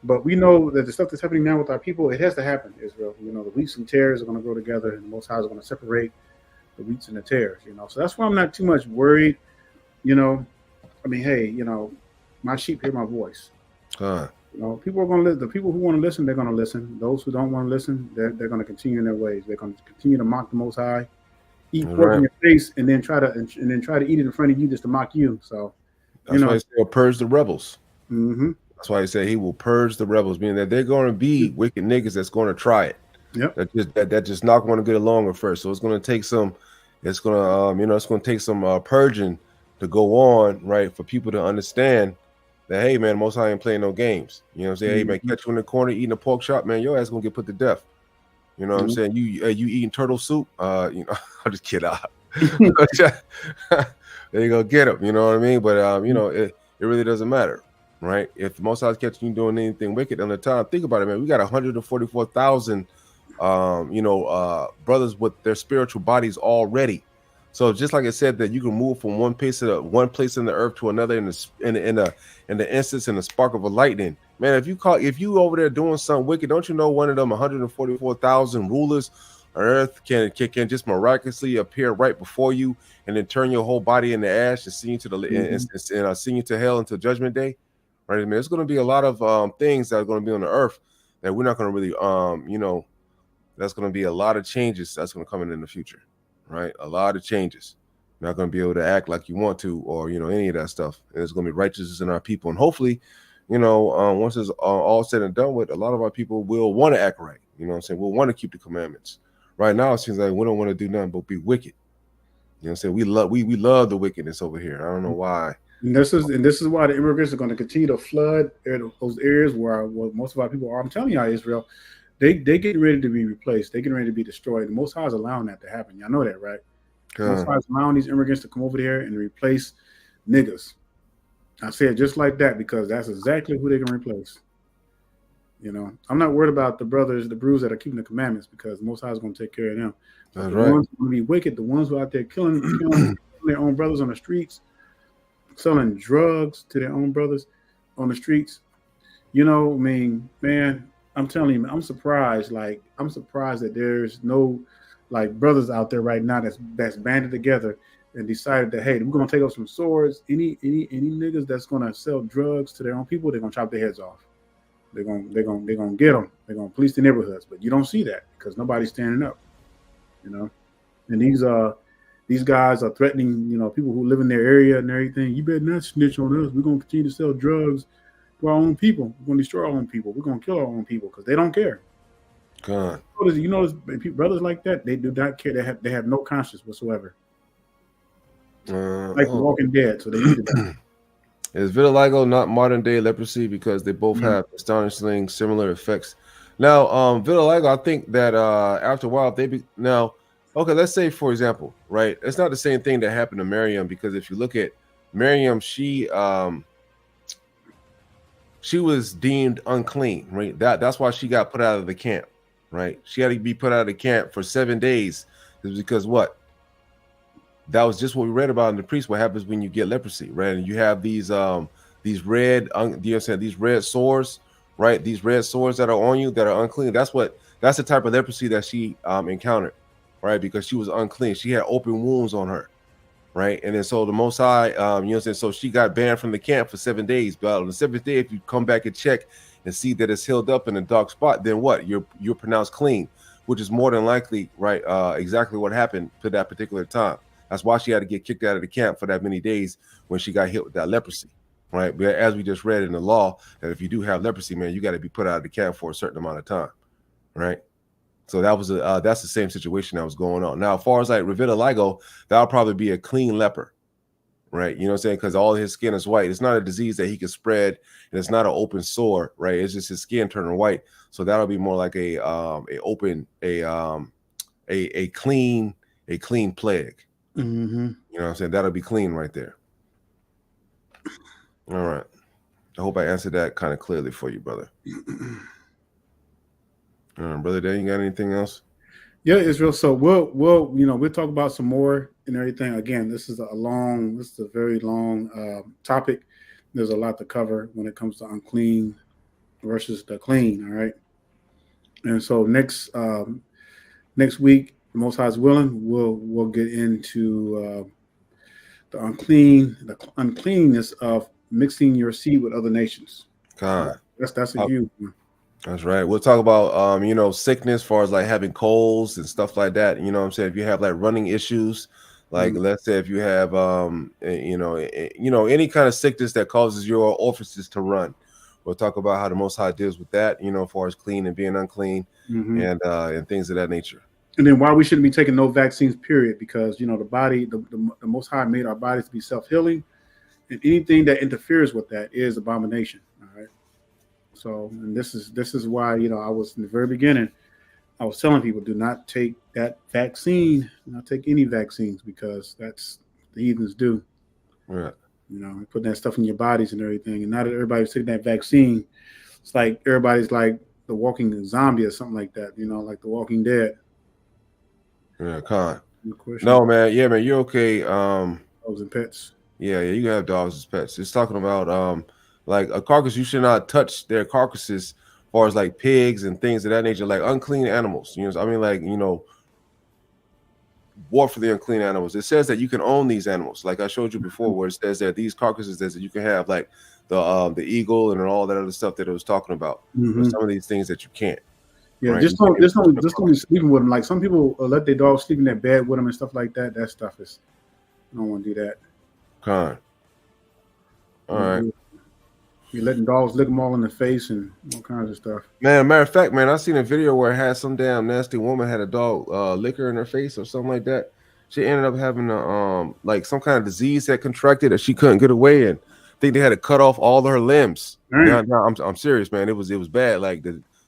But we know that the stuff that's happening now with our people, it has to happen, Israel. You know, the wheats and tares are going to grow together, and the Most High is going to separate the wheats and the tares, you know. So that's why I'm not too much worried, you know. I mean, hey, you know, my sheep hear my voice. You know, people are going to listen. The people who want to listen, they're going to listen. Those who don't want to listen, they're going to continue in their ways. They're going to continue to mock the Most High. Eat pork in your face, and then try to eat it in front of you just to mock you. So, that's why they say purge the rebels. Mm-hmm. That's why he said he will purge the rebels, meaning that they're going to be wicked niggas that's going to try it. Yep. That just not going to get along at first. So it's going to take some. It's going to it's going to take some purging to go on, right, for people to understand that, hey man, Most High ain't playing no games. You know what I'm saying? Hey man, catch you in the corner eating a pork chop, man, your ass gonna get put to death. You know what I'm saying? You eating turtle soup? I'm just kidding. They gonna get him. You know what I mean? But it really doesn't matter, right? If the Most High's catching you doing anything wicked on the time, think about it, man. We got 144,000, brothers with their spiritual bodies already. So just like I said, that you can move from one place in the earth to another in the instance in the spark of a lightning. Man, if you over there doing something wicked, don't you know one of them 144,000 rulers on earth can just miraculously appear right before you and then turn your whole body into ash and send you to send you to hell until judgment day, right? I mean, there's going to be a lot of things that are going to be on the earth that we're not going to really that's going to be a lot of changes that's going to come in the future. Right, a lot of changes. Not going to be able to act like you want to, or any of that stuff. And there's going to be righteousness in our people, and hopefully, once it's all said and done with, a lot of our people will want to act right. You know what I'm saying? We'll want to keep the commandments. Right now, it seems like we don't want to do nothing but be wicked. You know what I'm saying? We love the wickedness over here. I don't know why. And this is why the immigrants are going to continue to flood those areas where most of our people are. I'm telling y'all, Israel. They getting ready to be replaced. They getting ready to be destroyed. The Most High is allowing that to happen. Y'all know that, right? The Most High is allowing these immigrants to come over there and replace niggas. I say it just like that because that's exactly who they can replace. I'm not worried about the brothers, the brews that are keeping the commandments because the Most High is going to take care of them. That's the right. ones who are going to be wicked, the ones who are out there killing their own brothers on the streets, selling drugs to their own brothers on the streets. Man. I'm telling you, I'm surprised that there's no brothers out there right now that's banded together and decided that, hey, we're gonna take up some swords. Any niggas that's gonna sell drugs to their own people, they're gonna chop their heads off. They're gonna get them. They're gonna police the neighborhoods, but you don't see that because nobody's standing up. And these guys are threatening, people who live in their area and everything. You better not snitch on us. We're gonna continue to sell drugs. Our own people. We're going to destroy our own people. We're going to kill our own people because they don't care. God. Brothers like that, they do not care. They have no conscience whatsoever. The Walking Dead, so they need to die. Is vitiligo not modern day leprosy because they both have astonishingly similar effects? Now, vitiligo, I think that after a while let's say for example, right? It's not the same thing that happened to Miriam because if you look at Miriam, she was deemed unclean, right? That's why she got put out of the camp, right? She had to be put out of the camp for 7 days. It's because what? That was just what we read about in the priest. What happens when you get leprosy, right? And you have these red, these red sores, right? These red sores that are on you that are unclean. That's the type of leprosy that she encountered, right? Because she was unclean. She had open wounds on her. Right, and then so the Most High, so she got banned from the camp for 7 days. But on the 7th day, if you come back and check and see that it's healed up in a dark spot, then what? You're pronounced clean, which is more than likely, right? Exactly what happened to that particular time. That's why she had to get kicked out of the camp for that many days when she got hit with that leprosy, right? But as we just read in the law, that if you do have leprosy, man, you got to be put out of the camp for a certain amount of time, right? So that's the same situation that was going on. Now, as far as vitiligo, that'll probably be a clean leper, right? You know what I'm saying? Because all his skin is white. It's not a disease that he can spread, and it's not an open sore, right? It's just his skin turning white. So that'll be more like a clean plague. Mm-hmm. You know what I'm saying? That'll be clean right there. All right. I hope I answered that kind of clearly for you, brother. Brother Dan, you got anything else? Yeah, Israel. So we'll talk about some more and everything. Again, this is a very long topic. There's a lot to cover when it comes to unclean versus the clean. All right. And so next week, the Most High is willing, we'll get into the uncleanness of mixing your seed with other nations. God, that's a huge one. That's right. We'll talk about sickness, as far as having colds and stuff like that. You know what I'm saying? If you have running issues, Like, let's say if you have, any kind of sickness that causes your orifices to run, we'll talk about how the Most High deals with that, as far as clean and being unclean, and things of that nature. And then why we shouldn't be taking no vaccines, period, because the body, the Most High made our bodies to be self-healing, and anything that interferes with that is abomination. All right. So, and this is why I was in the very beginning, I was telling people, do not take that vaccine, do not take any vaccines, because that's the heathens do. Right. Putting that stuff in your bodies and everything. And now that everybody's taking that vaccine, it's like everybody's like the walking zombie or something like that, like the Walking Dead. Yeah, Con. No, man. Yeah, man. You're okay. Dogs and pets. Yeah, you can have dogs as pets. It's talking about like a carcass. You should not touch their carcasses, as far as like pigs and things of that nature, like unclean animals. War for the unclean animals. It says that you can own these animals, like I showed you before, where it says that these carcasses that you can have, like the eagle and all that other stuff that it was talking about. Some of these things that you can't. Yeah, right? just don't be sleeping with them. Like some people let their dogs sleep in their bed with them and stuff like that. That stuff is, I don't want to do that. Con. All right. You're letting dogs lick them all in the face and all kinds of stuff. Man, matter of fact, man, I seen a video where it had some damn nasty woman had a dog lick her in her face or something like that. She ended up having like some kind of disease that contracted that she couldn't get away, and I think they had to cut off all of her limbs. Right. No, I'm serious, man. It was bad. Like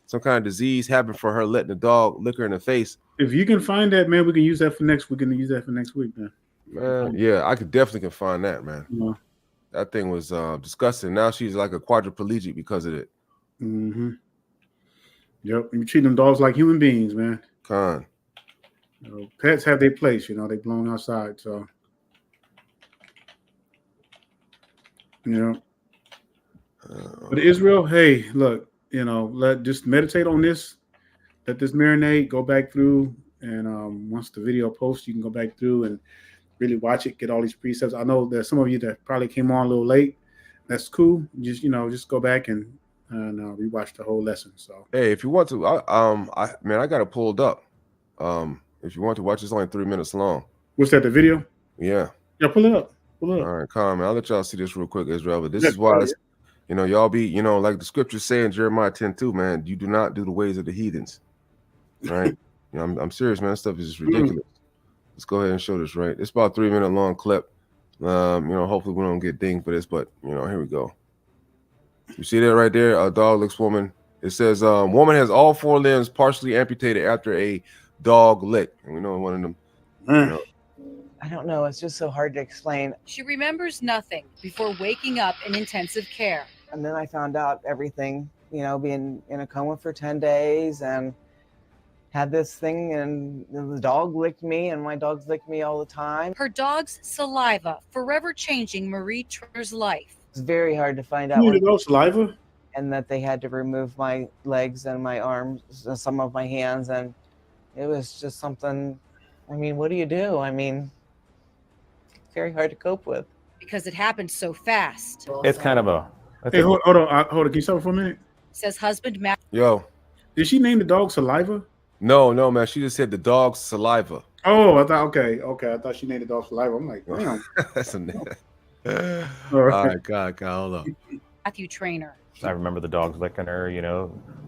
some kind of disease happened for her letting the dog lick her in the face. If you can find that, man, we can use that for next. We're gonna use that for next week, man. Man, yeah, I could definitely can find that, man. Yeah. That thing was disgusting. Now she's like a quadriplegic because of it. Yep. You treat them dogs like human beings, man. Con. Pets have their place, they belong outside. So, but Israel, hey, look, just meditate on this. Let this marinate. Go back through, and once the video posts, you can go back through and really watch it, get all these precepts. I know there's some of you that probably came on a little late. That's cool. Just go back and rewatch the whole lesson. So hey, if you want to, I got it pulled up. If you want to watch, it's only 3 minutes long. What's that? The video? Yeah. Yeah, pull it up. All right, calm, man. I'll let y'all see this real quick, Israel. But this is why, y'all be, like the scriptures say in Jeremiah 10:2, man. You do not do the ways of the heathens, right? I'm serious, man. That stuff is just ridiculous. Let's go ahead and show this, right? It's about a 3 minute long clip. Hopefully we don't get dinged for this, but here we go. You see that right there? A dog licks woman. It says, woman has all 4 limbs partially amputated after a dog lick. And we know one of them. I don't know. It's just so hard to explain. She remembers nothing before waking up in intensive care. And then I found out everything, being in a coma for 10 days and had this thing, and the dog licked me, and my dogs licked me all the time. Her dog's saliva forever changing Marie Turner's life. It's very hard to find out. Saliva? And that they had to remove my legs and my arms, some of my hands, and it was just something. What do you do? Very hard to cope with. Because it happened so fast. It's kind of a... Hey, hold on. Can you stop for a minute? Says husband Matt. Yo. Did she name the dog Saliva? No, man. She just said the dog's saliva. Oh, I thought, okay. I thought she named the dog Saliva. I'm like, damn. That's all right, God, hold up. Matthew Trainer. I remember the dogs licking her,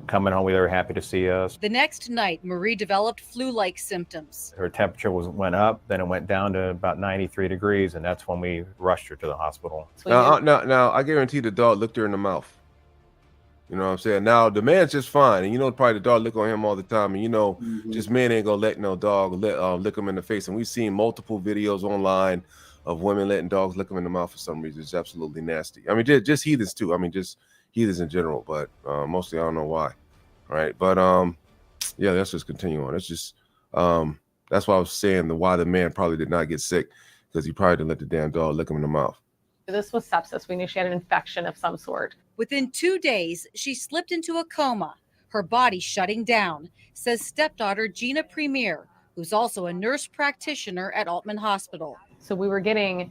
coming home. They were happy to see us. The next night, Marie developed flu-like symptoms. Her temperature went up, then it went down to about 93 degrees, and that's when we rushed her to the hospital. Now, I guarantee the dog licked her in the mouth. You know what I'm saying? Now, the man's just fine, and probably the dog lick on him all the time, and just men ain't gonna let no dog lick him in the face. And we've seen multiple videos online of women letting dogs lick them in the mouth for some reason. It's absolutely nasty. Just heathens too. Just heathens in general, but mostly I don't know why. All right, but yeah, let's just continue on. It's just that's why I was saying why the man probably did not get sick, because he probably didn't let the damn dog lick him in the mouth. This was sepsis. We knew she had an infection of some sort. Within 2 days, she slipped into a coma, her body shutting down, says stepdaughter Gina Premier, who's also a nurse practitioner at Altman Hospital. So we were getting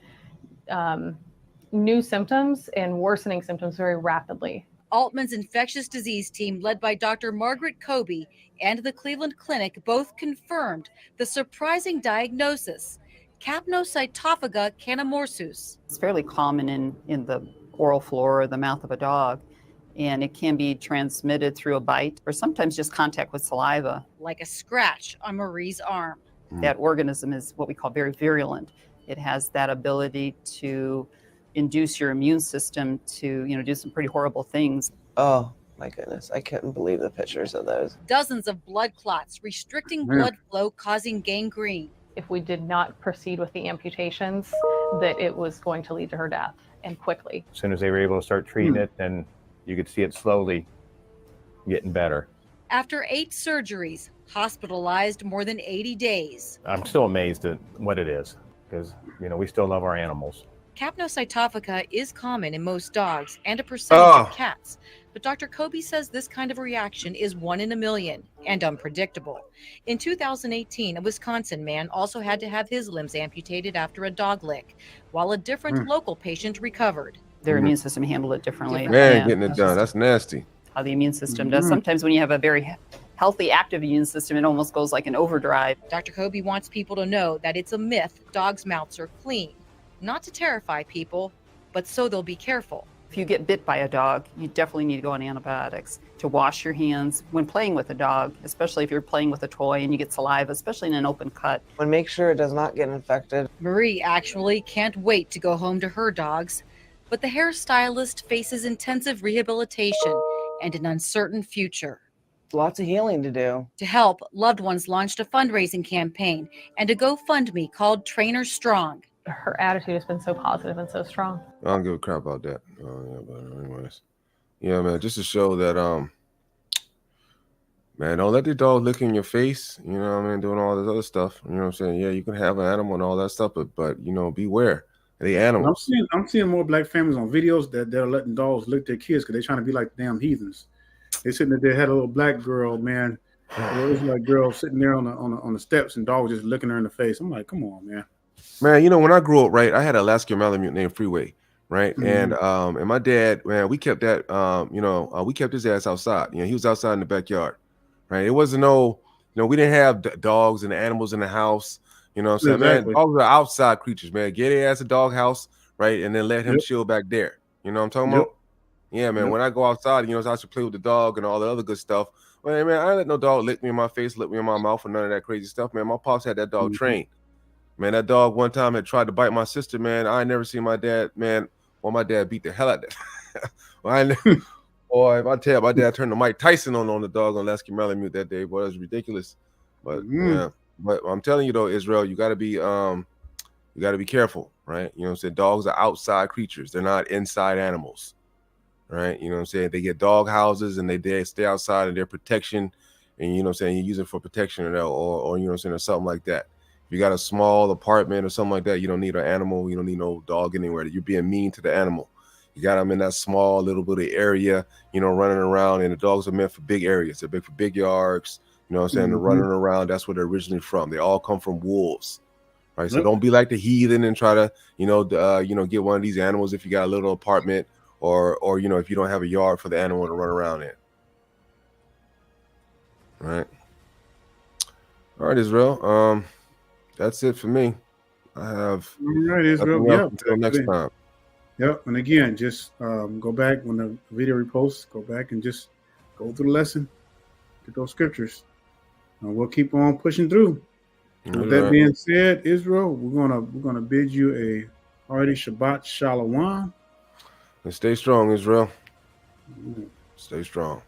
new symptoms and worsening symptoms very rapidly. Altman's infectious disease team, led by Dr. Margaret Kobe and the Cleveland Clinic, both confirmed the surprising diagnosis: Capnocytophaga canamorsus. It's fairly common in the oral flora or the mouth of a dog, and it can be transmitted through a bite or sometimes just contact with saliva. Like a scratch on Marie's arm. That organism is what we call very virulent. It has that ability to induce your immune system to, do some pretty horrible things. Oh my goodness, I couldn't believe the pictures of those. Dozens of blood clots, restricting Man. blood flow, causing gangrene. If we did not proceed with the amputations, that it was going to lead to her death, and quickly. As soon as they were able to start treating it, then you could see it slowly getting better. After 8 surgeries, hospitalized more than 80 days. I'm still amazed at what it is because, we still love our animals. Capnocytophaga is common in most dogs and a percentage of cats, but Dr. Kobe says this kind of reaction is 1 in a million and unpredictable. In 2018, a Wisconsin man also had to have his limbs amputated after a dog lick, while a different local patient recovered. Their immune system handled it differently. Man, Yeah, getting it done. That's nasty. how the immune system does. Sometimes when you have a very healthy, active immune system, it almost goes like an overdrive. Dr. Kobe wants people to know that it's a myth dogs' mouths are clean, not to terrify people, but so they'll be careful. If you get bit by a dog, you definitely need to go on antibiotics to wash your hands when playing with a dog, especially if you're playing with a toy and you get saliva, especially in an open cut. And make sure it does not get infected. Marie actually can't wait to go home to her dogs, but the hairstylist faces intensive rehabilitation and an uncertain future. Lots of healing to do. To help, loved ones launched a fundraising campaign and a GoFundMe called Trainer Strong. Her attitude has been so positive and so strong. I don't give a crap about that. Yeah, but anyways, yeah, man, just to show that, man, don't let the dog lick in your face. You know what I mean? Doing all this other stuff. You know what I'm saying? Yeah, you can have an animal and all that stuff, but beware. They animals. I'm seeing more black families on videos that they're letting dogs lick their kids because they're trying to be like damn heathens. They sitting there, had a little black girl, man. It was like girl sitting there on the steps and dog just licking her in the face. I'm like, come on, man. Man, when I grew up, right, I had an Alaskan Malamute named Freeway, right? And my dad, man, we kept that, we kept his ass outside. He was outside in the backyard, right? It wasn't we didn't have dogs and animals in the house. You know what I'm saying? Exactly. Man, dogs are outside creatures, man. Get their ass a dog house, right? And then let him chill back there. You know what I'm talking about? Yeah, man. When I go outside, I should play with the dog and all the other good stuff. Well, man, I ain't let no dog lick me in my face, lick me in my mouth, or none of that crazy stuff, man. My pops had that dog trained. Man, that dog one time had tried to bite my sister, man. I ain't never seen my dad, man. Well, my dad beat the hell out of that. Boy, if I tell you, my dad turned the Mike Tyson on the dog on Alaskan Malamute that day. Boy, it was ridiculous. But yeah, but I'm telling you though, Israel, you gotta be careful, right? You know what I'm saying? Dogs are outside creatures, they're not inside animals. Right? You know what I'm saying? They get dog houses and they stay outside in their protection, and you use it for protection or you know what I'm saying, or something like that. If you got a small apartment or something like that, you don't need an animal, you don't need no dog anywhere. You're being mean to the animal. You got them in that small little bit of area, running around, and the dogs are meant for big areas. They're big for big yards. You know what I'm saying? They're running around. That's where they're originally from. They all come from wolves, right? So don't be like the heathen and try to, get one of these animals if you got a little apartment or if you don't have a yard for the animal to run around in. All right, Israel. That's it for me. I have all right, Israel. Yeah. Until next time. Yep. And again, just go back when the video reposts. Go back and just go through the lesson, get those scriptures. We'll keep on pushing through. With that being said, Israel, we're gonna bid you a hearty Shabbat Shalom. And stay strong, Israel. Stay strong.